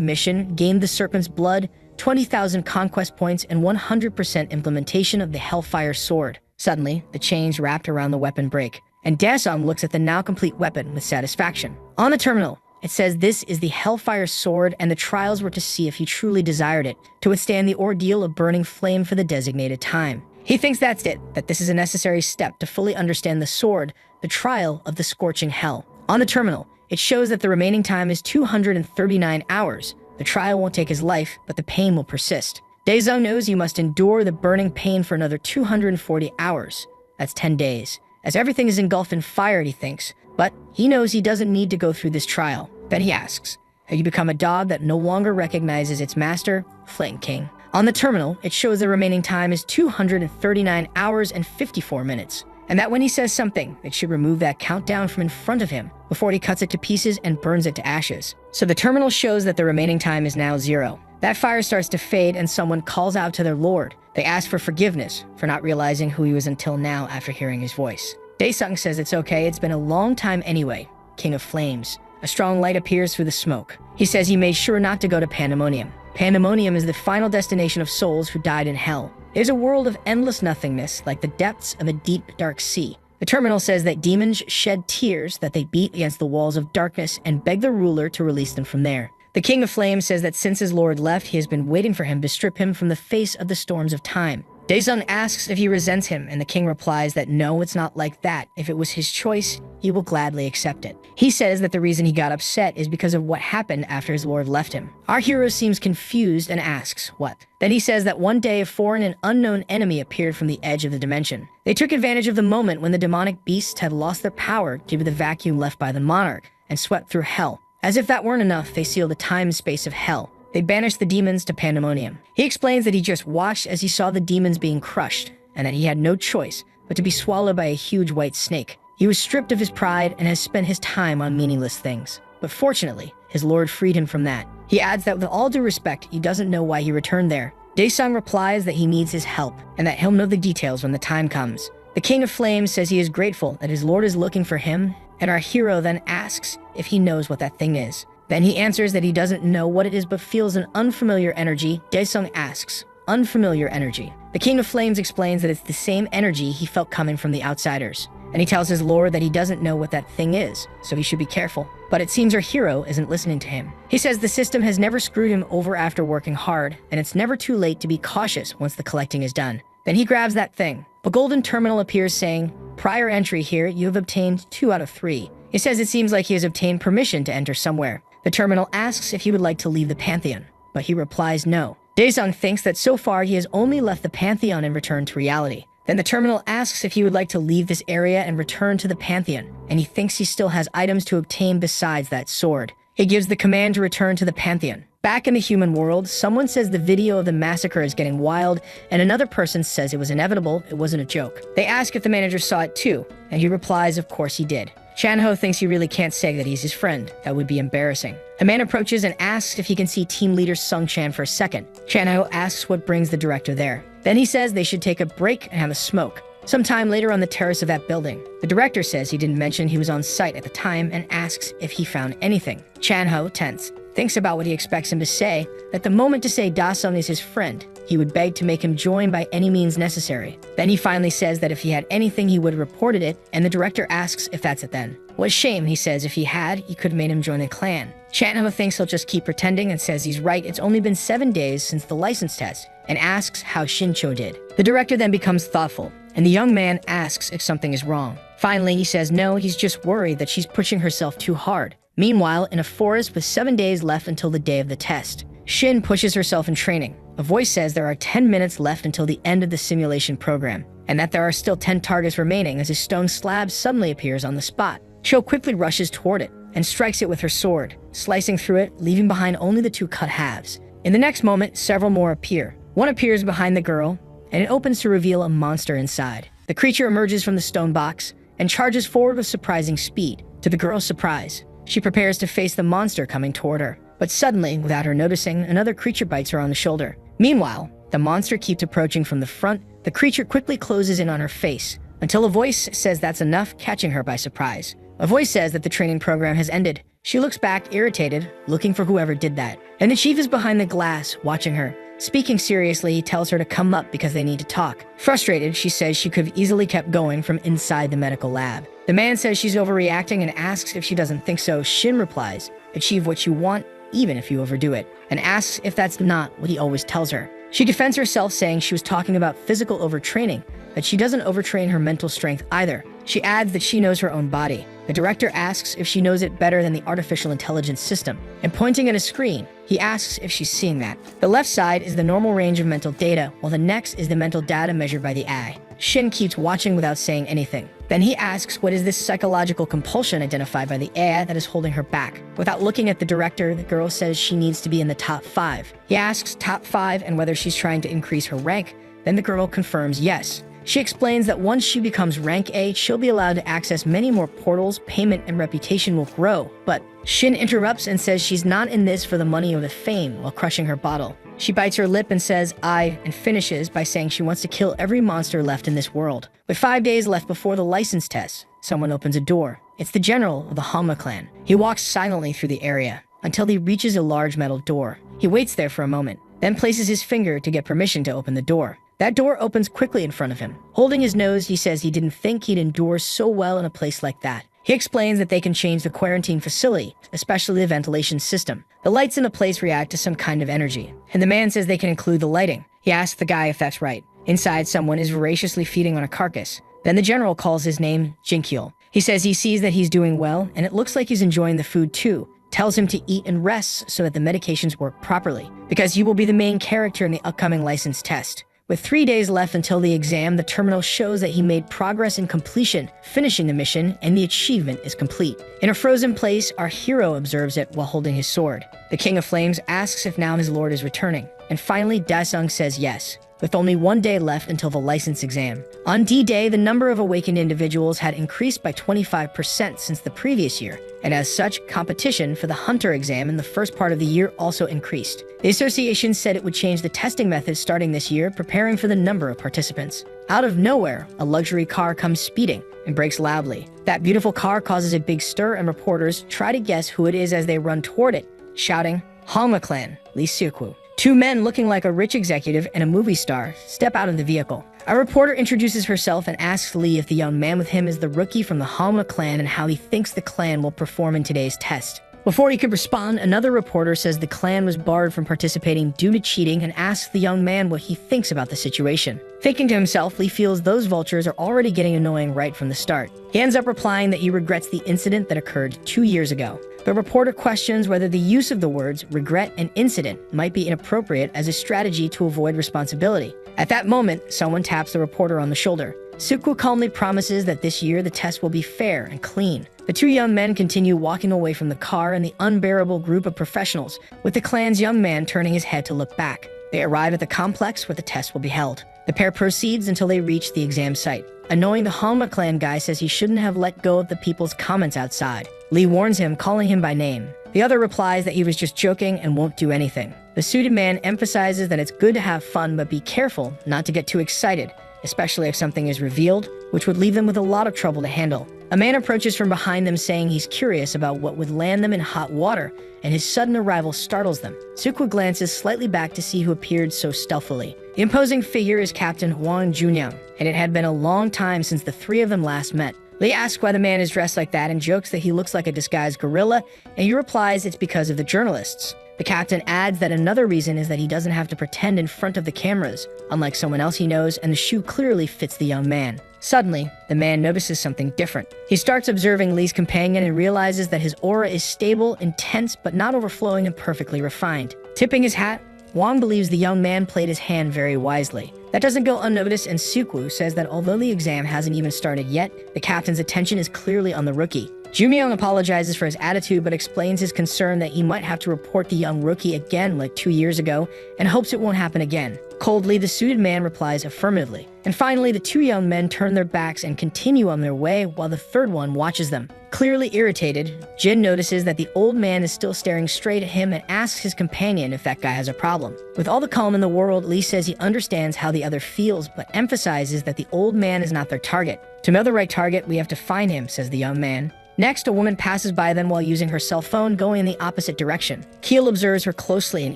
Speaker 1: mission, gained the serpent's blood, 20,000 conquest points, and 100% implementation of the Hellfire Sword. Suddenly, the chains wrapped around the weapon break, and Daesung looks at the now complete weapon with satisfaction. On the terminal, it says this is the Hellfire Sword, and the trials were to see if he truly desired it, to withstand the ordeal of burning flame for the designated time. He thinks that's it, that this is a necessary step to fully understand the sword, the trial of the scorching hell. On the terminal, it shows that the remaining time is 239 hours. The trial won't take his life, but the pain will persist. Daesung knows you must endure the burning pain for another 240 hours. That's 10 days. As everything is engulfed in fire, he thinks, but he knows he doesn't need to go through this trial. Then he asks, have you become a dog that no longer recognizes its master? Flame King. On the terminal, it shows the remaining time is 239 hours and 54 minutes. And that when he says something, it should remove that countdown from in front of him before he cuts it to pieces and burns it to ashes. So the terminal shows that the remaining time is now 0. That fire starts to fade and someone calls out to their lord. They ask for forgiveness for not realizing who he was until now after hearing his voice. Daesung says it's okay, it's been a long time anyway. King of Flames. A strong light appears through the smoke. He says he made sure not to go to Pandemonium. Pandemonium is the final destination of souls who died in hell. It is a world of endless nothingness, like the depths of a deep, dark sea. The terminal says that demons shed tears that they beat against the walls of darkness and beg the ruler to release them from there. The King of Flames says that since his lord left, he has been waiting for him to strip him from the face of the storms of time. Daesung asks if he resents him, and the king replies that no, it's not like that. If it was his choice, he will gladly accept it. He says that the reason he got upset is because of what happened after his lord left him. Our hero seems confused and asks, what? Then he says that one day a foreign and unknown enemy appeared from the edge of the dimension. They took advantage of the moment when the demonic beasts had lost their power due to the vacuum left by the monarch and swept through hell. As if that weren't enough, they sealed the time and space of hell. They banished the demons to Pandemonium. He explains that he just watched as he saw the demons being crushed, and that he had no choice but to be swallowed by a huge white snake. He was stripped of his pride and has spent his time on meaningless things. But fortunately, his lord freed him from that. He adds that with all due respect, he doesn't know why he returned there. Daesung replies that he needs his help, and that he'll know the details when the time comes. The King of Flames says he is grateful that his lord is looking for him, and our hero then asks if he knows what that thing is. Then he answers that he doesn't know what it is but feels an unfamiliar energy. Daesung asks, unfamiliar energy. The King of Flames explains that it's the same energy he felt coming from the outsiders. And he tells his lord that he doesn't know what that thing is, so he should be careful. But it seems our hero isn't listening to him. He says the system has never screwed him over after working hard, and it's never too late to be cautious once the collecting is done. Then he grabs that thing. A golden terminal appears saying, prior entry here, you have obtained 2 out of 3. He says it seems like he has obtained permission to enter somewhere. The terminal asks if he would like to leave the Pantheon, but he replies no. Daesung thinks that so far he has only left the Pantheon and returned to reality. Then the terminal asks if he would like to leave this area and return to the Pantheon, and he thinks he still has items to obtain besides that sword. He gives the command to return to the Pantheon. Back in the human world, someone says the video of the massacre is getting wild, and another person says it was inevitable, it wasn't a joke. They ask if the manager saw it too, and he replies of course he did. Chanho thinks he really can't say that he's his friend. That would be embarrassing. A man approaches and asks if he can see team leader Sung Chan for a second. Chanho asks what brings the director there. Then he says they should take a break and have a smoke. Sometime later on the terrace of that building, the director says he didn't mention he was on site at the time and asks if he found anything. Chanho, tense, thinks about what he expects him to say, that the moment to say Daesung is his friend, he would beg to make him join by any means necessary. Then he finally says that if he had anything, he would have reported it, and the director asks if that's it then. What a shame, he says, if he had, he could have made him join the clan. Chanhava thinks he'll just keep pretending and says he's right, it's only been 7 days since the license test, and asks how Shincho did. The director then becomes thoughtful, and the young man asks if something is wrong. Finally, he says no, he's just worried that she's pushing herself too hard. Meanwhile, in a forest with 7 days left until the day of the test, Shin pushes herself in training. A voice says there are 10 minutes left until the end of the simulation program, and that there are still 10 targets remaining as a stone slab suddenly appears on the spot. Cho quickly rushes toward it and strikes it with her sword, slicing through it, leaving behind only the 2 cut halves. In the next moment, several more appear. One appears behind the girl, and it opens to reveal a monster inside. The creature emerges from the stone box and charges forward with surprising speed. To the girl's surprise, she prepares to face the monster coming toward her. But suddenly, without her noticing, another creature bites her on the shoulder. Meanwhile, the monster keeps approaching from the front. The creature quickly closes in on her face, until a voice says that's enough, catching her by surprise. A voice says that the training program has ended. She looks back, irritated, looking for whoever did that. And the chief is behind the glass, watching her. Speaking seriously, he tells her to come up because they need to talk. Frustrated, she says she could have easily kept going from inside the medical lab. The man says she's overreacting and asks if she doesn't think so. Shin replies, "Achieve what you want, even if you overdo it," and asks if that's not what he always tells her. She defends herself, saying she was talking about physical overtraining, that she doesn't overtrain her mental strength either. She adds that she knows her own body. The director asks if she knows it better than the artificial intelligence system, and pointing at a screen, he asks if she's seeing that. The left side is the normal range of mental data, while the next is the mental data measured by the eye. Shin keeps watching without saying anything. Then he asks what is this psychological compulsion identified by the AI that is holding her back. Without looking at the director, the girl says she needs to be in the top 5. He asks top 5 and whether she's trying to increase her rank. Then the girl confirms yes. She explains that once she becomes rank A, she'll be allowed to access many more portals, payment and reputation will grow. But Shin interrupts and says she's not in this for the money or the fame while crushing her bottle. She bites her lip and says and finishes by saying she wants to kill every monster left in this world. With 5 days left before the license test, someone opens a door. It's the general of the Hanma clan. He walks silently through the area until he reaches a large metal door. He waits there for a moment, then places his finger to get permission to open the door. That door opens quickly in front of him. Holding his nose, he says he didn't think he'd endure so well in a place like that. He explains that they can change the quarantine facility, especially the ventilation system. The lights in the place react to some kind of energy, and the man says they can include the lighting. He asks the guy if that's right. Inside, someone is voraciously feeding on a carcass. Then the general calls his name Jinkyul. He says he sees that he's doing well, and it looks like he's enjoying the food too. Tells him to eat and rest so that the medications work properly, because he will be the main character in the upcoming license test. With 3 days left until the exam, the terminal shows that he made progress in completion, finishing the mission, and the achievement is complete. In a frozen place, our hero observes it while holding his sword. The King of Flames asks if now his lord is returning, and finally Dasung says yes, with only 1 day left until the license exam. On D-Day, the number of awakened individuals had increased by 25% since the previous year, and as such, competition for the Hunter exam in the first part of the year also increased. The association said it would change the testing methods starting this year, preparing for the number of participants. Out of nowhere, a luxury car comes speeding and brakes loudly. That beautiful car causes a big stir, and reporters try to guess who it is as they run toward it, shouting, "Hanma clan, Lee Seokwu." 2 men looking like a rich executive and a movie star step out of the vehicle. A reporter introduces herself and asks Lee if the young man with him is the rookie from the Hanma clan and how he thinks the clan will perform in today's test. Before he could respond, another reporter says the clan was barred from participating due to cheating and asks the young man what he thinks about the situation. Thinking to himself, Lee feels those vultures are already getting annoying right from the start. He ends up replying that he regrets the incident that occurred 2 years ago. The reporter questions whether the use of the words regret and incident might be inappropriate as a strategy to avoid responsibility. At that moment, someone taps the reporter on the shoulder. Seokwu calmly promises that this year the test will be fair and clean. The 2 young men continue walking away from the car and the unbearable group of professionals, with the clan's young man turning his head to look back. They arrive at the complex where the test will be held. The pair proceeds until they reach the exam site. Annoying, the Hanma clan guy says he shouldn't have let go of the people's comments outside. Lee warns him, calling him by name. The other replies that he was just joking and won't do anything. The suited man emphasizes that it's good to have fun, but be careful not to get too excited, especially if something is revealed, which would leave them with a lot of trouble to handle. A man approaches from behind them saying he's curious about what would land them in hot water, and his sudden arrival startles them. Suku glances slightly back to see who appeared so stealthily. The imposing figure is Captain Huang Junyang, and it had been a long time since the three of them last met. Lee asks why the man is dressed like that and jokes that he looks like a disguised gorilla, and he replies it's because of the journalists. The captain adds that another reason is that he doesn't have to pretend in front of the cameras, unlike someone else he knows, and the shoe clearly fits the young man. Suddenly, the man notices something different. He starts observing Lee's companion and realizes that his aura is stable, intense, but not overflowing and perfectly refined. Tipping his hat, Wang believes the young man played his hand very wisely. That doesn't go unnoticed, and Suku says that although the exam hasn't even started yet, the captain's attention is clearly on the rookie. Jumyong apologizes for his attitude but explains his concern that he might have to report the young rookie again like 2 years ago and hopes it won't happen again. Coldly, the suited man replies affirmatively. And finally, the two young men turn their backs and continue on their way while the third one watches them. Clearly irritated, Jin notices that the old man is still staring straight at him and asks his companion if that guy has a problem. With all the calm in the world, Lee says he understands how the other feels but emphasizes that the old man is not their target. To know the right target, we have to find him, says the young man. Next, a woman passes by them while using her cell phone, going in the opposite direction. Keel observes her closely and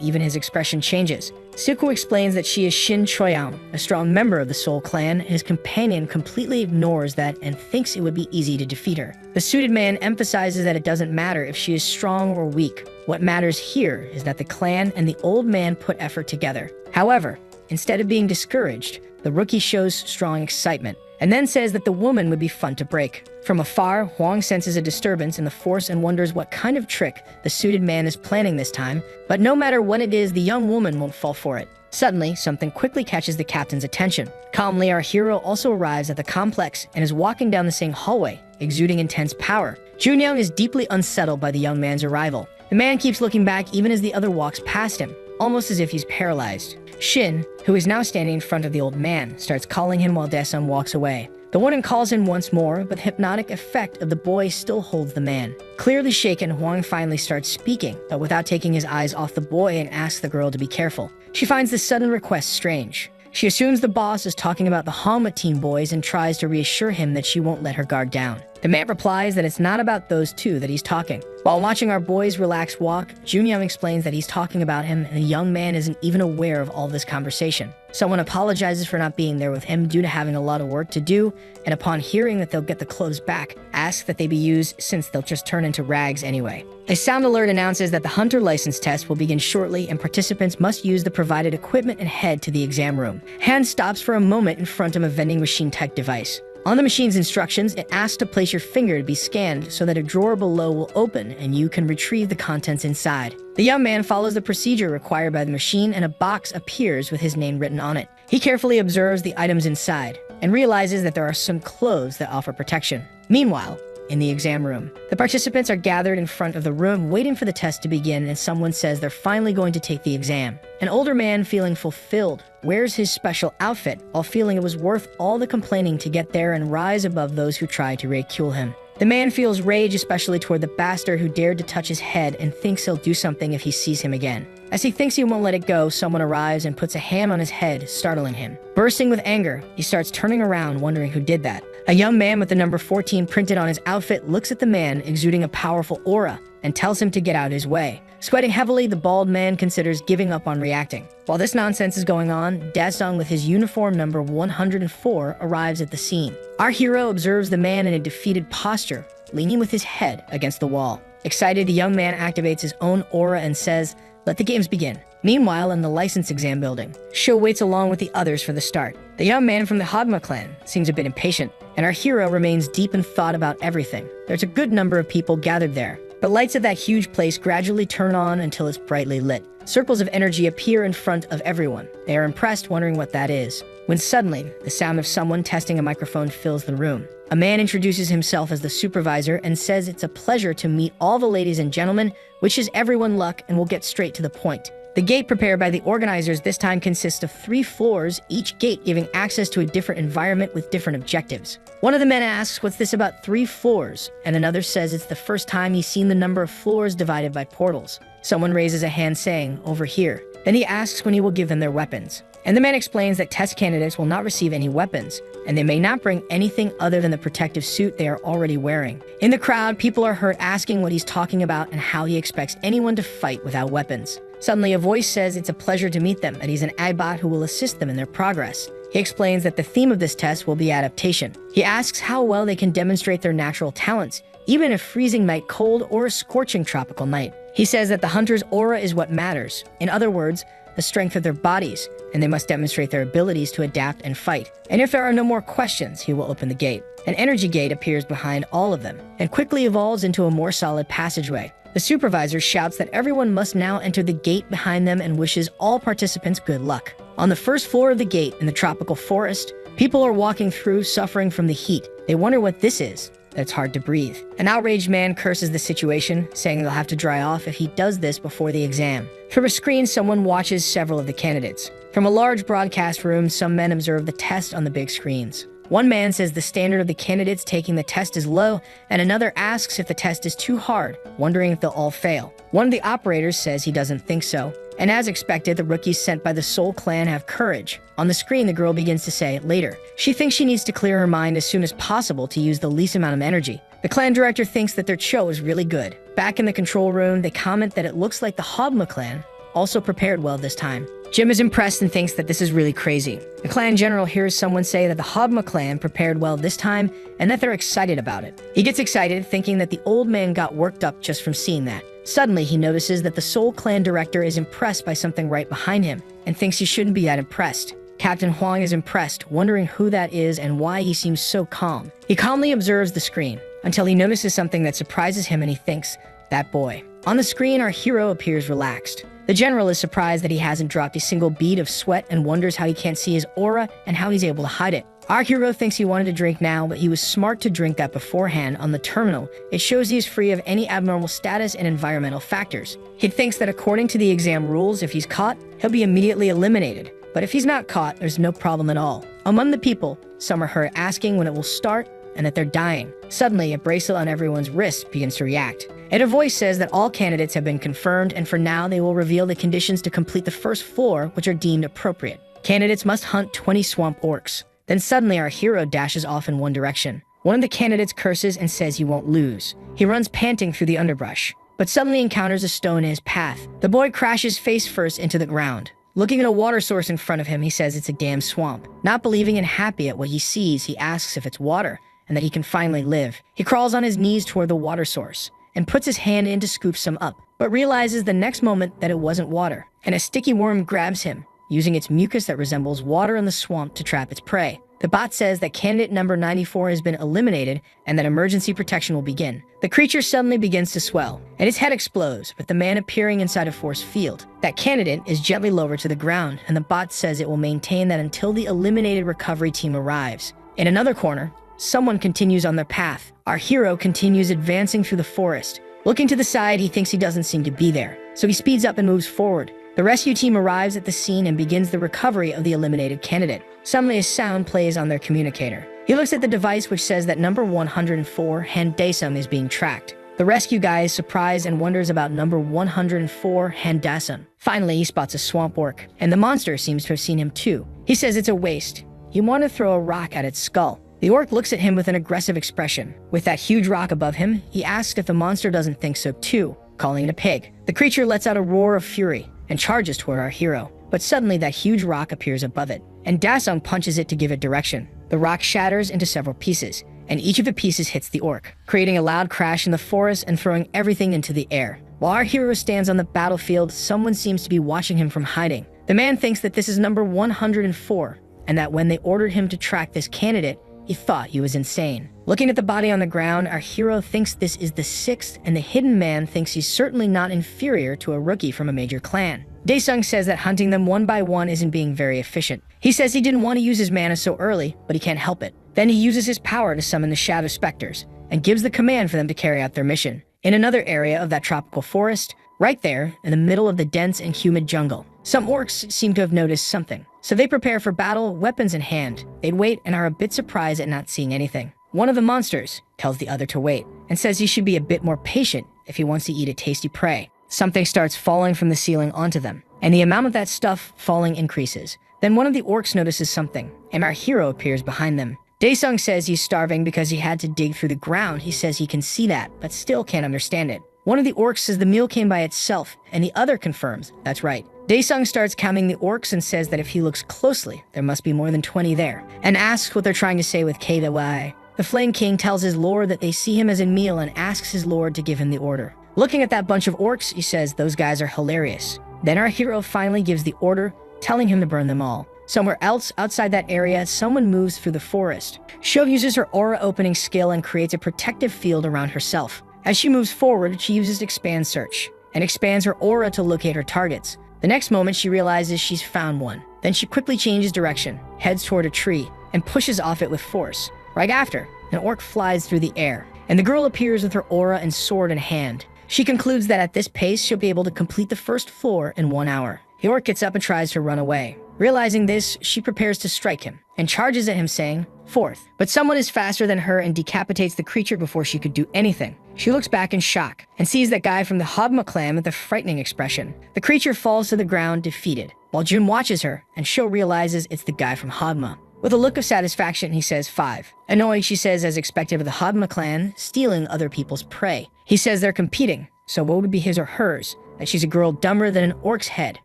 Speaker 1: even his expression changes. Suku explains that she is Shin Choyang, a strong member of the Soul Clan, and his companion completely ignores that and thinks it would be easy to defeat her. The suited man emphasizes that it doesn't matter if she is strong or weak. What matters here is that the clan and the old man put effort together. However, instead of being discouraged, the rookie shows strong excitement, and then says that the woman would be fun to break. From afar, Huang senses a disturbance in the force and wonders what kind of trick the suited man is planning this time, but no matter what it is, the young woman won't fall for it. Suddenly, something quickly catches the captain's attention. Calmly, our hero also arrives at the complex and is walking down the same hallway, exuding intense power. Junyang is deeply unsettled by the young man's arrival. The man keeps looking back even as the other walks past him, almost as if he's paralyzed. Shin, who is now standing in front of the old man, starts calling him while Daesung walks away. The woman calls him once more, but the hypnotic effect of the boy still holds the man. Clearly shaken, Huang finally starts speaking, but without taking his eyes off the boy, and asks the girl to be careful. She finds this sudden request strange. She assumes the boss is talking about the Hanwha teen boys and tries to reassure him that she won't let her guard down. The man replies that it's not about those two that he's talking. While watching our boys relax walk, Junyang explains that he's talking about him, and the young man isn't even aware of all this conversation. Someone apologizes for not being there with him due to having a lot of work to do, and upon hearing that they'll get the clothes back, asks that they be used since they'll just turn into rags anyway. A sound alert announces that the hunter license test will begin shortly, and participants must use the provided equipment and head to the exam room. Han stops for a moment in front of a vending machine-type device. On the machine's instructions, it asks to place your finger to be scanned so that a drawer below will open and you can retrieve the contents inside. The young man follows the procedure required by the machine, and a box appears with his name written on it. He carefully observes the items inside and realizes that there are some clothes that offer protection. Meanwhile, in the exam room, the participants are gathered in front of the room waiting for the test to begin, and someone says they're finally going to take the exam. An older man, feeling fulfilled, wears his special outfit while feeling it was worth all the complaining to get there and rise above those who tried to ridicule him. The man feels rage, especially toward the bastard who dared to touch his head, and thinks he'll do something if he sees him again. As he thinks he won't let it go, someone arrives and puts a hand on his head, startling him. Bursting with anger, he starts turning around, wondering who did that. A young man with the number 14 printed on his outfit looks at the man, exuding a powerful aura, and tells him to get out of his way. Sweating heavily, the bald man considers giving up on reacting. While this nonsense is going on, Daesung with his uniform number 104 arrives at the scene. Our hero observes the man in a defeated posture, leaning with his head against the wall. Excited, the young man activates his own aura and says, "Let the games begin." Meanwhile, in the license exam building, Sho waits along with the others for the start. The young man from the Hanwha clan seems a bit impatient, and our hero remains deep in thought about everything. There's a good number of people gathered there. The lights of that huge place gradually turn on until it's brightly lit. Circles of energy appear in front of everyone. They are impressed, wondering what that is, when suddenly, the sound of someone testing a microphone fills the room. A man introduces himself as the supervisor and says it's a pleasure to meet all the ladies and gentlemen, wishes everyone luck, and will get straight to the point. The gate prepared by the organizers this time consists of 3 floors, each gate giving access to a different environment with different objectives. One of the men asks what's this about 3 floors, and another says it's the first time he's seen the number of floors divided by portals. Someone raises a hand saying, "Over here." Then he asks when he will give them their weapons. And the man explains that test candidates will not receive any weapons, and they may not bring anything other than the protective suit they are already wearing. In the crowd, people are heard asking what he's talking about and how he expects anyone to fight without weapons. Suddenly, a voice says it's a pleasure to meet them, and he's an agbot who will assist them in their progress. He explains that the theme of this test will be adaptation. He asks how well they can demonstrate their natural talents, even a freezing night cold or a scorching tropical night. He says that the hunter's aura is what matters. In other words, the strength of their bodies, and they must demonstrate their abilities to adapt and fight. And if there are no more questions, he will open the gate. An energy gate appears behind all of them, and quickly evolves into a more solid passageway. The supervisor shouts that everyone must now enter the gate behind them and wishes all participants good luck. On the first floor of the gate in the tropical forest, people are walking through, suffering from the heat. They wonder what this is. It's hard to breathe. An outraged man curses the situation, saying they'll have to dry off if he does this before the exam. From a screen, someone watches several of the candidates. From a large broadcast room, some men observe the test on the big screens. One man says the standard of the candidates taking the test is low, and another asks if the test is too hard, wondering if they'll all fail. One of the operators says he doesn't think so. And as expected, the rookies sent by the Soul Clan have courage. On the screen, the girl begins to say it later. She thinks she needs to clear her mind as soon as possible to use the least amount of energy. The clan director thinks that their show is really good. Back in the control room, they comment that it looks like the Hogma clan also prepared well this time. Jim is impressed and thinks that this is really crazy. The clan general hears someone say that the Hogma clan prepared well this time and that they're excited about it. He gets excited, thinking that the old man got worked up just from seeing that. Suddenly, he notices that the Soul Clan director is impressed by something right behind him and thinks he shouldn't be that impressed. Captain Huang is impressed, wondering who that is and why he seems so calm. He calmly observes the screen until he notices something that surprises him and he thinks, that boy. On the screen, our hero appears relaxed. The general is surprised that he hasn't dropped a single bead of sweat and wonders how he can't see his aura and how he's able to hide it. Our hero thinks he wanted to drink now, but he was smart to drink that beforehand on the terminal. It shows he is free of any abnormal status and environmental factors. He thinks that according to the exam rules, if he's caught, he'll be immediately eliminated. But if he's not caught, there's no problem at all. Among the people, some are heard asking when it will start and that they're dying. Suddenly, a bracelet on everyone's wrist begins to react. And a voice says that all candidates have been confirmed, and for now they will reveal the conditions to complete the first floor, which are deemed appropriate. Candidates must hunt 20 swamp orcs. Then suddenly our hero dashes off in one direction. One of the candidates curses and says he won't lose. He runs panting through the underbrush, but suddenly encounters a stone in his path. The boy crashes face first into the ground. Looking at a water source in front of him, he says it's a damn swamp. Not believing and happy at what he sees, he asks if it's water and that he can finally live. He crawls on his knees toward the water source and puts his hand in to scoop some up, but realizes the next moment that it wasn't water, and a sticky worm grabs him, using its mucus that resembles water in the swamp to trap its prey. The bot says that candidate number 94 has been eliminated and that emergency protection will begin. The creature suddenly begins to swell, and its head explodes, with the man appearing inside a force field. That candidate is gently lowered to the ground, and the bot says it will maintain that until the eliminated recovery team arrives. In another corner, someone continues on their path. Our hero continues advancing through the forest. Looking to the side, he thinks he doesn't seem to be there, so he speeds up and moves forward. The rescue team arrives at the scene and begins the recovery of the eliminated candidate. Suddenly, a sound plays on their communicator. He looks at the device which says that number 104, Han Daesung, is being tracked. The rescue guy is surprised and wonders about number 104, Han Daesung. Finally, he spots a swamp orc, and the monster seems to have seen him too. He says it's a waste. He wanted to throw a rock at its skull. The orc looks at him with an aggressive expression. With that huge rock above him, he asks if the monster doesn't think so too, calling it a pig. The creature lets out a roar of fury and charges toward our hero. But suddenly that huge rock appears above it, and Daesung punches it to give it direction. The rock shatters into several pieces, and each of the pieces hits the orc, creating a loud crash in the forest and throwing everything into the air. While our hero stands on the battlefield, someone seems to be watching him from hiding. The man thinks that this is number 104, and that when they ordered him to track this candidate, he thought he was insane. Looking at the body on the ground, our hero thinks this is the 6th, and the hidden man thinks he's certainly not inferior to a rookie from a major clan. Daesung says that hunting them one by one isn't being very efficient. He says he didn't want to use his mana so early, but he can't help it. Then he uses his power to summon the Shadow Specters, and gives the command for them to carry out their mission. In another area of that tropical forest, right there, in the middle of the dense and humid jungle, some orcs seem to have noticed something. So they prepare for battle, weapons in hand. They'd wait and are a bit surprised at not seeing anything. One of the monsters tells the other to wait, and says he should be a bit more patient if he wants to eat a tasty prey. Something starts falling from the ceiling onto them, and the amount of that stuff falling increases. Then one of the orcs notices something, and our hero appears behind them. Daesung says he's starving because he had to dig through the ground. He says he can see that, but still can't understand it. One of the orcs says the meal came by itself, and the other confirms that's right. Daesung starts counting the orcs and says that if he looks closely, there must be more than 20 there, and asks what they're trying to say with KWI. The Flame King tells his lord that they see him as a meal and asks his lord to give him the order. Looking at that bunch of orcs, he says those guys are hilarious. Then our hero finally gives the order, telling him to burn them all. Somewhere else, outside that area, someone moves through the forest. Shou uses her aura opening skill and creates a protective field around herself. As she moves forward, she uses Expand Search and expands her aura to locate her targets. The next moment, she realizes she's found one. Then she quickly changes direction, heads toward a tree, and pushes off it with force. Right after, an orc flies through the air, and the girl appears with her aura and sword in hand. She concludes that at this pace, she'll be able to complete the first floor in 1 hour. The orc gets up and tries to run away. Realizing this, she prepares to strike him and charges at him saying, "Fourth." But someone is faster than her and decapitates the creature before she could do anything. She looks back in shock and sees that guy from the Hogma clan with a frightening expression. The creature falls to the ground defeated, while Jun watches her and Shou realizes it's the guy from Hogma. With a look of satisfaction, he says 5. Annoyed, she says, as expected of the Hogma clan, stealing other people's prey. He says they're competing, so what would be his or hers? That she's a girl dumber than an orc's head.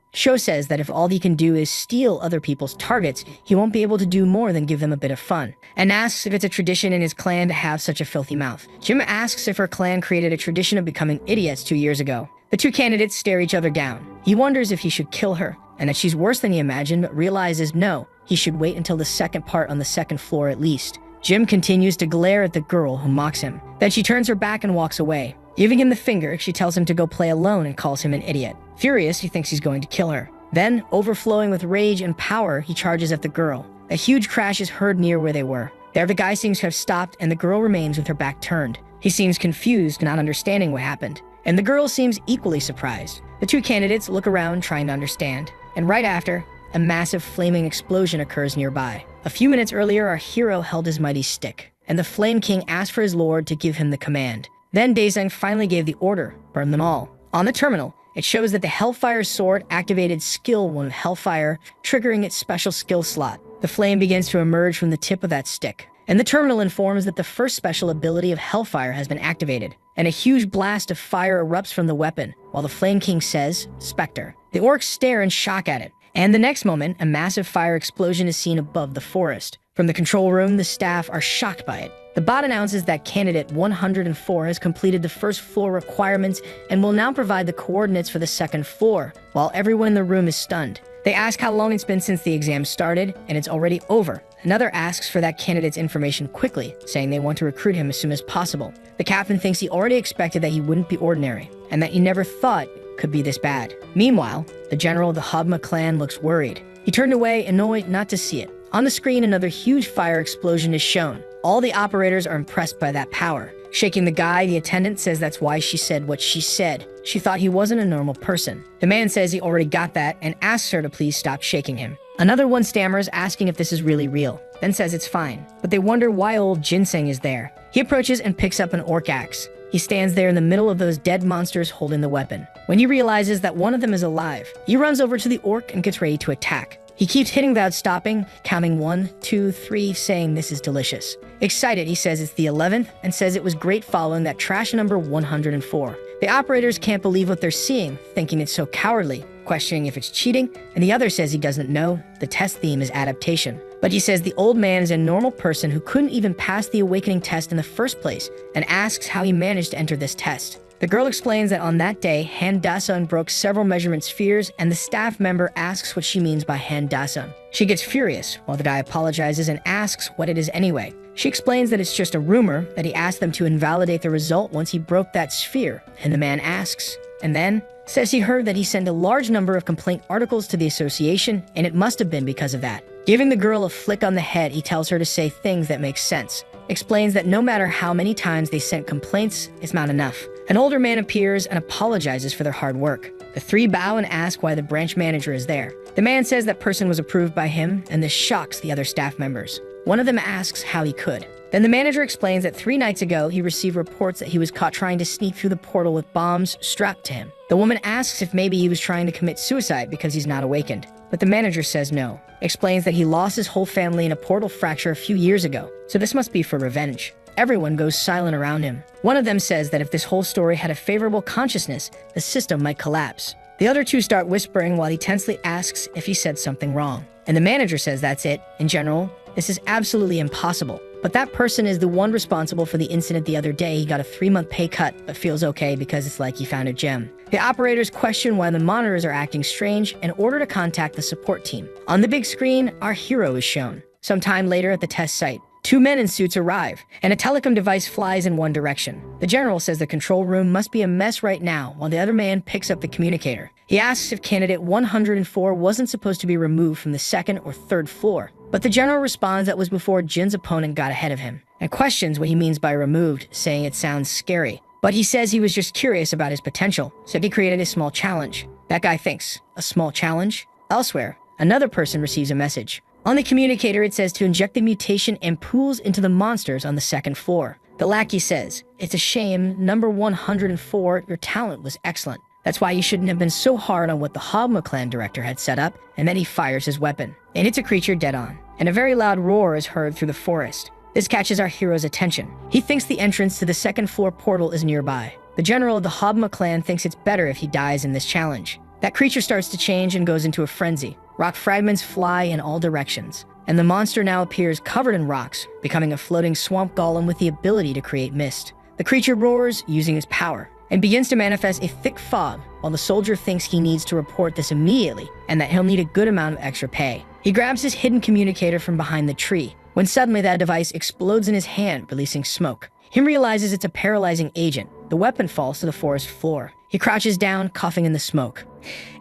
Speaker 1: Shou says that if all he can do is steal other people's targets, he won't be able to do more than give them a bit of fun, and asks if it's a tradition in his clan to have such a filthy mouth. Jim asks if her clan created a tradition of becoming idiots 2 years ago. The two candidates stare each other down. He wonders if he should kill her, and that she's worse than he imagined, but realizes no, he should wait until the second part on the second floor at least. Jim continues to glare at the girl who mocks him. Then she turns her back and walks away. Giving him the finger, she tells him to go play alone and calls him an idiot. Furious, he thinks he's going to kill her. Then, overflowing with rage and power, he charges at the girl. A huge crash is heard near where they were. There the guy seems to have stopped and the girl remains with her back turned. He seems confused, not understanding what happened. And the girl seems equally surprised. The two candidates look around trying to understand. And right after, a massive flaming explosion occurs nearby. A few minutes earlier, our hero held his mighty stick, and the Flame King asked for his lord to give him the command. Then Daesung finally gave the order, burn them all. On the terminal, it shows that the Hellfire Sword activated Skill 1 of Hellfire, triggering its special skill slot. The flame begins to emerge from the tip of that stick, and the terminal informs that the first special ability of Hellfire has been activated, and a huge blast of fire erupts from the weapon, while the Flame King says, "Spectre." The orcs stare in shock at it, and the next moment, a massive fire explosion is seen above the forest. From the control room, the staff are shocked by it. The bot announces that candidate 104 has completed the first floor requirements and will now provide the coordinates for the second floor, while everyone in the room is stunned. They ask how long it's been since the exam started, and it's already over. Another asks for that candidate's information quickly, saying they want to recruit him as soon as possible. The captain thinks he already expected that he wouldn't be ordinary, and that he never thought it could be this bad. Meanwhile, the general of the Hogma clan looks worried. He turned away, annoyed not to see it. On the screen, another huge fire explosion is shown. All the operators are impressed by that power. Shaking the guy, the attendant says that's why she said what she said. She thought he wasn't a normal person. The man says he already got that and asks her to please stop shaking him. Another one stammers, asking if this is really real, then says it's fine. But they wonder why old Ginseng is there. He approaches and picks up an orc axe. He stands there in the middle of those dead monsters holding the weapon. When he realizes that one of them is alive, he runs over to the orc and gets ready to attack. He keeps hitting without stopping, counting 1, 2, 3, saying this is delicious. Excited, he says it's the 11th and says it was great following that trash number 104. The operators can't believe what they're seeing, thinking it's so cowardly, questioning if it's cheating, and the other says he doesn't know. The test theme is adaptation. But he says the old man is a normal person who couldn't even pass the awakening test in the first place, and asks how he managed to enter this test. The girl explains that on that day, Han Dasun broke several measurement spheres, and the staff member asks what she means by Han Dasun. She gets furious, while the guy apologizes and asks what it is anyway. She explains that it's just a rumor, that he asked them to invalidate the result once he broke that sphere, and the man asks, and then says he heard that he sent a large number of complaint articles to the association, and it must have been because of that. Giving the girl a flick on the head, he tells her to say things that make sense. Explains that no matter how many times they sent complaints, it's not enough. An older man appears and apologizes for their hard work. The three bow and ask why the branch manager is there. The man says that person was approved by him, and this shocks the other staff members. One of them asks how he could. Then the manager explains that 3 nights ago, he received reports that he was caught trying to sneak through the portal with bombs strapped to him. The woman asks if maybe he was trying to commit suicide because he's not awakened. But the manager says no, explains that he lost his whole family in a portal fracture a few years ago, so this must be for revenge. Everyone goes silent around him. One of them says that if this whole story had a favorable consciousness, the system might collapse. The other 2 start whispering while he tensely asks if he said something wrong. And the manager says that's it. In general, this is absolutely impossible. But that person is the one responsible for the incident the other day. He got a 3-month pay cut, but feels okay because it's like he found a gem. The operators question why the monitors are acting strange and order to contact the support team. On the big screen, our hero is shown. Sometime later at the test site, 2 men in suits arrive, and a telecom device flies in one direction. The general says the control room must be a mess right now, while the other man picks up the communicator. He asks if candidate 104 wasn't supposed to be removed from the 2nd or 3rd floor. But the general responds that was before Jin's opponent got ahead of him, and questions what he means by removed, saying it sounds scary. But he says he was just curious about his potential, so he created a small challenge. That guy thinks, a small challenge? Elsewhere, another person receives a message. On the communicator, it says to inject the mutation and pools into the monsters on the 2nd floor. The lackey says, "It's a shame, number 104, your talent was excellent. That's why you shouldn't have been so hard on what the Hogma clan director had set up," and then he fires his weapon. And hits a creature dead on, and a very loud roar is heard through the forest. This catches our hero's attention. He thinks the entrance to the 2nd floor portal is nearby. The general of the Hogma clan thinks it's better if he dies in this challenge. That creature starts to change and goes into a frenzy. Rock fragments fly in all directions, and the monster now appears covered in rocks, becoming a floating swamp golem with the ability to create mist. The creature roars using its power, and begins to manifest a thick fog, while the soldier thinks he needs to report this immediately, and that he'll need a good amount of extra pay. He grabs his hidden communicator from behind the tree, when suddenly that device explodes in his hand, releasing smoke. He realizes it's a paralyzing agent. The weapon falls to the forest floor. He crouches down, coughing in the smoke.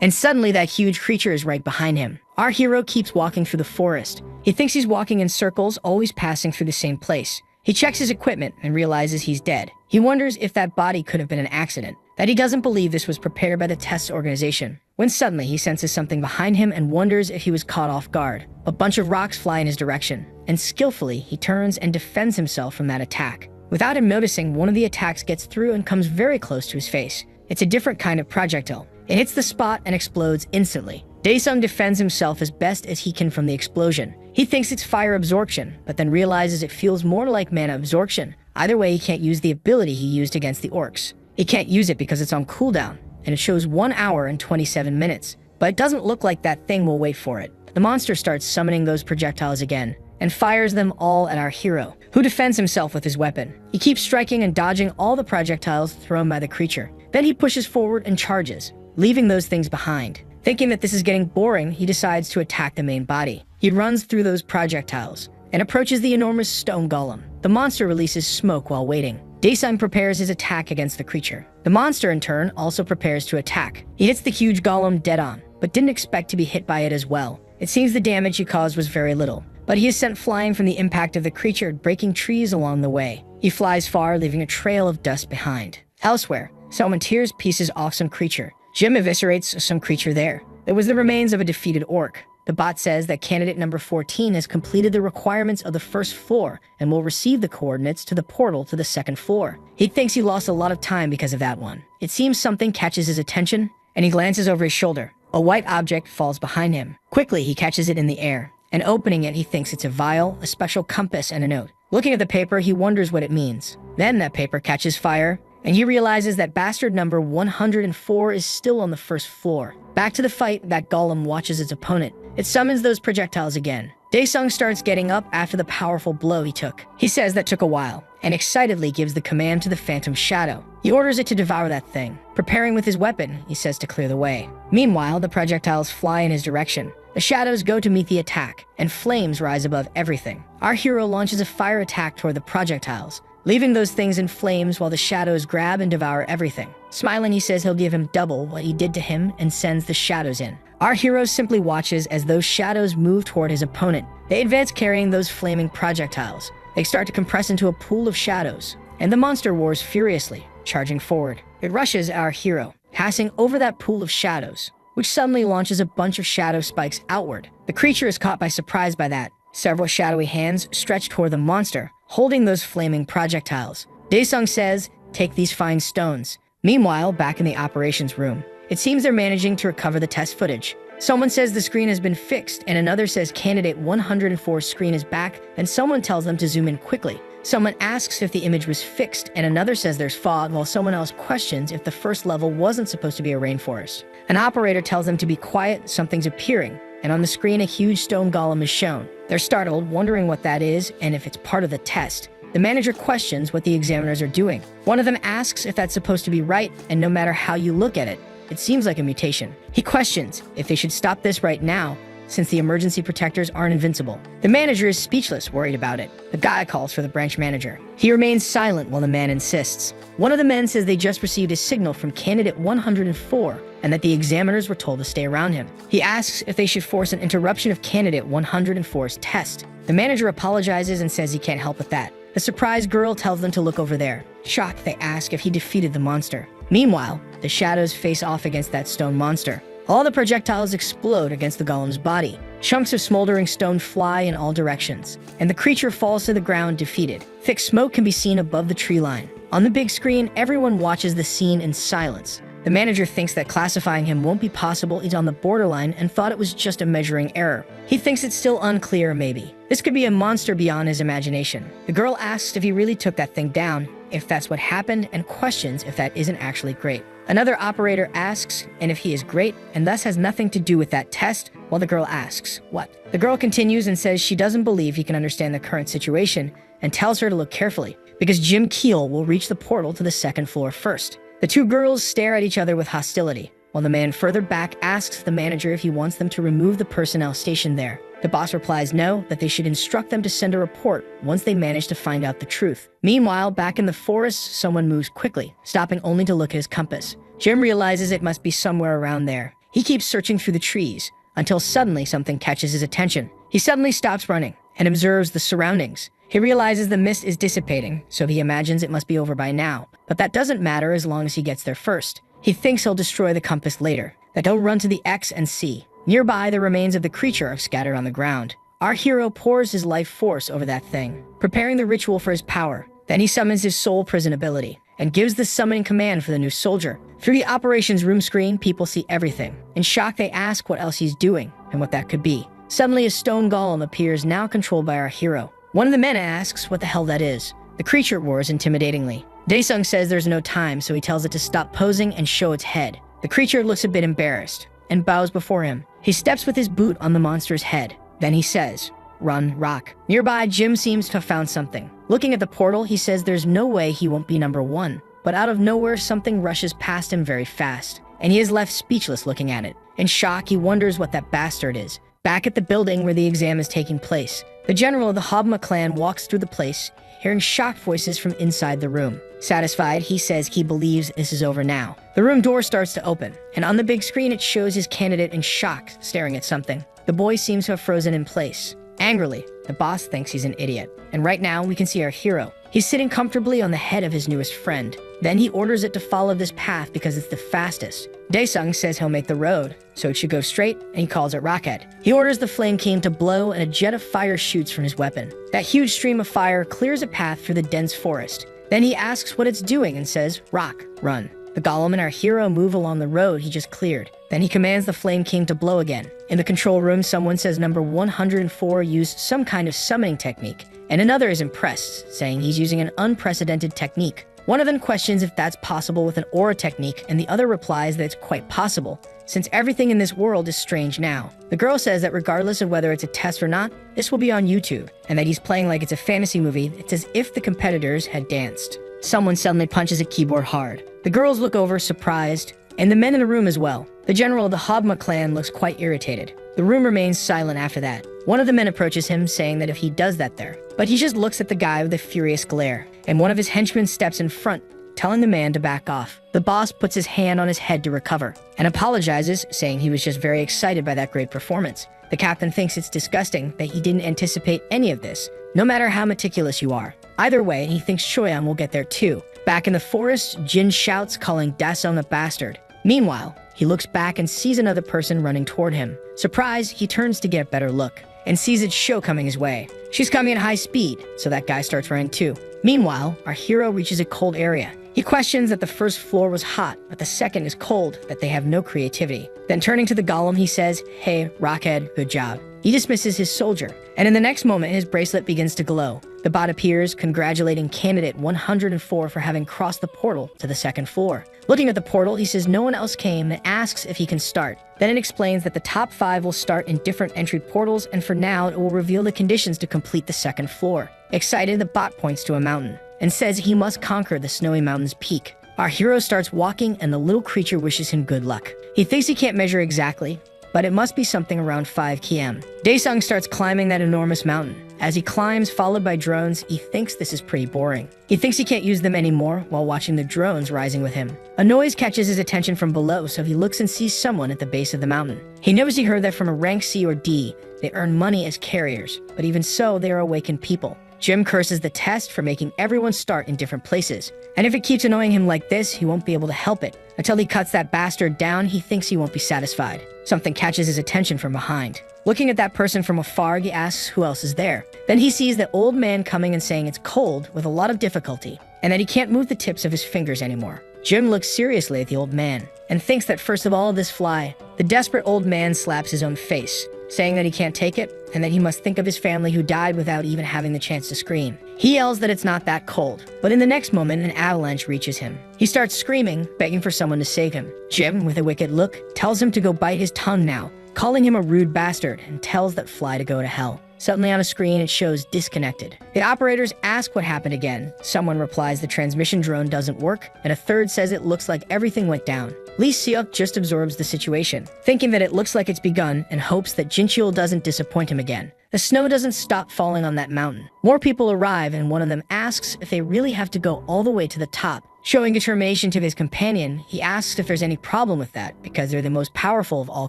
Speaker 1: And suddenly that huge creature is right behind him. Our hero keeps walking through the forest. He thinks he's walking in circles, always passing through the same place. He checks his equipment and realizes he's dead. He wonders if that body could have been an accident, that he doesn't believe this was prepared by the test organization. When suddenly he senses something behind him and wonders if he was caught off guard. A bunch of rocks fly in his direction, and skillfully he turns and defends himself from that attack. Without him noticing, one of the attacks gets through and comes very close to his face. It's a different kind of projectile. It hits the spot and explodes instantly. Daesung defends himself as best as he can from the explosion. He thinks it's fire absorption, but then realizes it feels more like mana absorption. Either way, he can't use the ability he used against the orcs. He can't use it because it's on cooldown, and it shows 1 hour and 27 minutes. But it doesn't look like that thing will wait for it. The monster starts summoning those projectiles again, and fires them all at our hero, who defends himself with his weapon. He keeps striking and dodging all the projectiles thrown by the creature. Then he pushes forward and charges, leaving those things behind. Thinking that this is getting boring, he decides to attack the main body. He runs through those projectiles and approaches the enormous stone golem. The monster releases smoke while waiting. Daesung prepares his attack against the creature. The monster, in turn, also prepares to attack. He hits the huge golem dead on, but didn't expect to be hit by it as well. It seems the damage he caused was very little, but he is sent flying from the impact of the creature, breaking trees along the way. He flies far, leaving a trail of dust behind. Elsewhere, someone tears pieces off some creature. Jim eviscerates some creature there. There was the remains of a defeated orc. The bot says that candidate number 14 has completed the requirements of the 1st floor and will receive the coordinates to the portal to the 2nd floor. He thinks he lost a lot of time because of that one. It seems something catches his attention, and he glances over his shoulder. A white object falls behind him. Quickly, he catches it in the air, and opening it, he thinks it's a vial, a special compass, and a note. Looking at the paper, he wonders what it means. Then that paper catches fire, and he realizes that bastard number 104 is still on the 1st floor. Back to the fight, that golem watches its opponent. It summons those projectiles again. Daesung starts getting up after the powerful blow he took. He says that took a while, and excitedly gives the command to the Phantom Shadow. He orders it to devour that thing. Preparing with his weapon, he says to clear the way. Meanwhile, the projectiles fly in his direction. The shadows go to meet the attack, and flames rise above everything. Our hero launches a fire attack toward the projectiles, leaving those things in flames while the shadows grab and devour everything. Smiling, he says he'll give him double what he did to him and sends the shadows in. Our hero simply watches as those shadows move toward his opponent. They advance carrying those flaming projectiles. They start to compress into a pool of shadows, and the monster roars furiously, charging forward. It rushes our hero, passing over that pool of shadows, which suddenly launches a bunch of shadow spikes outward. The creature is caught by surprise by that. Several shadowy hands stretch toward the monster, holding those flaming projectiles. Daesung says, "Take these fine stones." Meanwhile, back in the operations room, it seems they're managing to recover the test footage. Someone says the screen has been fixed, and another says candidate 104's screen is back, and someone tells them to zoom in quickly. Someone asks if the image was fixed, and another says there's fog, while someone else questions if the first level wasn't supposed to be a rainforest. An operator tells them to be quiet, something's appearing, and on the screen a huge stone golem is shown. They're startled, wondering what that is and if it's part of the test. The manager questions what the examiners are doing. One of them asks if that's supposed to be right, and no matter how you look at it, it seems like a mutation. He questions if they should stop this right now, since the emergency protectors aren't invincible. The manager is speechless, worried about it. The guy calls for the branch manager. He remains silent while the man insists. One of the men says they just received a signal from candidate 104 and that the examiners were told to stay around him. He asks if they should force an interruption of candidate 104's test. The manager apologizes and says he can't help with that. A surprised girl tells them to look over there. Shocked, they ask if he defeated the monster. Meanwhile, the shadows face off against that stone monster. All the projectiles explode against the golem's body. Chunks of smoldering stone fly in all directions, and the creature falls to the ground defeated. Thick smoke can be seen above the tree line. On the big screen, everyone watches the scene in silence. The manager thinks that classifying him won't be possible. He's on the borderline and thought it was just a measuring error. He thinks it's still unclear, maybe. This could be a monster beyond his imagination. The girl asks if he really took that thing down, if that's what happened, and questions if that isn't actually great. Another operator asks, and if he is great, and thus has nothing to do with that test, while the girl asks, what? The girl continues and says she doesn't believe he can understand the current situation, and tells her to look carefully, because Jim Keel will reach the portal to the second floor first. The two girls stare at each other with hostility, while the man further back asks the manager if he wants them to remove the personnel stationed there. The boss replies no, that they should instruct them to send a report once they manage to find out the truth. Meanwhile, back in the forest, someone moves quickly, stopping only to look at his compass. Jim realizes it must be somewhere around there. He keeps searching through the trees, until suddenly something catches his attention. He suddenly stops running and observes the surroundings. He realizes the mist is dissipating, so he imagines it must be over by now. But that doesn't matter as long as he gets there first. He thinks he'll destroy the compass later, that he'll run to the X and C. Nearby, the remains of the creature are scattered on the ground. Our hero pours his life force over that thing, preparing the ritual for his power. Then he summons his soul prison ability, and gives the summoning command for the new soldier. Through the operations room screen, people see everything. In shock, they ask what else he's doing, and what that could be. Suddenly, a stone golem appears, now controlled by our hero. One of the men asks what the hell that is. The creature roars intimidatingly. Daesung says there's no time, so he tells it to stop posing and show its head. The creature looks a bit embarrassed, and bows before him. He steps with his boot on the monster's head. Then he says, "Run, rock." Nearby, Jim seems to have found something. Looking at the portal, he says there's no way he won't be number one. But out of nowhere, something rushes past him very fast, and he is left speechless looking at it. In shock, he wonders what that bastard is. Back at the building where the exam is taking place, the general of the Hobma clan walks through the place, hearing shocked voices from inside the room. Satisfied, he says he believes this is over now. The room door starts to open, and on the big screen it shows his candidate in shock, staring at something. The boy seems to have frozen in place. Angrily, the boss thinks he's an idiot. And right now, we can see our hero. He's sitting comfortably on the head of his newest friend. Then he orders it to follow this path because it's the fastest. Daesung says he'll make the road, so it should go straight, and he calls it Rockhead. He orders the flame king to blow, and a jet of fire shoots from his weapon. That huge stream of fire clears a path through the dense forest. Then he asks what it's doing and says, "Rock, run." The golem and our hero move along the road he just cleared. Then he commands the Flame King to blow again. In the control room, someone says number 104 used some kind of summoning technique, and another is impressed, saying he's using an unprecedented technique. One of them questions if that's possible with an aura technique, and the other replies that it's quite possible, since everything in this world is strange now. The girl says that regardless of whether it's a test or not, this will be on YouTube, and that he's playing like it's a fantasy movie. It's as if the competitors had danced. Someone suddenly punches a keyboard hard. The girls look over, surprised, and the men in the room as well. The general of the Hobma clan looks quite irritated. The room remains silent after that. One of the men approaches him, saying that if he does that there. But he just looks at the guy with a furious glare, and one of his henchmen steps in front, telling the man to back off. The boss puts his hand on his head to recover, and apologizes, saying he was just very excited by that great performance. The captain thinks it's disgusting that he didn't anticipate any of this, no matter how meticulous you are. Either way, he thinks Choyang will get there too. Back in the forest, Jin shouts, calling Daesung a bastard. Meanwhile, he looks back and sees another person running toward him. Surprised, he turns to get a better look. and sees its Sho coming his way. She's coming at high speed, so that guy starts running too. Meanwhile, our hero reaches a cold area. He questions that the first floor was hot, but the second is cold, that they have no creativity. Then turning to the golem, he says, "Hey, Rockhead, good job." He dismisses his soldier, and in the next moment, his bracelet begins to glow. The bot appears, congratulating candidate 104 for having crossed the portal to the second floor. Looking at the portal, he says no one else came and asks if he can start. Then it explains that the top 5 will start in different entry portals, and for now, it will reveal the conditions to complete the second floor. Excited, the bot points to a mountain and says he must conquer the snowy mountain's peak. Our hero starts walking, and the little creature wishes him good luck. He thinks he can't measure exactly, but it must be something around 5 km. Daesung starts climbing that enormous mountain. As he climbs, followed by drones, he thinks this is pretty boring. He thinks he can't use them anymore while watching the drones rising with him. A noise catches his attention from below, so he looks and sees someone at the base of the mountain. He knows he heard that from a rank C or D. They earn money as carriers, but even so, they are awakened people. Jim curses the test for making everyone start in different places. And if it keeps annoying him like this, he won't be able to help it. Until he cuts that bastard down, he thinks he won't be satisfied. Something catches his attention from behind. Looking at that person from afar, he asks who else is there. Then he sees the old man coming and saying it's cold with a lot of difficulty, and that he can't move the tips of his fingers anymore. Jim looks seriously at the old man, and thinks that first of all, this fly. The desperate old man slaps his own face, saying that he can't take it, and that he must think of his family who died without even having the chance to scream. He yells that it's not that cold, but in the next moment, an avalanche reaches him. He starts screaming, begging for someone to save him. Jim, with a wicked look, tells him to go bite his tongue now, calling him a rude bastard, and tells that fly to go to hell. Suddenly on a screen, it shows disconnected. The operators ask what happened again. Someone replies the transmission drone doesn't work, and a third says it looks like everything went down. Lee Seok just absorbs the situation, thinking that it looks like it's begun, and hopes that Jincheol doesn't disappoint him again. The snow doesn't stop falling on that mountain. More people arrive, and one of them asks if they really have to go all the way to the top. Showing determination to his companion, he asks if there's any problem with that, because they're the most powerful of all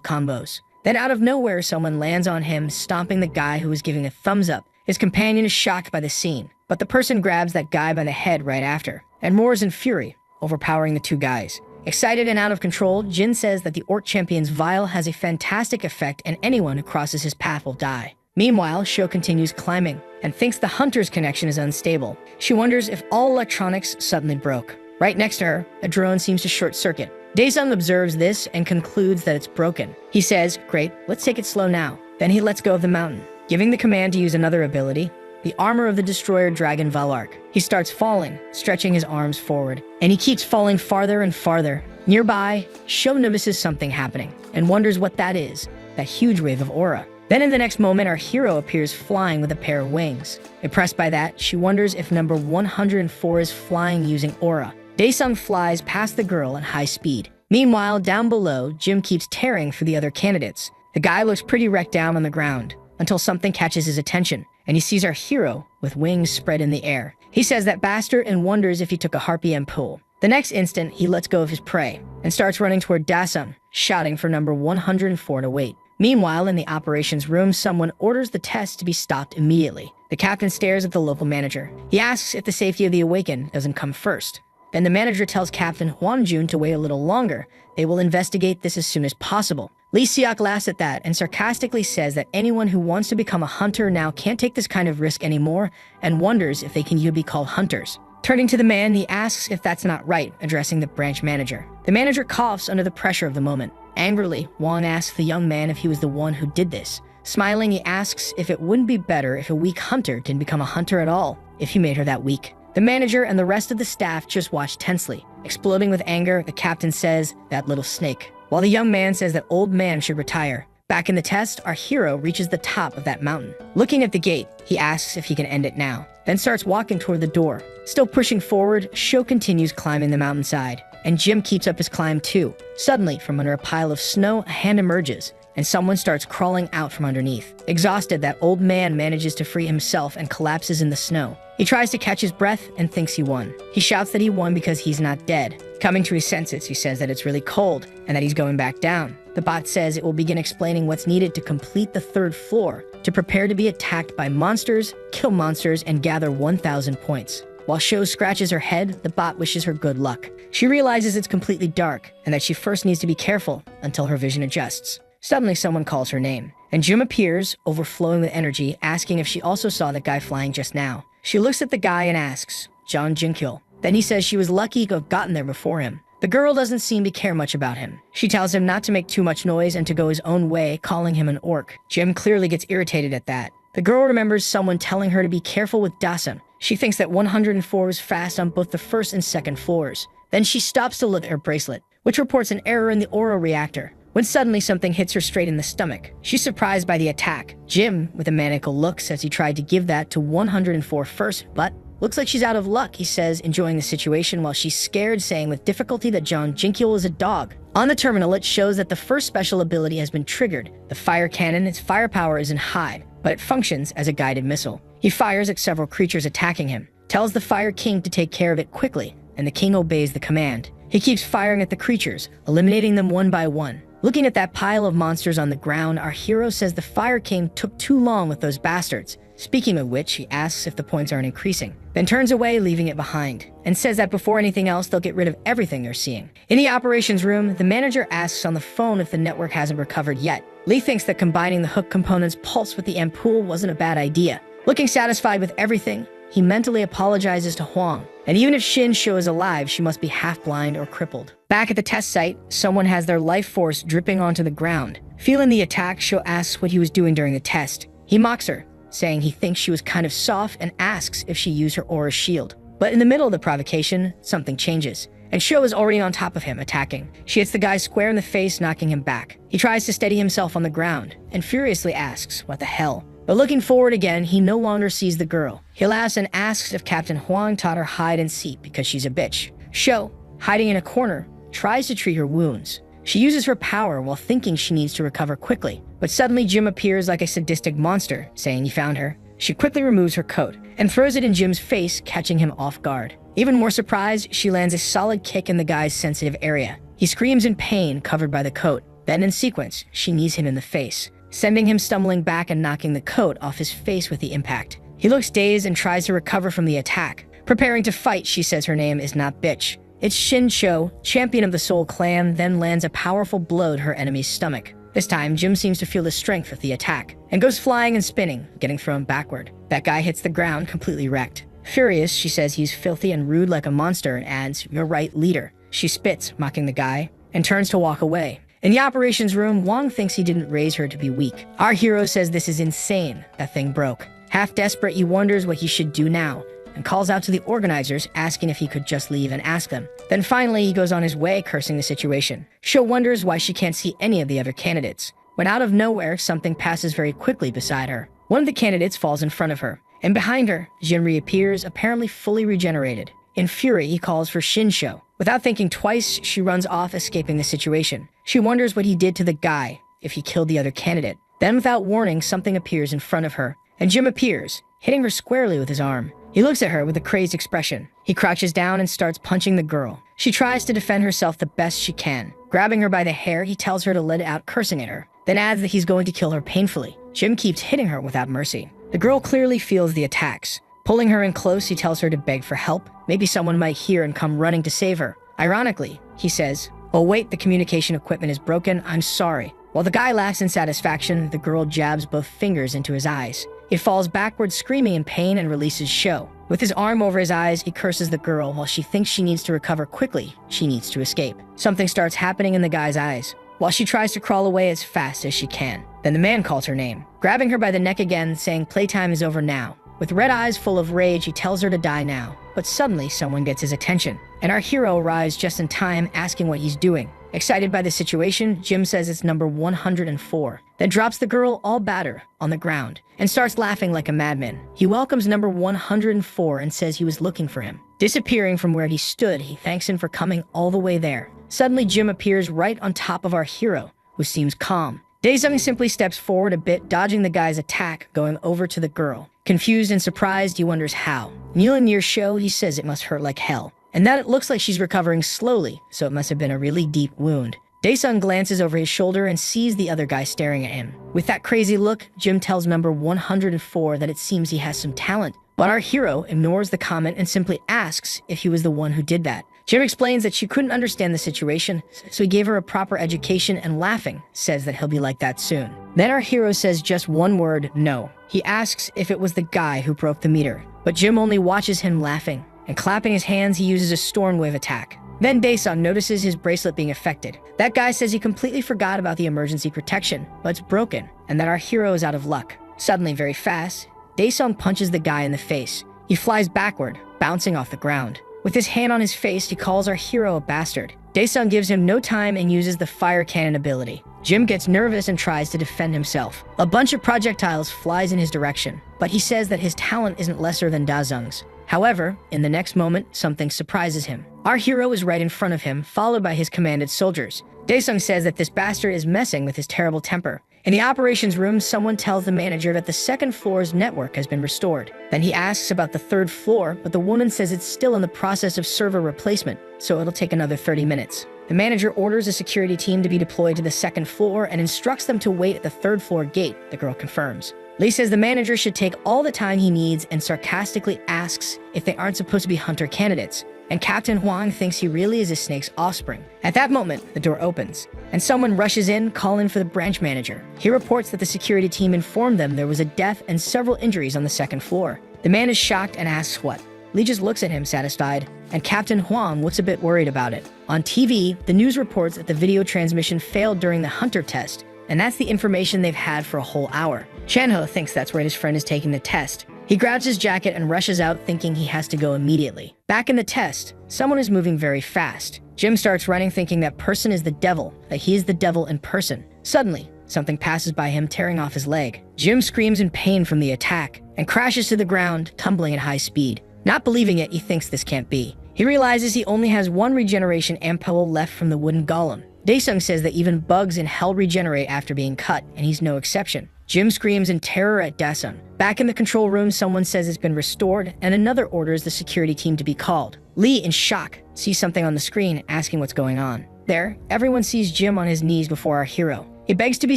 Speaker 1: combos. Then out of nowhere, someone lands on him, stomping the guy who was giving a thumbs up. His companion is shocked by the scene, but the person grabs that guy by the head right after, and roars in fury, overpowering the two guys. Excited and out of control, Jin says that the Orc Champion's vial has a fantastic effect, and anyone who crosses his path will die. Meanwhile, Sho continues climbing, and thinks the hunter's connection is unstable. She wonders if all electronics suddenly broke. Right next to her, a drone seems to short circuit. Daesung observes this and concludes that it's broken. He says, "Great, let's take it slow now." Then he lets go of the mountain, giving the command to use another ability, the armor of the destroyer dragon Valark. He starts falling, stretching his arms forward, and he keeps falling farther and farther. Nearby, Sho notices something happening and wonders what that is, that huge wave of aura. Then in the next moment, our hero appears flying with a pair of wings. Impressed by that, she wonders if number 104 is flying using aura. Daesung flies past the girl at high speed. Meanwhile, down below, Jim keeps tearing for the other candidates. The guy looks pretty wrecked down on the ground, until something catches his attention, and he sees our hero with wings spread in the air. He says that bastard and wonders if he took a harpy pull. The next instant, he lets go of his prey, and starts running toward Daesung, shouting for number 104 to wait. Meanwhile, in the operations room, someone orders the test to be stopped immediately. The captain stares at the local manager. He asks if the safety of the awakened doesn't come first. Then the manager tells Captain Hwanjun to wait a little longer. They will investigate this as soon as possible. Lee Seok laughs at that and sarcastically says that anyone who wants to become a hunter now can't take this kind of risk anymore, and wonders if they can even be called hunters. Turning to the man, he asks if that's not right, addressing the branch manager. The manager coughs under the pressure of the moment. Angrily, Juan asks the young man if he was the one who did this. Smiling, he asks if it wouldn't be better if a weak hunter didn't become a hunter at all, if he made her that weak. The manager and the rest of the staff just watch tensely. Exploding with anger, the captain says, "That little snake," while the young man says that old man should retire. Back in the test, our hero reaches the top of that mountain. Looking at the gate, he asks if he can end it now, then starts walking toward the door. Still pushing forward, Sho continues climbing the mountainside, and Jim keeps up his climb too. Suddenly, from under a pile of snow, a hand emerges, and someone starts crawling out from underneath. Exhausted, that old man manages to free himself and collapses in the snow. He tries to catch his breath and thinks he won. He shouts that he won because he's not dead. Coming to his senses, he says that it's really cold and that he's going back down. The bot says it will begin explaining what's needed to complete the third floor, to prepare to be attacked by monsters, kill monsters, and gather 1,000 points. While Sho scratches her head, the bot wishes her good luck. She realizes it's completely dark and that she first needs to be careful until her vision adjusts. Suddenly, someone calls her name. and Jim appears, overflowing with energy, asking if she also saw the guy flying just now. She looks at the guy and asks, John Jinkil. Then he says she was lucky to have gotten there before him. The girl doesn't seem to care much about him. She tells him not to make too much noise and to go his own way, calling him an orc. Jim clearly gets irritated at that. The girl remembers someone telling her to be careful with Dasan. She thinks that 104 is fast on both the first and second floors. Then she stops to look at her bracelet, which reports an error in the aura reactor, when suddenly something hits her straight in the stomach. She's surprised by the attack. Jim, with a maniacal look, says he tried to give that to 104 first, but looks like she's out of luck, he says, enjoying the situation while she's scared, saying with difficulty that John Jinkil is a dog. On the terminal, it shows that the first special ability has been triggered. The fire cannon, its firepower isn't high, but it functions as a guided missile. He fires at several creatures attacking him, tells the Fire King to take care of it quickly, and the king obeys the command. He keeps firing at the creatures, eliminating them one by one. Looking at that pile of monsters on the ground, our hero says the Fire King took too long with those bastards. Speaking of which, he asks if the points aren't increasing, then turns away, leaving it behind, and says that before anything else, they'll get rid of everything they're seeing. In the operations room, the manager asks on the phone if the network hasn't recovered yet. Lee thinks that combining the hook component's pulse with the ampoule wasn't a bad idea. Looking satisfied with everything, he mentally apologizes to Huang, and even if Shin Sho is alive, she must be half-blind or crippled. Back at the test site, someone has their life force dripping onto the ground. Feeling the attack, Sho asks what he was doing during the test. He mocks her, saying he thinks she was kind of soft and asks if she used her aura shield. But in the middle of the provocation, something changes, and Sho is already on top of him, attacking. She hits the guy square in the face, knocking him back. He tries to steady himself on the ground, and furiously asks, what the hell? But looking forward again, he no longer sees the girl. He laughs and asks if Captain Huang taught her hide and seek because she's a bitch. Sho, hiding in a corner, tries to treat her wounds. She uses her power while thinking she needs to recover quickly, but suddenly Jim appears like a sadistic monster, saying he found her. She quickly removes her coat and throws it in Jim's face, catching him off guard. Even more surprised, she lands a solid kick in the guy's sensitive area. He screams in pain, covered by the coat. Then in sequence, she knees him in the face, sending him stumbling back and knocking the coat off his face with the impact. He looks dazed and tries to recover from the attack. Preparing to fight, she says her name is not bitch. It's Shin Sho, champion of the Soul Clan, then lands a powerful blow to her enemy's stomach. This time, Jim seems to feel the strength of the attack, and goes flying and spinning, getting thrown backward. That guy hits the ground, completely wrecked. Furious, she says he's filthy and rude like a monster and adds, "You're right, leader." She spits, mocking the guy, and turns to walk away. In the operations room, Wong thinks he didn't raise her to be weak. Our hero says this is insane, that thing broke. Half desperate, he wonders what he should do now, and calls out to the organizers, asking if he could just leave and ask them. Then finally, he goes on his way, cursing the situation. Sho wonders why she can't see any of the other candidates, when out of nowhere, something passes very quickly beside her. One of the candidates falls in front of her, and behind her, Jin reappears, apparently fully regenerated. In fury, he calls for Shinsho. Without thinking twice, she runs off, escaping the situation. She wonders what he did to the guy, if he killed the other candidate. Then, without warning, something appears in front of her, and Jim appears, hitting her squarely with his arm. He looks at her with a crazed expression. He crouches down and starts punching the girl. She tries to defend herself the best she can. Grabbing her by the hair, he tells her to let it out, cursing at her, then adds that he's going to kill her painfully. Jim keeps hitting her without mercy. The girl clearly feels the attacks. Pulling her in close, he tells her to beg for help. Maybe someone might hear and come running to save her. Ironically, he says, "Oh wait, the communication equipment is broken, I'm sorry." While the guy laughs in satisfaction, the girl jabs both fingers into his eyes. He falls backwards, screaming in pain, and releases Sho. With his arm over his eyes, he curses the girl. While she thinks she needs to recover quickly, she needs to escape. Something starts happening in the guy's eyes, while she tries to crawl away as fast as she can. Then the man calls her name, grabbing her by the neck again, saying playtime is over now. With red eyes full of rage, he tells her to die now. But suddenly, someone gets his attention, and our hero arrives just in time, asking what he's doing. Excited by the situation, Jim says it's number 104, then drops the girl all battered on the ground and starts laughing like a madman. He welcomes number 104 and says he was looking for him. Disappearing from where he stood, he thanks him for coming all the way there. Suddenly, Jim appears right on top of our hero, who seems calm. Daesung simply steps forward a bit, dodging the guy's attack, going over to the girl. Confused and surprised, he wonders how. Kneeling near Sho, he says it must hurt like hell, and that it looks like she's recovering slowly, so it must have been a really deep wound. Daesung glances over his shoulder and sees the other guy staring at him. With that crazy look, Jim tells number 104 that it seems he has some talent But our hero ignores the comment and simply asks if he was the one who did that. Jim explains that she couldn't understand the situation, so he gave her a proper education and laughing, says that he'll be like that soon. Then our hero says just one word, no. He asks if it was the guy who broke the meter, but Jim only watches him laughing, and clapping his hands, he uses a storm wave attack. Then Daesung notices his bracelet being affected. That guy says he completely forgot about the emergency protection, but it's broken, and that our hero is out of luck. Suddenly, very fast, Daesung punches the guy in the face. He flies backward, bouncing off the ground. With his hand on his face, he calls our hero a bastard. Daesung gives him no time and uses the fire cannon ability. Jim gets nervous and tries to defend himself. A bunch of projectiles flies in his direction, but he says that his talent isn't lesser than Daesung's. However, in the next moment, something surprises him. Our hero is right in front of him, followed by his commanded soldiers. Daesung says that this bastard is messing with his terrible temper. In the operations room, someone tells the manager that the second floor's network has been restored. Then he asks about the third floor, but the woman says it's still in the process of server replacement, so it'll take another 30 minutes. The manager orders a security team to be deployed to the second floor and instructs them to wait at the third floor gate. The girl confirms. Lee says the manager should take all the time he needs and sarcastically asks if they aren't supposed to be hunter candidates. And Captain Huang thinks he really is a snake's offspring. At that moment, the door opens, and someone rushes in, calling for the branch manager. He reports that the security team informed them there was a death and several injuries on the second floor. The man is shocked and asks what. Lee just looks at him satisfied, and Captain Huang looks a bit worried about it. On TV, the news reports that the video transmission failed during the hunter test, and that's the information they've had for a whole hour. Chanho thinks that's where his friend is taking the test. He grabs his jacket and rushes out, thinking he has to go immediately. Back in the test, someone is moving very fast. Jim starts running, thinking that person is the devil, that he is the devil in person. Suddenly, something passes by him, tearing off his leg. Jim screams in pain from the attack and crashes to the ground, tumbling at high speed. Not believing it, he thinks this can't be. He realizes he only has one regeneration ampoule left from the wooden golem. Daesung says that even bugs in hell regenerate after being cut, and he's no exception. Jim screams in terror at Daesung. Back in the control room, someone says it's been restored, and another orders the security team to be called. Lee, in shock, sees something on the screen, asking what's going on. There, everyone sees Jim on his knees before our hero. He begs to be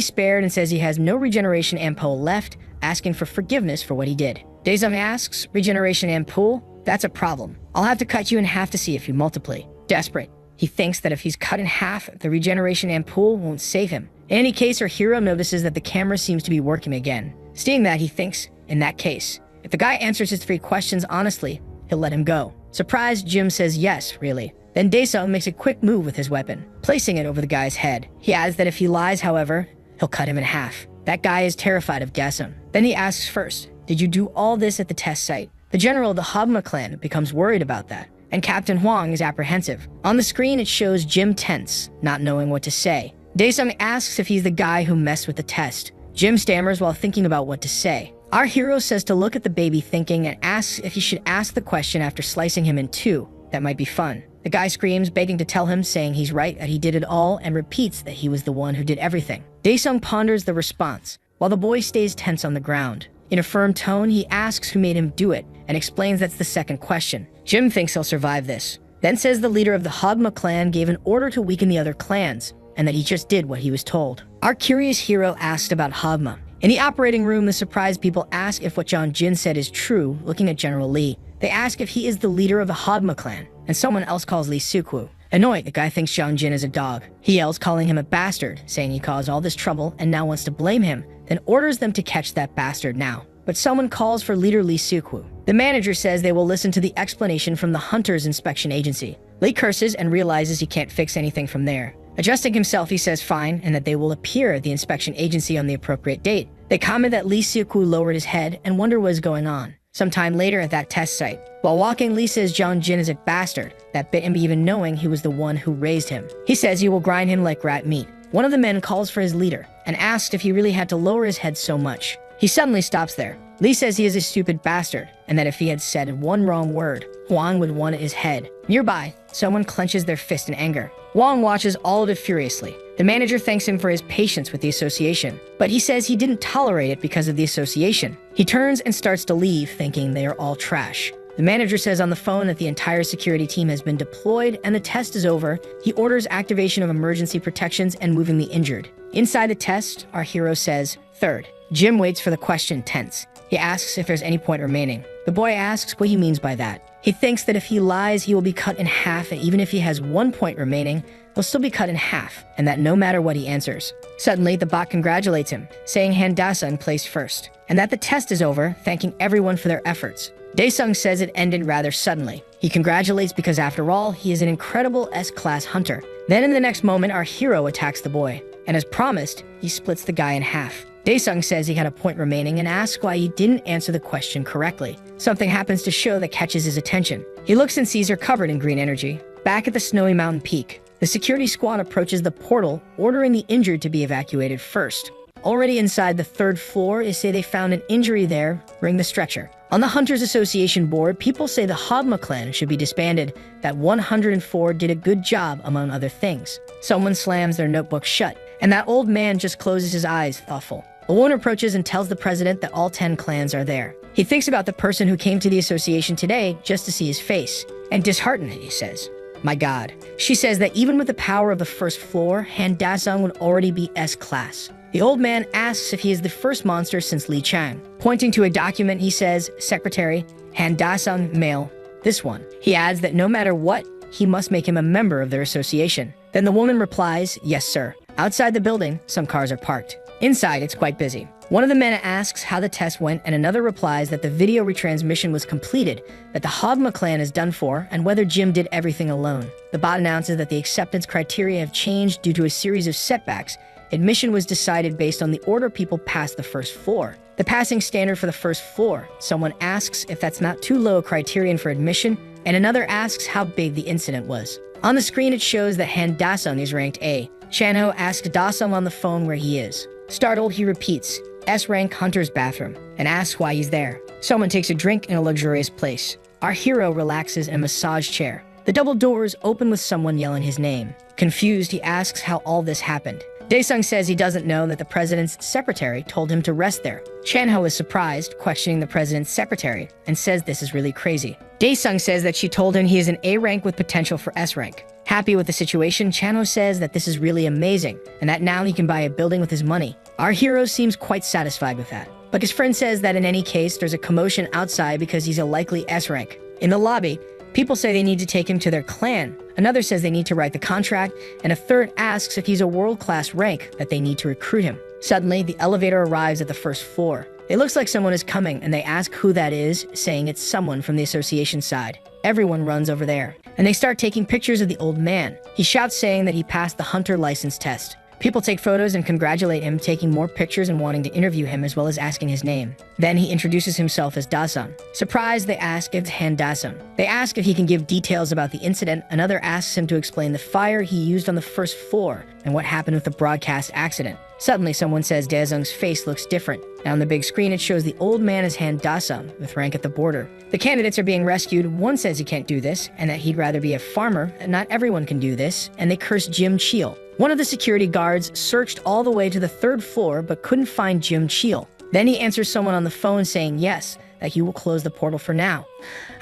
Speaker 1: spared and says he has no regeneration ampoule left, asking for forgiveness for what he did. Daesung asks, regeneration ampoule? That's a problem. I'll have to cut you in half to see if you multiply. Desperate, he thinks that if he's cut in half, the regeneration ampoule won't save him. In any case, our hero notices that the camera seems to be working again. Seeing that, he thinks, in that case, if the guy answers his 3 questions honestly, he'll let him go. Surprised, Jim says yes, really. Then Daesung makes a quick move with his weapon, placing it over the guy's head. He adds that if he lies, however, he'll cut him in half. That guy is terrified of Daesung. Then he asks first, did you do all this at the test site? The general of the Hogma clan becomes worried about that, and Captain Huang is apprehensive. On the screen, it shows Jim tense, not knowing what to say. Daesung asks if he's the guy who messed with the test. Jim stammers while thinking about what to say. Our hero says to look at the baby thinking and asks if he should ask the question after slicing him in 2. That might be fun. The guy screams, begging to tell him, saying he's right, that he did it all, and repeats that he was the one who did everything. Daesung ponders the response, while the boy stays tense on the ground. In a firm tone, he asks who made him do it, and explains that's the second question. Jim thinks he'll survive this, then says the leader of the Hogma clan gave an order to weaken the other clans, and that he just did what he was told. Our curious hero asked about Hogma. In the operating room, the surprised people ask if what John Jin said is true, looking at General Lee. They ask if he is the leader of the Hogma clan, and someone else calls Lee Sukwu. Annoyed, the guy thinks John Jin is a dog. He yells, calling him a bastard, saying he caused all this trouble and now wants to blame him, then orders them to catch that bastard now. But someone calls for leader Lee Sukwu. The manager says they will listen to the explanation from the Hunters Inspection Agency. Lee curses and realizes he can't fix anything from there. Adjusting himself, he says fine, and that they will appear at the inspection agency on the appropriate date. They comment that Lee Sukwu lowered his head and wonder what is going on. Sometime later at that test site, while walking, Lee says John Jin is a bastard that bit him even knowing he was the one who raised him. He says he will grind him like rat meat. One of the men calls for his leader and asks if he really had to lower his head so much. He suddenly stops there. Lee says he is a stupid bastard, and that if he had said one wrong word, Huang would want his head. Nearby, someone clenches their fist in anger. Huang watches all of it furiously. The manager thanks him for his patience with the association, but he says he didn't tolerate it because of the association. He turns and starts to leave, thinking they are all trash. The manager says on the phone that the entire security team has been deployed and the test is over. He orders activation of emergency protections and moving the injured. Inside the test, our hero says, third. Jim waits for the question tense. He asks if there's any point remaining. The boy asks what he means by that. He thinks that if he lies, he will be cut in half, and even if he has 1 point remaining, he'll still be cut in half, and that no matter what he answers. Suddenly, the bot congratulates him, saying Han-Da-sung placed first, and that the test is over, thanking everyone for their efforts. Dae-sung says it ended rather suddenly. He congratulates because after all, he is an incredible S-class hunter. Then in the next moment, our hero attacks the boy, and as promised, he splits the guy in half. Dae-sung says he had a point remaining and asks why he didn't answer the question correctly. Something happens to show that catches his attention. He looks and sees her covered in green energy. Back at the snowy mountain peak, the security squad approaches the portal, ordering the injured to be evacuated first. Already inside the 3rd floor, they say they found an injury there, bring the stretcher. On the Hunters Association board, people say the Hogma clan should be disbanded, that 104 did a good job, among other things. Someone slams their notebook shut, and that old man just closes his eyes, thoughtful. A woman approaches and tells the president that all 10 clans are there. He thinks about the person who came to the association today just to see his face. And disheartened, he says, "My God." She says that even with the power of the 1st floor, Han-Da-sung would already be S-class. The old man asks if he is the first monster since Li Chang. Pointing to a document, he says, "Secretary, Han-Da-sung, male, this one." He adds that no matter what, he must make him a member of their association. Then the woman replies, "Yes, sir." Outside the building, some cars are parked. Inside, it's quite busy. One of the men asks how the test went, and another replies that the video retransmission was completed, that the Hogma clan is done for, and whether Jim did everything alone. The bot announces that the acceptance criteria have changed due to a series of setbacks. Admission was decided based on the order people passed the 1st floor. The passing standard for the 1st floor. Someone asks if that's not too low a criterion for admission, and another asks how big the incident was. On the screen, it shows that Han-Da-sung is ranked A. Chanho asks Da-sung on the phone where he is. Startled, he repeats, S-rank hunter's bathroom, and asks why he's there. Someone takes a drink in a luxurious place. Our hero relaxes in a massage chair. The double doors open with someone yelling his name. Confused, he asks how all this happened. Dae-sung says he doesn't know that the president's secretary told him to rest there. Chanho is surprised, questioning the president's secretary, and says this is really crazy. Dae-sung says that she told him he is an A rank with potential for S rank. Happy with the situation, Chanho says that this is really amazing, and that now he can buy a building with his money. Our hero seems quite satisfied with that. But his friend says that in any case, there's a commotion outside because he's a likely S rank. In the lobby, people say they need to take him to their clan. Another says they need to write the contract, and a third asks if he's a world-class rank that they need to recruit him. Suddenly, the elevator arrives at the 1st floor. It looks like someone is coming, and they ask who that is, saying it's someone from the association side. Everyone runs over there, and they start taking pictures of the old man. He shouts saying that he passed the hunter license test. People take photos and congratulate him, taking more pictures and wanting to interview him as well as asking his name. Then he introduces himself as Da-sung. Surprised, they ask if it's Han-Da-sung. They ask if he can give details about the incident. Another asks him to explain the fire he used on the 1st floor and what happened with the broadcast accident. Suddenly, someone says Dae-sung's face looks different. Now on the big screen, it shows the old man as Han-Da-sung, with rank at the border. The candidates are being rescued. One says he can't do this, and that he'd rather be a farmer, and not everyone can do this, and they curse Jim Cheel. One of the security guards searched all the way to the 3rd floor, but couldn't find Jim Cheel. Then he answers someone on the phone saying yes, that he will close the portal for now.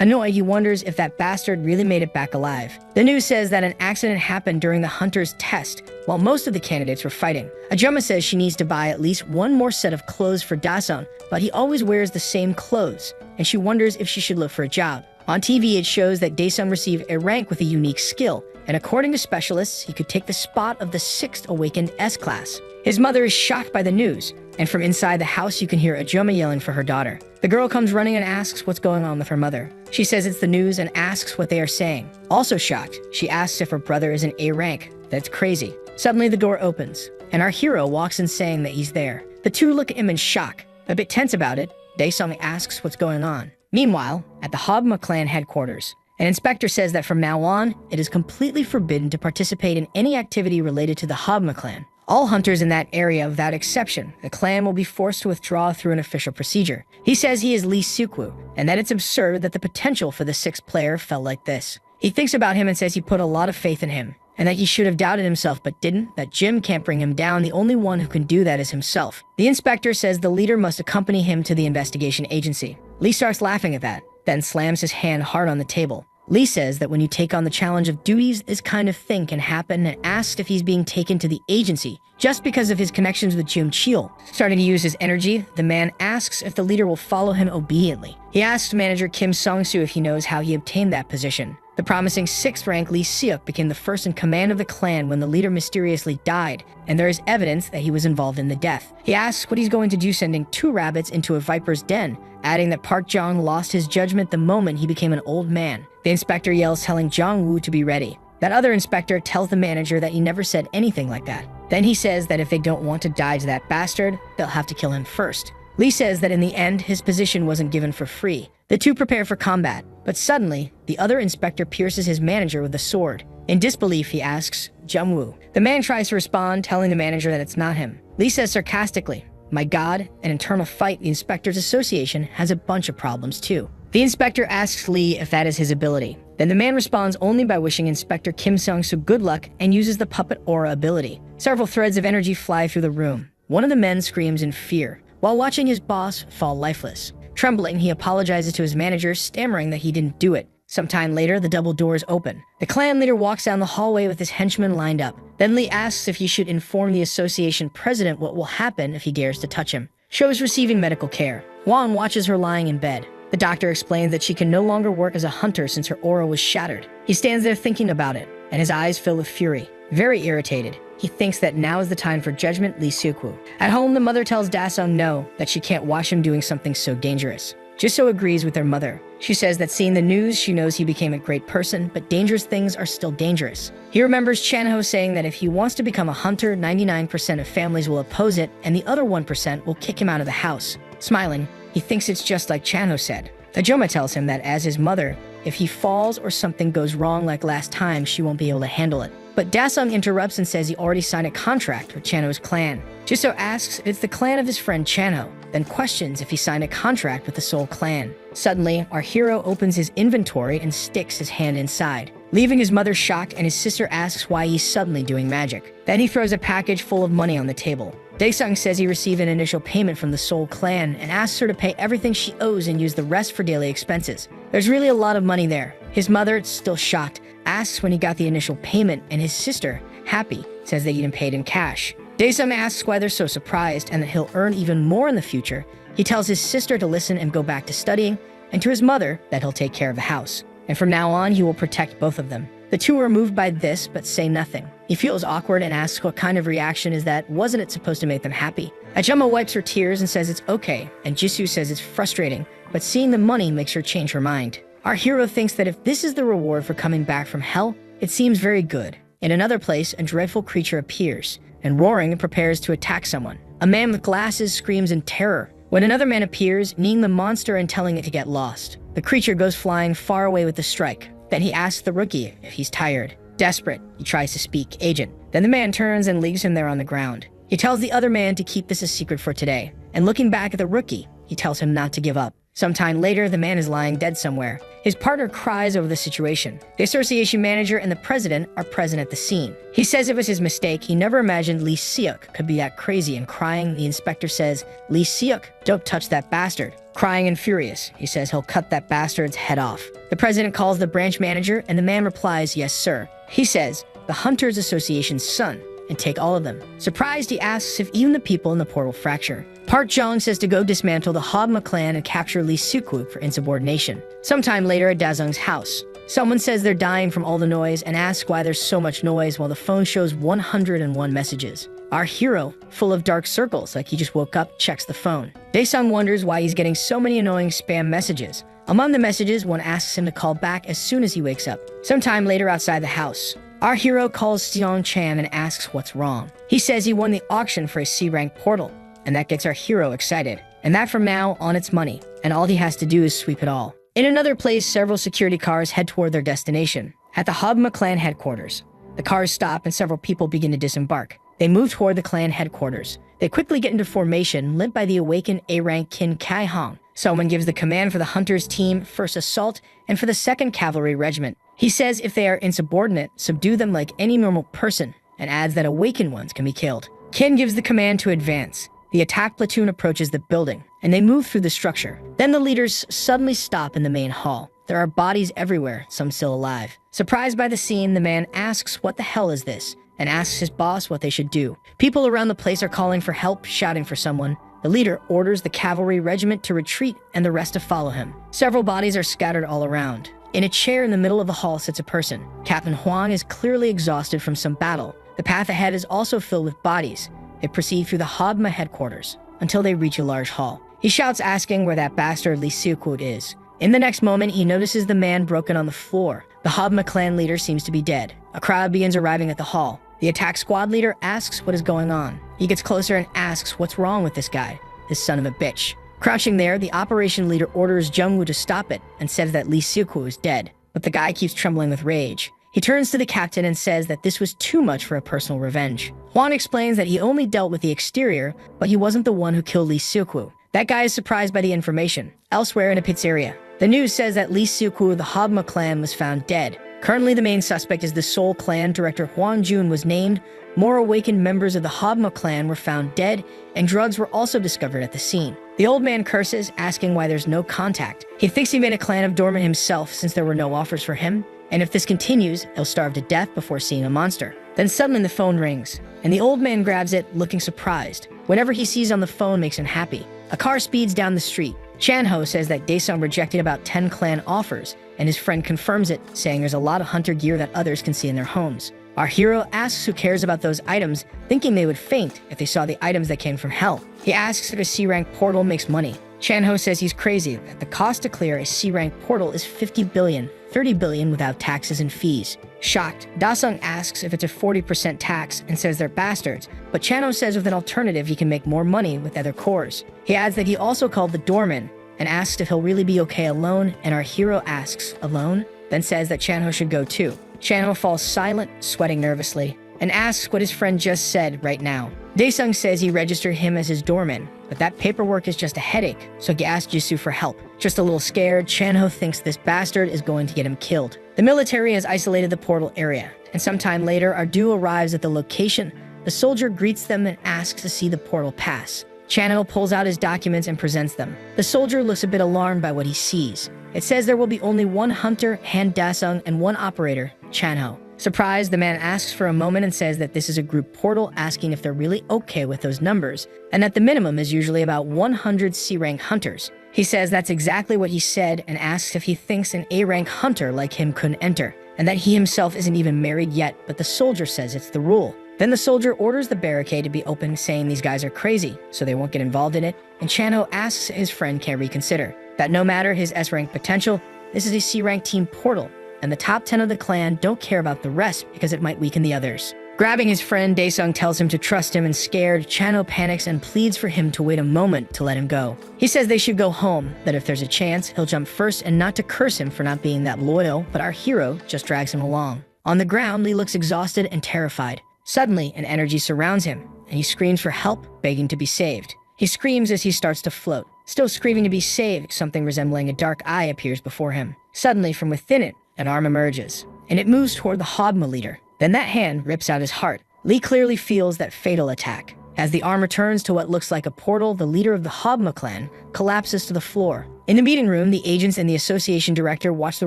Speaker 1: Annoyed, he wonders if that bastard really made it back alive. The news says that an accident happened during the hunter's test, while most of the candidates were fighting. Ajuma says she needs to buy at least one more set of clothes for Da-sung, but he always wears the same clothes, and she wonders if she should look for a job. On TV, it shows that Dae-sung received a rank with a unique skill, and according to specialists, he could take the spot of the 6th awakened S-class. His mother is shocked by the news, and from inside the house you can hear Ajuma yelling for her daughter. The girl comes running and asks what's going on with her mother. She says it's the news and asks what they are saying. Also shocked, she asks if her brother is an A rank. That's crazy. Suddenly the door opens, and our hero walks in saying that he's there. The two look at him in shock. A bit tense about it, Dae-sung asks what's going on. Meanwhile, at the Hogma clan headquarters, an inspector says that from now on, it is completely forbidden to participate in any activity related to the Hogma clan. All hunters in that area, without exception, the clan will be forced to withdraw through an official procedure. He says he is Lee Sukwu, and that it's absurd that the potential for the 6th player fell like this. He thinks about him and says he put a lot of faith in him, and that he should have doubted himself but didn't, that Jim can't bring him down, the only one who can do that is himself. The inspector says the leader must accompany him to the investigation agency. Lee starts laughing at that, then slams his hand hard on the table. Lee says that when you take on the challenge of duties, this kind of thing can happen, and asks if he's being taken to the agency just because of his connections with Jim Chil. Starting to use his energy, the man asks if the leader will follow him obediently. He asks manager Kim Song-soo if he knows how he obtained that position. The promising 6th rank Lee Seok became the first in command of the clan when the leader mysteriously died, and there is evidence that he was involved in the death. He asks what he's going to do sending 2 rabbits into a viper's den, adding that Park Jong lost his judgment the moment he became an old man. The inspector yells telling Jong Woo to be ready. That other inspector tells the manager that he never said anything like that. Then he says that if they don't want to die to that bastard, they'll have to kill him first. Lee says that in the end, his position wasn't given for free. The two prepare for combat, but suddenly, the other inspector pierces his manager with a sword. In disbelief, he asks, Jung-woo. The man tries to respond, telling the manager that it's not him. Lee says sarcastically, my god, an internal fight, the Inspectors Association has a bunch of problems too. The inspector asks Lee if that is his ability. Then the man responds only by wishing Inspector Kim Sung-soo good luck and uses the puppet aura ability. Several threads of energy fly through the room. One of the men screams in fear, while watching his boss fall lifeless. Trembling, he apologizes to his manager, stammering that he didn't do it. Sometime later, the double doors open. The clan leader walks down the hallway with his henchmen lined up. Then Lee asks if he should inform the association president what will happen if he dares to touch him. Shows receiving medical care. Won watches her lying in bed. The doctor explains that she can no longer work as a hunter since her aura was shattered. He stands there thinking about it, and his eyes fill with fury. Very irritated, he thinks that now is the time for judgment Lee Seok-woo. At home, the mother tells Da-sung no, that she can't watch him doing something so dangerous. Jisoo agrees with their mother. She says that seeing the news, she knows he became a great person, but dangerous things are still dangerous. He remembers Chan-ho saying that if he wants to become a hunter, 99% of families will oppose it, and the other 1% will kick him out of the house. Smiling, he thinks it's just like Chan-ho said. Ajoma tells him that as his mother, if he falls or something goes wrong like last time, she won't be able to handle it. But Da-sung interrupts and says he already signed a contract with Chan-ho's clan. Jisoo asks if it's the clan of his friend Chan-ho, then questions if he signed a contract with the Seoul clan. Suddenly, our hero opens his inventory and sticks his hand inside, leaving his mother shocked, and his sister asks why he's suddenly doing magic. Then he throws a package full of money on the table. Daesung says he received an initial payment from the Seoul clan and asks her to pay everything she owes and use the rest for daily expenses. There's really a lot of money there. His mother, still shocked, asks when he got the initial payment, and his sister, happy, says they get him paid in cash. Daesung asks why they're so surprised and that he'll earn even more in the future. He tells his sister to listen and go back to studying, and to his mother that he'll take care of the house. And from now on, he will protect both of them. The two are moved by this, but say nothing. He feels awkward and asks what kind of reaction is that, wasn't it supposed to make them happy? Ajoma wipes her tears and says it's okay, and Jisoo says it's frustrating, but seeing the money makes her change her mind. Our hero thinks that if this is the reward for coming back from hell, it seems very good. In another place, a dreadful creature appears, and roaring prepares to attack someone. A man with glasses screams in terror, when another man appears, kneeing the monster and telling it to get lost. The creature goes flying far away with the strike. Then he asks the rookie if he's tired. Desperate, he tries to speak, agent. Then the man turns and leaves him there on the ground. He tells the other man to keep this a secret for today, and looking back at the rookie, he tells him not to give up. Sometime later, the man is lying dead somewhere. His partner cries over the situation. The association manager and the president are present at the scene. He says it was his mistake. He never imagined Lee Seok could be that crazy, and crying, the inspector says, Lee Seok, don't touch that bastard. Crying and furious, he says he'll cut that bastard's head off. The president calls the branch manager, and the man replies, yes, sir. He says, the Hunters Association's son, and take all of them. Surprised, he asks if even the people in the portal fracture. Park Jong says to go dismantle the Hogma clan and capture Lee Seok-woo for insubordination. Sometime later at Da-sung's house, someone says they're dying from all the noise and asks why there's so much noise while the phone shows 101 messages. Our hero, full of dark circles like he just woke up, checks the phone. Daesung wonders why he's getting so many annoying spam messages. Among the messages, one asks him to call back as soon as he wakes up. Sometime later outside the house, our hero calls Seong Chan and asks what's wrong. He says he won the auction for a C-rank portal, and that gets our hero excited. And that from now on it's money, and all he has to do is sweep it all. In another place, several security cars head toward their destination. At the Hogma clan headquarters, the cars stop and several people begin to disembark. They move toward the clan headquarters. They quickly get into formation, led by the awakened A-rank Kim Kai-hong. Someone gives the command for the Hunters team, first assault, and for the 2nd Cavalry Regiment. He says if they are insubordinate, subdue them like any normal person, and adds that awakened ones can be killed. Kim gives the command to advance. The attack platoon approaches the building, and they move through the structure. Then the leaders suddenly stop in the main hall. The There are bodies everywhere, some still alive. Surprised by the scene, the man asks what the hell is this, and asks his boss what they should do. People around the place are calling for help, shouting for someone. The leader orders the cavalry regiment to retreat and the rest to follow him. Several bodies are scattered all around. In a chair in the middle of the hall sits a person. Captain Huang is clearly exhausted from some battle. The path ahead is also filled with bodies. They proceed through the Habma headquarters until they reach a large hall. He shouts asking where that bastard Li Xiuqu is. In the next moment, he notices the man broken on the floor. The Habma clan leader seems to be dead. A crowd begins arriving at the hall. The attack squad leader asks what is going on. He gets closer and asks what's wrong with this guy, this son of a bitch. Crouching there, the operation leader orders Jungwoo to stop it and says that Li Xiuqu is dead. But the guy keeps trembling with rage. He turns to the captain and says that this was too much for a personal revenge. Huan explains that he only dealt with the exterior, but he wasn't the one who killed Li Xiuqu. That guy is surprised by the information. Elsewhere in a pizzeria, the news says that Li Xiuqu of the Habma clan was found dead. Currently, the main suspect is the Seoul clan. Director Huang Jun was named. More awakened members of the Habma clan were found dead, and drugs were also discovered at the scene. The old man curses, asking why there's no contact. He thinks he made a clan of dormant himself since there were no offers for him, and if this continues, he'll starve to death before seeing a monster. Then suddenly the phone rings, and the old man grabs it, looking surprised. Whatever he sees on the phone makes him happy. A car speeds down the street. Chanho says that Daesung rejected about 10 clan offers, and his friend confirms it, saying there's a lot of hunter gear that others can see in their homes. Our hero asks who cares about those items, thinking they would faint if they saw the items that came from hell. He asks if a C-rank portal makes money. Chanho says he's crazy, that the cost to clear a C-rank portal is 50 billion, 30 billion without taxes and fees. Shocked, Daesung asks if it's a 40% tax and says they're bastards, but Chanho says with an alternative he can make more money with other cores. He adds that he also called the doorman and asks if he'll really be okay alone, and our hero asks, alone? Then says that Chanho should go too. Chanho falls silent, sweating nervously, and asks what his friend just said right now. Daesung says he registered him as his doorman, but that paperwork is just a headache, so he asks Jisoo for help. Just a little scared, Chanho thinks this bastard is going to get him killed. The military has isolated the portal area, and sometime later, our duo arrives at the location. The soldier greets them and asks to see the portal pass. Chanho pulls out his documents and presents them. The soldier looks a bit alarmed by what he sees. It says there will be only one hunter, Han Daesung, and one operator, Chanho. Surprised, the man asks for a moment and says that this is a group portal, asking if they're really okay with those numbers, and that the minimum is usually about 100 C-rank hunters. He says that's exactly what he said and asks if he thinks an A-rank hunter like him couldn't enter, and that he himself isn't even married yet, but the soldier says it's the rule. Then the soldier orders the barricade to be opened, saying these guys are crazy, so they won't get involved in it, and Chanho asks his friend can reconsider, that no matter his S-rank potential, this is a C-rank team portal, and the top 10 of the clan don't care about the rest because it might weaken the others. Grabbing his friend, Daesung tells him to trust him, and scared, Chanho panics and pleads for him to wait a moment to let him go. He says they should go home, that if there's a chance, he'll jump first, and not to curse him for not being that loyal, but our hero just drags him along. On the ground, Lee looks exhausted and terrified. Suddenly, an energy surrounds him, and he screams for help, begging to be saved. He screams as he starts to float. Still screaming to be saved, something resembling a dark eye appears before him. Suddenly, from within it, an arm emerges, and it moves toward the Habma leader. Then that hand rips out his heart. Lee clearly feels that fatal attack. As the arm returns to what looks like a portal, the leader of the Habma clan collapses to the floor. In the meeting room, the agents and the association director watch the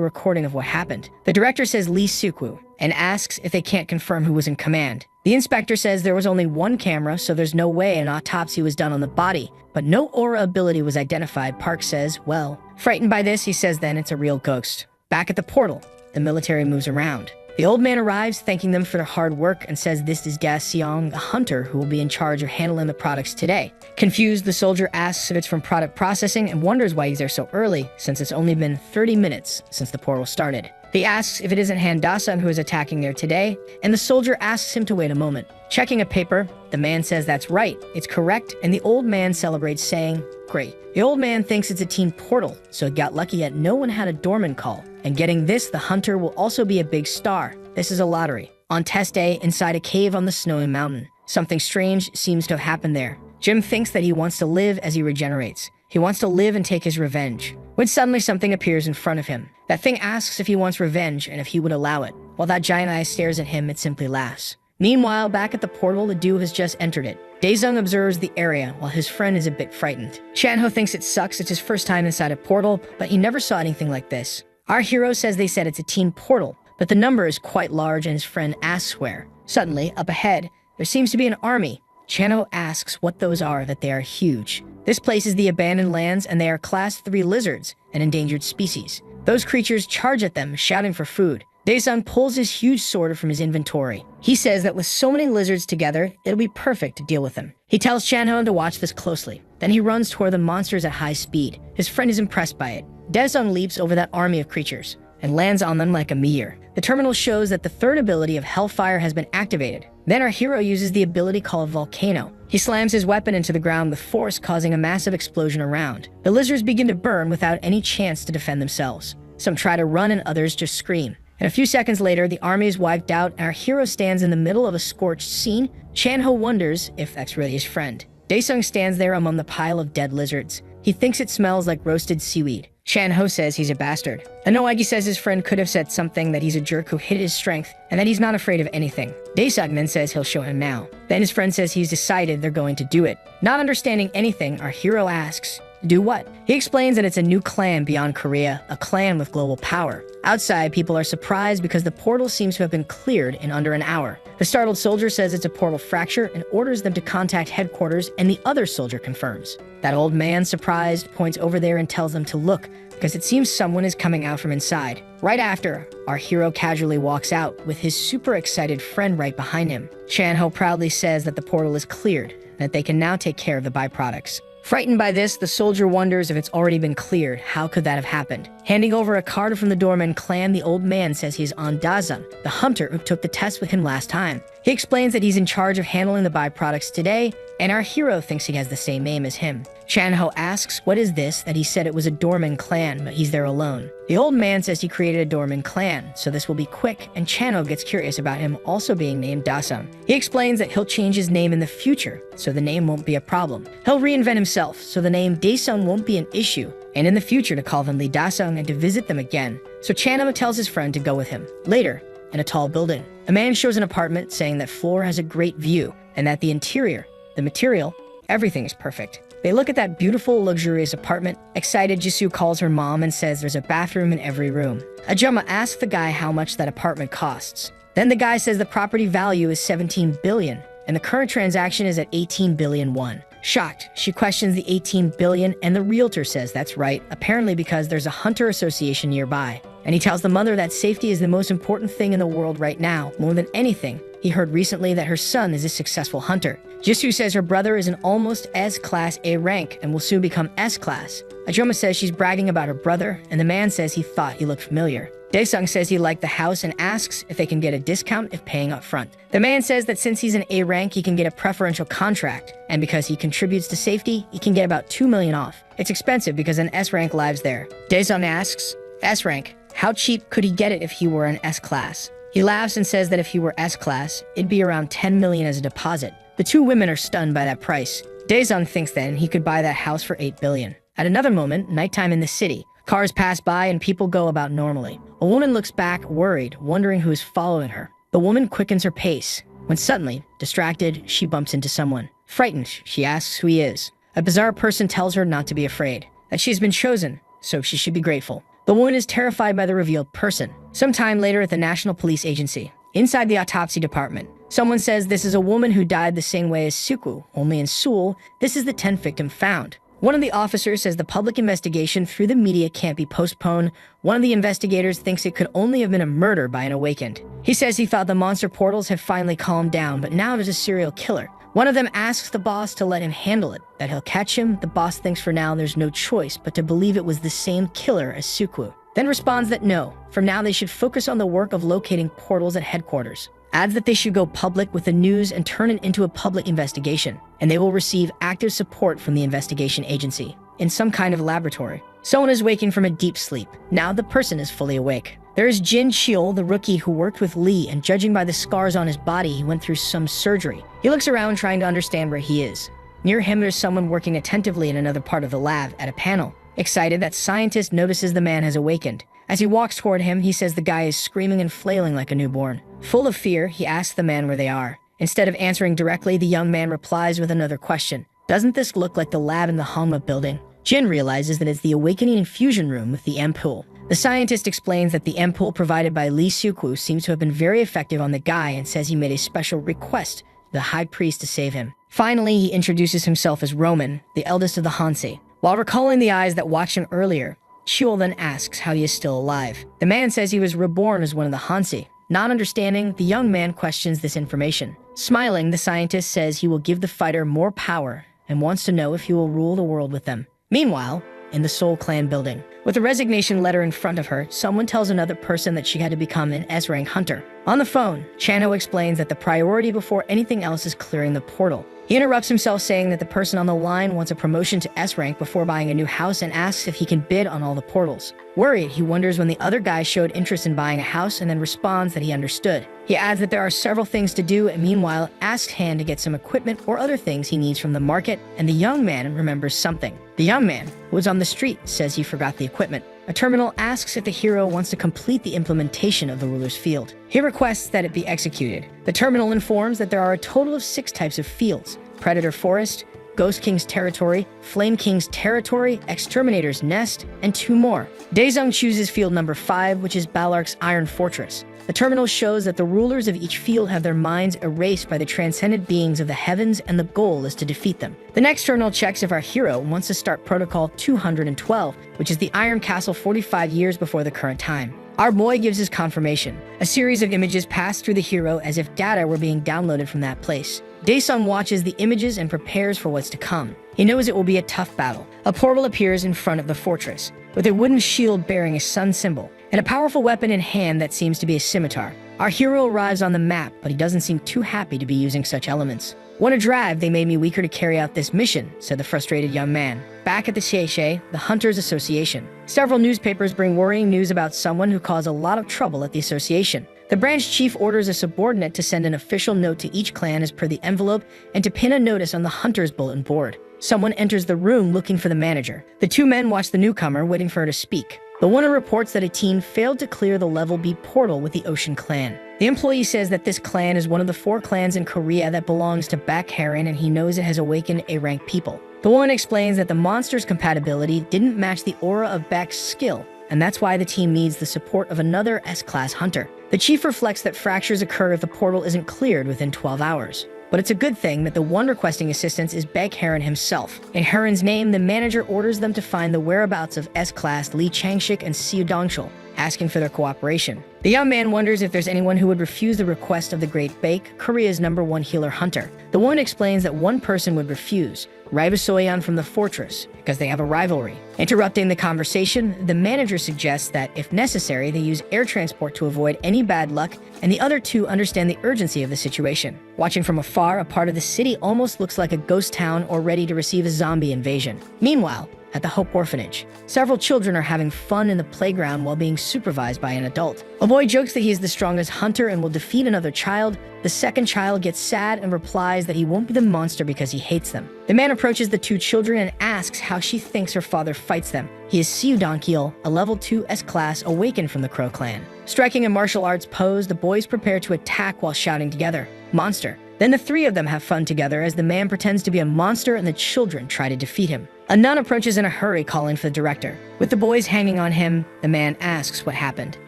Speaker 1: recording of what happened. The director says Li Xiuqu and asks if they can't confirm who was in command. The inspector says there was only one camera, so there's no way an autopsy was done on the body, but no aura ability was identified. Park says, well. Frightened by this, he says then it's a real ghost. Back at the portal, the military moves around. The old man arrives, thanking them for their hard work, and says this is Ga Seong, a hunter who will be in charge of handling the products today. Confused, the soldier asks if it's from product processing and wonders why he's there so early, since it's only been 30 minutes since the portal started. He asks if it isn't Han Daesung who is attacking there today, and the soldier asks him to wait a moment. Checking a paper, the man says that's right, it's correct, and the old man celebrates, saying, great. The old man thinks it's a team portal, so it got lucky that no one had a doorman call. And getting this, the hunter will also be a big star. This is a lottery. On test day, inside a cave on the snowy mountain, something strange seems to have happened there. Jim thinks that he wants to live as he regenerates. He wants to live and take his revenge. When suddenly something appears in front of him. That thing asks if he wants revenge and if he would allow it. While that giant eye stares at him, it simply laughs. Meanwhile, back at the portal, the duo has just entered it. Daesung observes the area while his friend is a bit frightened. Chanho thinks it sucks, it's his first time inside a portal, but he never saw anything like this. Our hero says they said it's a teen portal, but the number is quite large and his friend asks where. Suddenly, up ahead, there seems to be an army. Chano asks what those are, that they are huge. This place is the Abandoned Lands, and they are Class 3 lizards, an endangered species. Those creatures charge at them, shouting for food. Dae-sung pulls his huge sword from his inventory. He says that with so many lizards together, it'll be perfect to deal with them. He tells Chanho to watch this closely. Then he runs toward the monsters at high speed. His friend is impressed by it. Dae-sung leaps over that army of creatures and lands on them like a meteor. The terminal shows that the third ability of Hellfire has been activated. Then our hero uses the ability called Volcano. He slams his weapon into the ground with force, causing a massive explosion around. The lizards begin to burn without any chance to defend themselves. Some try to run and others just scream. And a few seconds later, the army is wiped out and our hero stands in the middle of a scorched scene. Chanho wonders if that's really his friend. Dae-sung stands there among the pile of dead lizards. He thinks it smells like roasted seaweed. Chanho says he's a bastard. Anoagi says his friend could have said something, that he's a jerk who hid his strength, and that he's not afraid of anything. Dae-sung then says he'll show him now. Then his friend says he's decided they're going to do it. Not understanding anything, our hero asks, do what? He explains that it's a new clan beyond Korea, a clan with global power. Outside, people are surprised because the portal seems to have been cleared in under an hour. The startled soldier says it's a portal fracture and orders them to contact headquarters, and the other soldier confirms. That old man, surprised, points over there and tells them to look, because it seems someone is coming out from inside. Right after, our hero casually walks out with his super excited friend right behind him. Chanho proudly says that the portal is cleared, and that they can now take care of the byproducts. Frightened by this, the soldier wonders if it's already been cleared. How could that have happened? Handing over a card from the doorman clan, the old man says he's on Dazan, the hunter who took the test with him last time. He explains that he's in charge of handling the byproducts today, and our hero thinks he has the same name as him. Chanho asks, what is this, that he said it was a doorman clan, but he's there alone. The old man says he created a doorman clan, so this will be quick, and Chanho gets curious about him also being named Dasung. He explains that he'll change his name in the future, so the name won't be a problem. He'll reinvent himself, so the name Daesung won't be an issue, and in the future to call them Lee Dasung and to visit them again. So Chanho tells his friend to go with him. Later, in a tall building, a man shows an apartment saying that floor has a great view, and that the interior, the material, everything is perfect. They look at that beautiful, luxurious apartment. Excited, Jisoo calls her mom and says there's a bathroom in every room. Ajuma asks the guy how much that apartment costs. Then the guy says the property value is 17 billion, and the current transaction is at 18 billion won. Shocked, she questions the 18 billion, and the realtor says that's right, apparently because there's a hunter association nearby. And he tells the mother that safety is the most important thing in the world right now, more than anything. He heard recently that her son is a successful hunter. Jisoo says her brother is an almost S-Class A rank and will soon become S-Class. Ajoma says she's bragging about her brother, and the man says he thought he looked familiar. Daesung says he liked the house and asks if they can get a discount if paying up front. The man says that since he's an A rank, he can get a preferential contract, and because he contributes to safety, he can get about 2 million off. It's expensive because an S rank lives there. Daesung asks, S rank, how cheap could he get it if he were an S-Class? He laughs and says that if he were S-Class, it'd be around 10 million as a deposit. The two women are stunned by that price. Daesung thinks then he could buy that house for 8 billion. At another moment, nighttime in the city, cars pass by and people go about normally. A woman looks back, worried, wondering who is following her. The woman quickens her pace, when suddenly, distracted, she bumps into someone. Frightened, she asks who he is. A bizarre person tells her not to be afraid, that she's been chosen, so she should be grateful. The woman is terrified by the revealed person. Sometime later at the National Police Agency, inside the autopsy department, someone says this is a woman who died the same way as Suku, only in Seoul, this is the 10th victim found. One of the officers says the public investigation through the media can't be postponed. One of the investigators thinks it could only have been a murder by an awakened. He says he thought the monster portals have finally calmed down, but now there's a serial killer. One of them asks the boss to let him handle it, that he'll catch him. The boss thinks for now there's no choice but to believe it was the same killer as Suku. Then responds that no, for now they should focus on the work of locating portals at headquarters. Adds that they should go public with the news and turn it into a public investigation, and they will receive active support from the investigation agency, in some kind of laboratory. Someone is waking from a deep sleep. Now the person is fully awake. There is Jin Cheol, the rookie who worked with Lee, and judging by the scars on his body, he went through some surgery. He looks around trying to understand where he is. Near him, there's someone working attentively in another part of the lab at a panel. Excited, that scientist notices the man has awakened. As he walks toward him, he says the guy is screaming and flailing like a newborn. Full of fear, he asks the man where they are. Instead of answering directly, the young man replies with another question. Doesn't this look like the lab in the Hanwha building? Jin realizes that it's the awakening infusion room with the ampoule. The scientist explains that the ampoule provided by Lee Sukwu seems to have been very effective on the guy and says he made a special request to the high priest to save him. Finally, he introduces himself as Roman, the eldest of the Hansi. While recalling the eyes that watched him earlier, Chiol then asks how he is still alive. The man says he was reborn as one of the Hansi. Not understanding, the young man questions this information. Smiling, the scientist says he will give the fighter more power and wants to know if he will rule the world with them. Meanwhile, in the Soul Clan building, with a resignation letter in front of her, someone tells another person that she had to become an S-rank hunter. On the phone, Chanho explains that the priority before anything else is clearing the portal. He interrupts himself saying that the person on the line wants a promotion to S-rank before buying a new house and asks if he can bid on all the portals. Worried, he wonders when the other guy showed interest in buying a house and then responds that he understood. He adds that there are several things to do and meanwhile asks Han to get some equipment or other things he needs from the market, and the young man remembers something. The young man, who was on the street, says he forgot the equipment. A terminal asks if the hero wants to complete the implementation of the ruler's field. He requests that it be executed. The terminal informs that there are a total of 6 types of fields: Predator Forest, Ghost King's Territory, Flame King's Territory, Exterminator's Nest, and 2 more. Daesung chooses field number 5, which is Balark's Iron Fortress. The terminal shows that the rulers of each field have their minds erased by the transcendent beings of the heavens, and the goal is to defeat them. The next terminal checks if our hero wants to start Protocol 212, which is the Iron Castle 45 years before the current time. Our boy gives his confirmation. A series of images pass through the hero as if data were being downloaded from that place. Daesung watches the images and prepares for what's to come. He knows it will be a tough battle. A portal appears in front of the fortress, with a wooden shield bearing a sun symbol, and a powerful weapon in hand that seems to be a scimitar. Our hero arrives on the map, but he doesn't seem too happy to be using such elements. "What a drag, they made me weaker to carry out this mission," said the frustrated young man. Back at the Xie, the Hunters Association. Several newspapers bring worrying news about someone who caused a lot of trouble at the association. The branch chief orders a subordinate to send an official note to each clan as per the envelope and to pin a notice on the Hunters' bulletin board. Someone enters the room looking for the manager. The 2 men watch the newcomer, waiting for her to speak. The one reports that a team failed to clear the Level B portal with the Ocean Clan. The employee says that this clan is one of the 4 clans in Korea that belongs to Baekhyun, and he knows it has awakened A-rank people. The woman explains that the monster's compatibility didn't match the aura of Baek's skill, and that's why the team needs the support of another S-class hunter. The chief reflects that fractures occur if the portal isn't cleared within 12 hours. But it's a good thing that the one requesting assistance is Baekhyun himself. In Heron's name, the manager orders them to find the whereabouts of S-class Lee Changshik and Siu Dongshul, asking for their cooperation. The young man wonders if there's anyone who would refuse the request of the Great Baek, Korea's #1 healer hunter. The woman explains that one person would refuse, Raibasoyan from the fortress, because they have a rivalry. Interrupting the conversation, the manager suggests that, if necessary, they use air transport to avoid any bad luck, and the other 2 understand the urgency of the situation. Watching from afar, a part of the city almost looks like a ghost town or ready to receive a zombie invasion. Meanwhile, at the Hope Orphanage, several children are having fun in the playground while being supervised by an adult. A boy jokes that he is the strongest hunter and will defeat another child. The second child gets sad and replies that he won't be the monster because he hates them. The man approaches the 2 children and asks how she thinks her father fights them. He is Siu Donkyil, a level 2 S-class awakened from the Crow clan. Striking a martial arts pose, the boys prepare to attack while shouting together, "Monster." Then the 3 of them have fun together as the man pretends to be a monster and the children try to defeat him. A nun approaches in a hurry, calling for the director. With the boys hanging on him, the man asks what happened.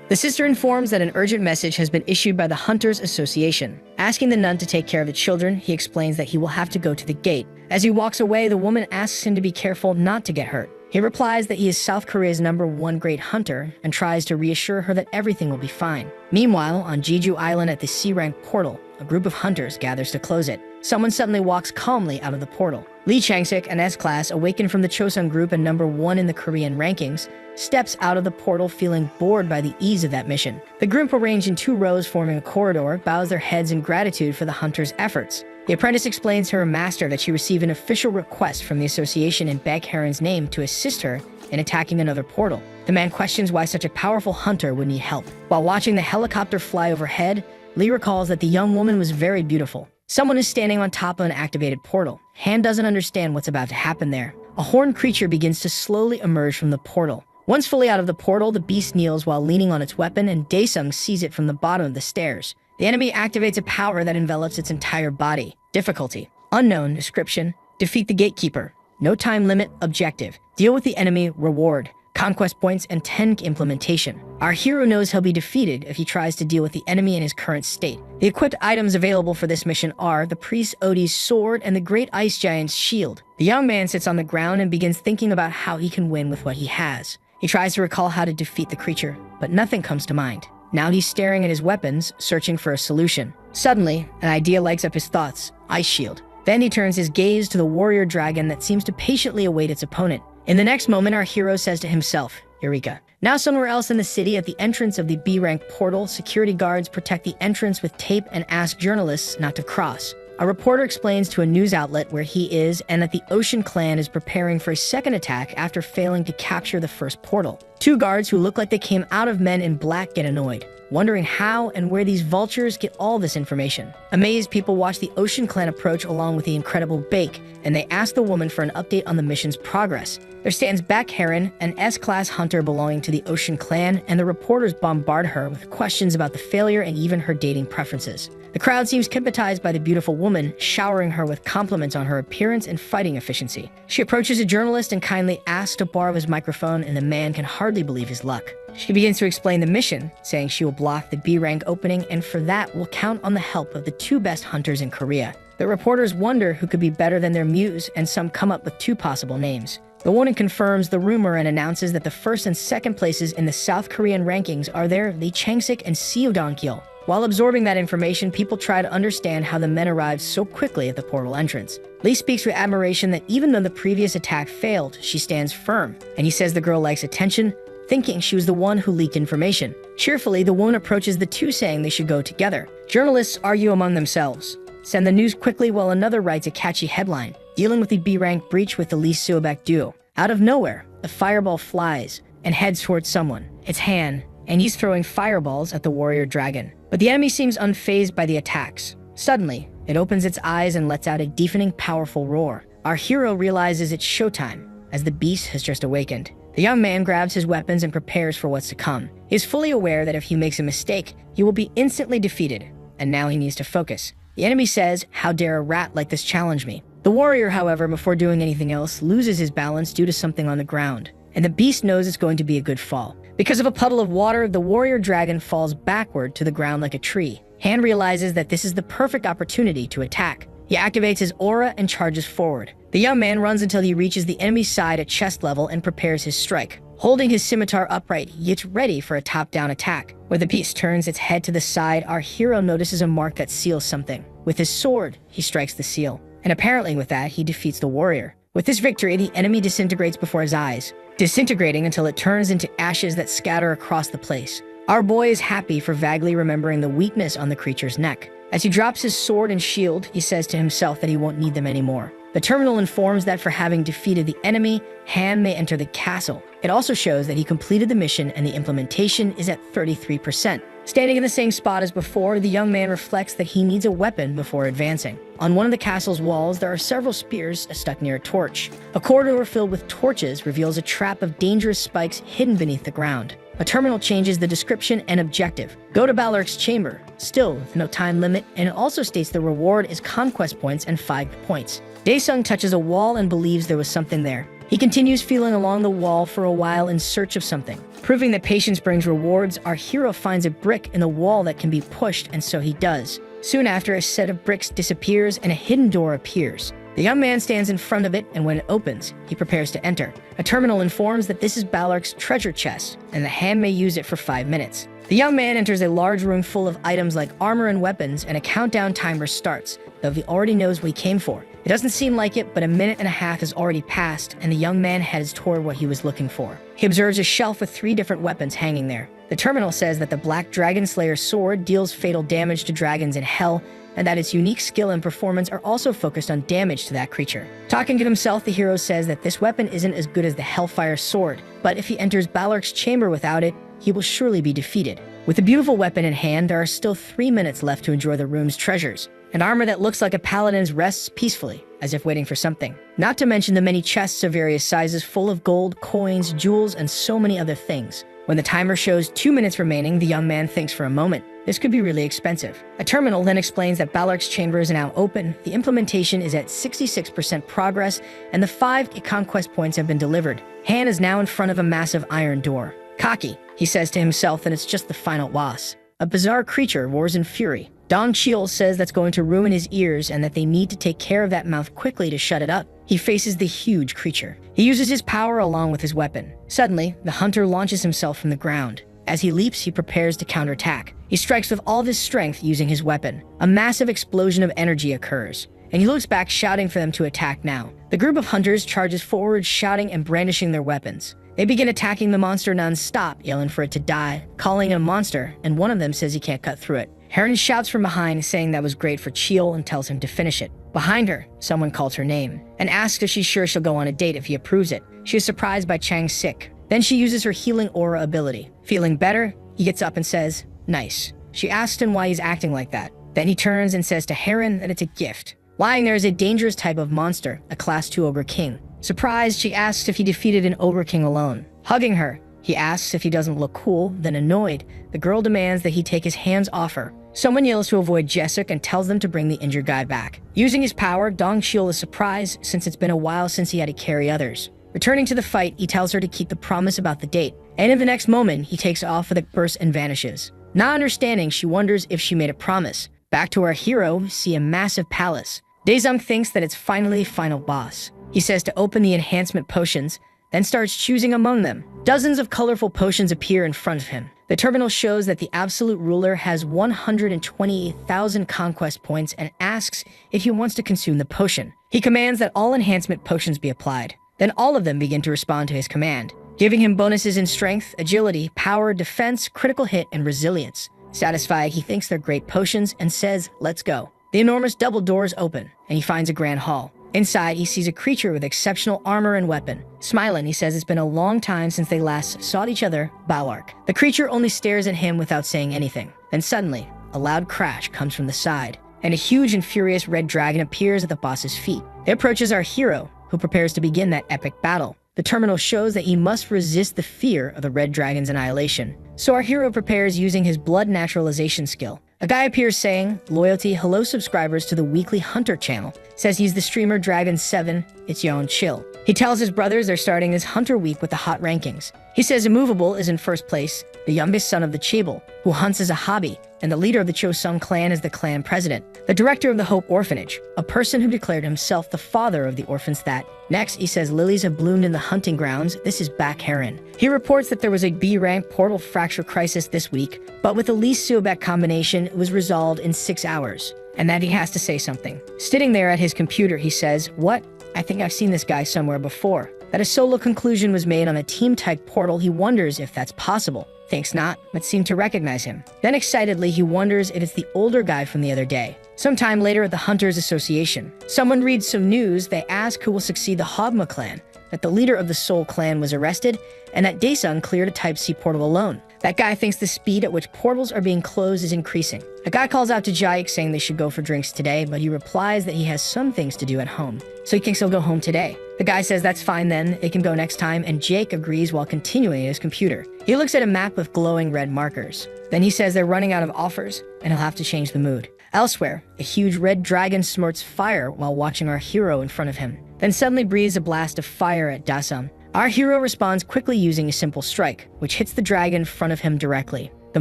Speaker 1: The sister informs that an urgent message has been issued by the Hunters Association. Asking the nun to take care of the children, he explains that he will have to go to the gate. As he walks away, the woman asks him to be careful not to get hurt. He replies that he is South Korea's #1 great hunter and tries to reassure her that everything will be fine. Meanwhile, on Jeju Island at the C-rank portal, a group of hunters gathers to close it. Someone suddenly walks calmly out of the portal. Lee Changsik, an S-class awakened from the Chosun group and #1 in the Korean rankings, steps out of the portal feeling bored by the ease of that mission. The group, arranged in 2 rows forming a corridor, bows their heads in gratitude for the hunters' efforts. The apprentice explains to her master that she received an official request from the association in Baekhyun's name to assist her in attacking another portal. The man questions why such a powerful hunter would need help. While watching the helicopter fly overhead, Lee recalls that the young woman was very beautiful. Someone is standing on top of an activated portal. Han doesn't understand what's about to happen there. A horned creature begins to slowly emerge from the portal. Once fully out of the portal, the beast kneels while leaning on its weapon, and Daesung sees it from the bottom of the stairs. The enemy activates a power that envelops its entire body. Difficulty: unknown. Description: defeat the gatekeeper. No time limit. Objective: deal with the enemy. Reward: conquest points, and 10 implementation. Our hero knows he'll be defeated if he tries to deal with the enemy in his current state. The equipped items available for this mission are the priest Odie's sword and the great ice giant's shield. The young man sits on the ground and begins thinking about how he can win with what he has. He tries to recall how to defeat the creature, but nothing comes to mind. Now he's staring at his weapons, searching for a solution. Suddenly, an idea lights up his thoughts: ice shield. Then he turns his gaze to the warrior dragon that seems to patiently await its opponent. In the next moment, our hero says to himself, Eureka. Now somewhere else in the city, at the entrance of the B-rank portal, security guards protect the entrance with tape and ask journalists not to cross. A reporter explains to a news outlet where he is and that the Ocean Clan is preparing for a second attack after failing to capture the first portal. Two guards who look like they came out of Men in Black get annoyed, wondering how and where these vultures get all this information. Amazed, people watch the Ocean Clan approach along with the incredible Bake, and they ask the woman for an update on the mission's progress. There stands Beck Heron, an S-class hunter belonging to the Ocean Clan, and the reporters bombard her with questions about the failure and even her dating preferences. The crowd seems hypnotized by the beautiful woman, showering her with compliments on her appearance and fighting efficiency. She approaches a journalist and kindly asks to borrow his microphone, and the man can hardly believe his luck. She begins to explain the mission, saying she will block the B-rank opening, and for that will count on the help of the two best hunters in Korea. The reporters wonder who could be better than their muse, and some come up with two possible names. The woman confirms the rumor and announces that the first and second places in the South Korean rankings are their Lee Chang-sik and Seo Dong-kil. While absorbing that information, people try to understand how the men arrived so quickly at the portal entrance. Lee speaks with admiration that even though the previous attack failed, she stands firm, and he says the girl likes attention, thinking she was the one who leaked information. Cheerfully, the woman approaches the two, saying they should go together. Journalists argue among themselves, send the news quickly, while another writes a catchy headline, dealing with the B-rank breach with the Lee Seo-bak duo. Out of nowhere, the fireball flies and heads towards someone. It's Han, and he's throwing fireballs at the warrior dragon. But the enemy seems unfazed by the attacks. Suddenly, it opens its eyes and lets out a deafening, powerful roar. Our hero realizes it's showtime, as the beast has just awakened. The young man grabs his weapons and prepares for what's to come. He is fully aware that if he makes a mistake, he will be instantly defeated, and now he needs to focus. The enemy says, "How dare a rat like this challenge me?" The warrior, however, before doing anything else, loses his balance due to something on the ground, and the beast knows it's going to be a good fall. Because of a puddle of water, the warrior dragon falls backward to the ground like a tree. Han realizes that this is the perfect opportunity to attack. He activates his aura and charges forward. The young man runs until he reaches the enemy's side at chest level and prepares his strike. Holding his scimitar upright, he gets ready for a top-down attack. When the beast turns its head to the side, our hero notices a mark that seals something. With his sword, he strikes the seal. And apparently with that, he defeats the warrior. With this victory, the enemy disintegrates before his eyes, disintegrating until it turns into ashes that scatter across the place. Our boy is happy for vaguely remembering the weakness on the creature's neck. As he drops his sword and shield, he says to himself that he won't need them anymore. The terminal informs that for having defeated the enemy, Han may enter the castle. It also shows that he completed the mission and the implementation is at 33%. Standing in the same spot as before, the young man reflects that he needs a weapon before advancing. On one of the castle's walls, there are several spears stuck near a torch. A corridor filled with torches reveals a trap of dangerous spikes hidden beneath the ground. A terminal changes the description and objective. Go to Baloric's chamber, still with no time limit, and it also states the reward is conquest points and 5 points. Daesung touches a wall and believes there was something there. He continues feeling along the wall for a while in search of something. Proving that patience brings rewards, our hero finds a brick in the wall that can be pushed, and so he does. Soon after, a set of bricks disappears and a hidden door appears. The young man stands in front of it, and when it opens, he prepares to enter. A terminal informs that this is Baloric's treasure chest, and the Han may use it for 5 minutes. The young man enters a large room full of items like armor and weapons, and a countdown timer starts, though he already knows what he came for. It doesn't seem like it, but a minute and a half has already passed, and the young man heads toward what he was looking for. He observes a shelf with 3 different weapons hanging there. The terminal says that the Black Dragon Slayer's sword deals fatal damage to dragons in hell, and that its unique skill and performance are also focused on damage to that creature. Talking to himself, the hero says that this weapon isn't as good as the Hellfire sword, but if he enters Baloric's chamber without it, he will surely be defeated. With the beautiful weapon in hand, there are still 3 minutes left to enjoy the room's treasures. An armor that looks like a paladin's rests peacefully, as if waiting for something. Not to mention the many chests of various sizes full of gold, coins, jewels, and so many other things. When the timer shows 2 minutes remaining, the young man thinks for a moment. This could be really expensive. A terminal then explains that Balork's chamber is now open, the implementation is at 66% progress, and the 5 conquest points have been delivered. Han is now in front of a massive iron door. Cocky, he says to himself that it's just the final boss. A bizarre creature roars in fury. Dong Cheol says that's going to ruin his ears and that they need to take care of that mouth quickly to shut it up. He faces the huge creature. He uses his power along with his weapon. Suddenly, the hunter launches himself from the ground. As he leaps, he prepares to counterattack. He strikes with all of his strength using his weapon. A massive explosion of energy occurs, and he looks back shouting for them to attack now. The group of hunters charges forward, shouting and brandishing their weapons. They begin attacking the monster non-stop, yelling for it to die, calling it a monster, and one of them says he can't cut through it. Heron shouts from behind, saying that was great for Cheol and tells him to finish it. Behind her, someone calls her name and asks if she's sure she'll go on a date if he approves it. She is surprised by Chang's sick. Then she uses her healing aura ability. Feeling better, he gets up and says, "Nice." She asks him why he's acting like that. Then he turns and says to Heron that it's a gift. Lying there is a dangerous type of monster, a class 2 ogre king. Surprised, she asks if he defeated an ogre king alone. Hugging her, he asks if he doesn't look cool, then annoyed, the girl demands that he take his hands off her. Someone yells to avoid Jessic and tells them to bring the injured guy back. Using his power, Dong Cheol is surprised since it's been a while since he had to carry others. Returning to the fight, he tells her to keep the promise about the date, and in the next moment, he takes off with a burst and vanishes. Not understanding, she wonders if she made a promise. Back to our hero, we see a massive palace. Daesung thinks that it's finally final boss. He says to open the enhancement potions, then starts choosing among them. Dozens of colorful potions appear in front of him. The terminal shows that the absolute ruler has 128,000 conquest points and asks if he wants to consume the potion. He commands that all enhancement potions be applied. Then all of them begin to respond to his command, giving him bonuses in strength, agility, power, defense, critical hit, and resilience. Satisfied, he thinks they're great potions and says, "Let's go." The enormous double doors open, and he finds a grand hall. Inside, he sees a creature with exceptional armor and weapon. Smiling, he says it's been a long time since they last saw each other, Balork. The creature only stares at him without saying anything. Then suddenly, a loud crash comes from the side, and a huge and furious red dragon appears at the boss's feet. It approaches our hero, who prepares to begin that epic battle. The terminal shows that he must resist the fear of the red dragon's annihilation. So our hero prepares using his blood naturalization skill. A guy appears saying, "Loyalty, hello subscribers to the weekly Hunter channel." Says he's the streamer Dragon7, it's Yon Chill. He tells his brothers they're starting his Hunter week with the hot rankings. He says Immovable is in first place, the youngest son of the Chable, who hunts as a hobby, and the leader of the Chosung clan is the clan president. The director of the Hope Orphanage, a person who declared himself the father of the orphans that. Next, he says lilies have bloomed in the hunting grounds. This is Back Heron. He reports that there was a B-rank portal fracture crisis this week, but with the Lee Seobek combination, it was resolved in 6 hours, and that he has to say something. Sitting there at his computer, he says, "What? I think I've seen this guy somewhere before." That a solo conclusion was made on a team-type portal, he wonders if that's possible. Thinks not, but seemed to recognize him. Then excitedly, he wonders if it's the older guy from the other day. Sometime later at the Hunters Association, someone reads some news. They ask who will succeed the Hogma clan, that the leader of the Soul clan was arrested, and that Daesung cleared a Type C portal alone. That guy thinks the speed at which portals are being closed is increasing. A guy calls out to Jaik saying they should go for drinks today, but he replies that he has some things to do at home, so he thinks he'll go home today. The guy says that's fine then, they can go next time, and Jake agrees while continuing at his computer. He looks at a map with glowing red markers. Then he says they're running out of offers, and he'll have to change the mood. Elsewhere, a huge red dragon snorts fire while watching our hero in front of him, then suddenly breathes a blast of fire at Dasum. Our hero responds quickly using a simple strike, which hits the dragon in front of him directly. The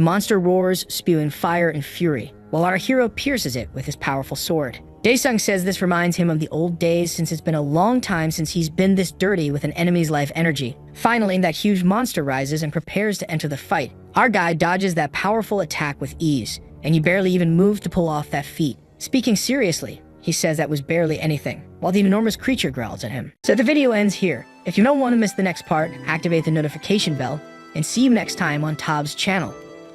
Speaker 1: monster roars, spewing fire and fury, while our hero pierces it with his powerful sword. Daesung says this reminds him of the old days since it's been a long time since he's been this dirty with an enemy's life energy. Finally, that huge monster rises and prepares to enter the fight. Our guy dodges that powerful attack with ease, and he barely even moved to pull off that feat. Speaking seriously, he says that was barely anything, while the enormous creature growls at him. So the video ends here. If you don't want to miss the next part, activate the notification bell, and see you next time on Tob's channel.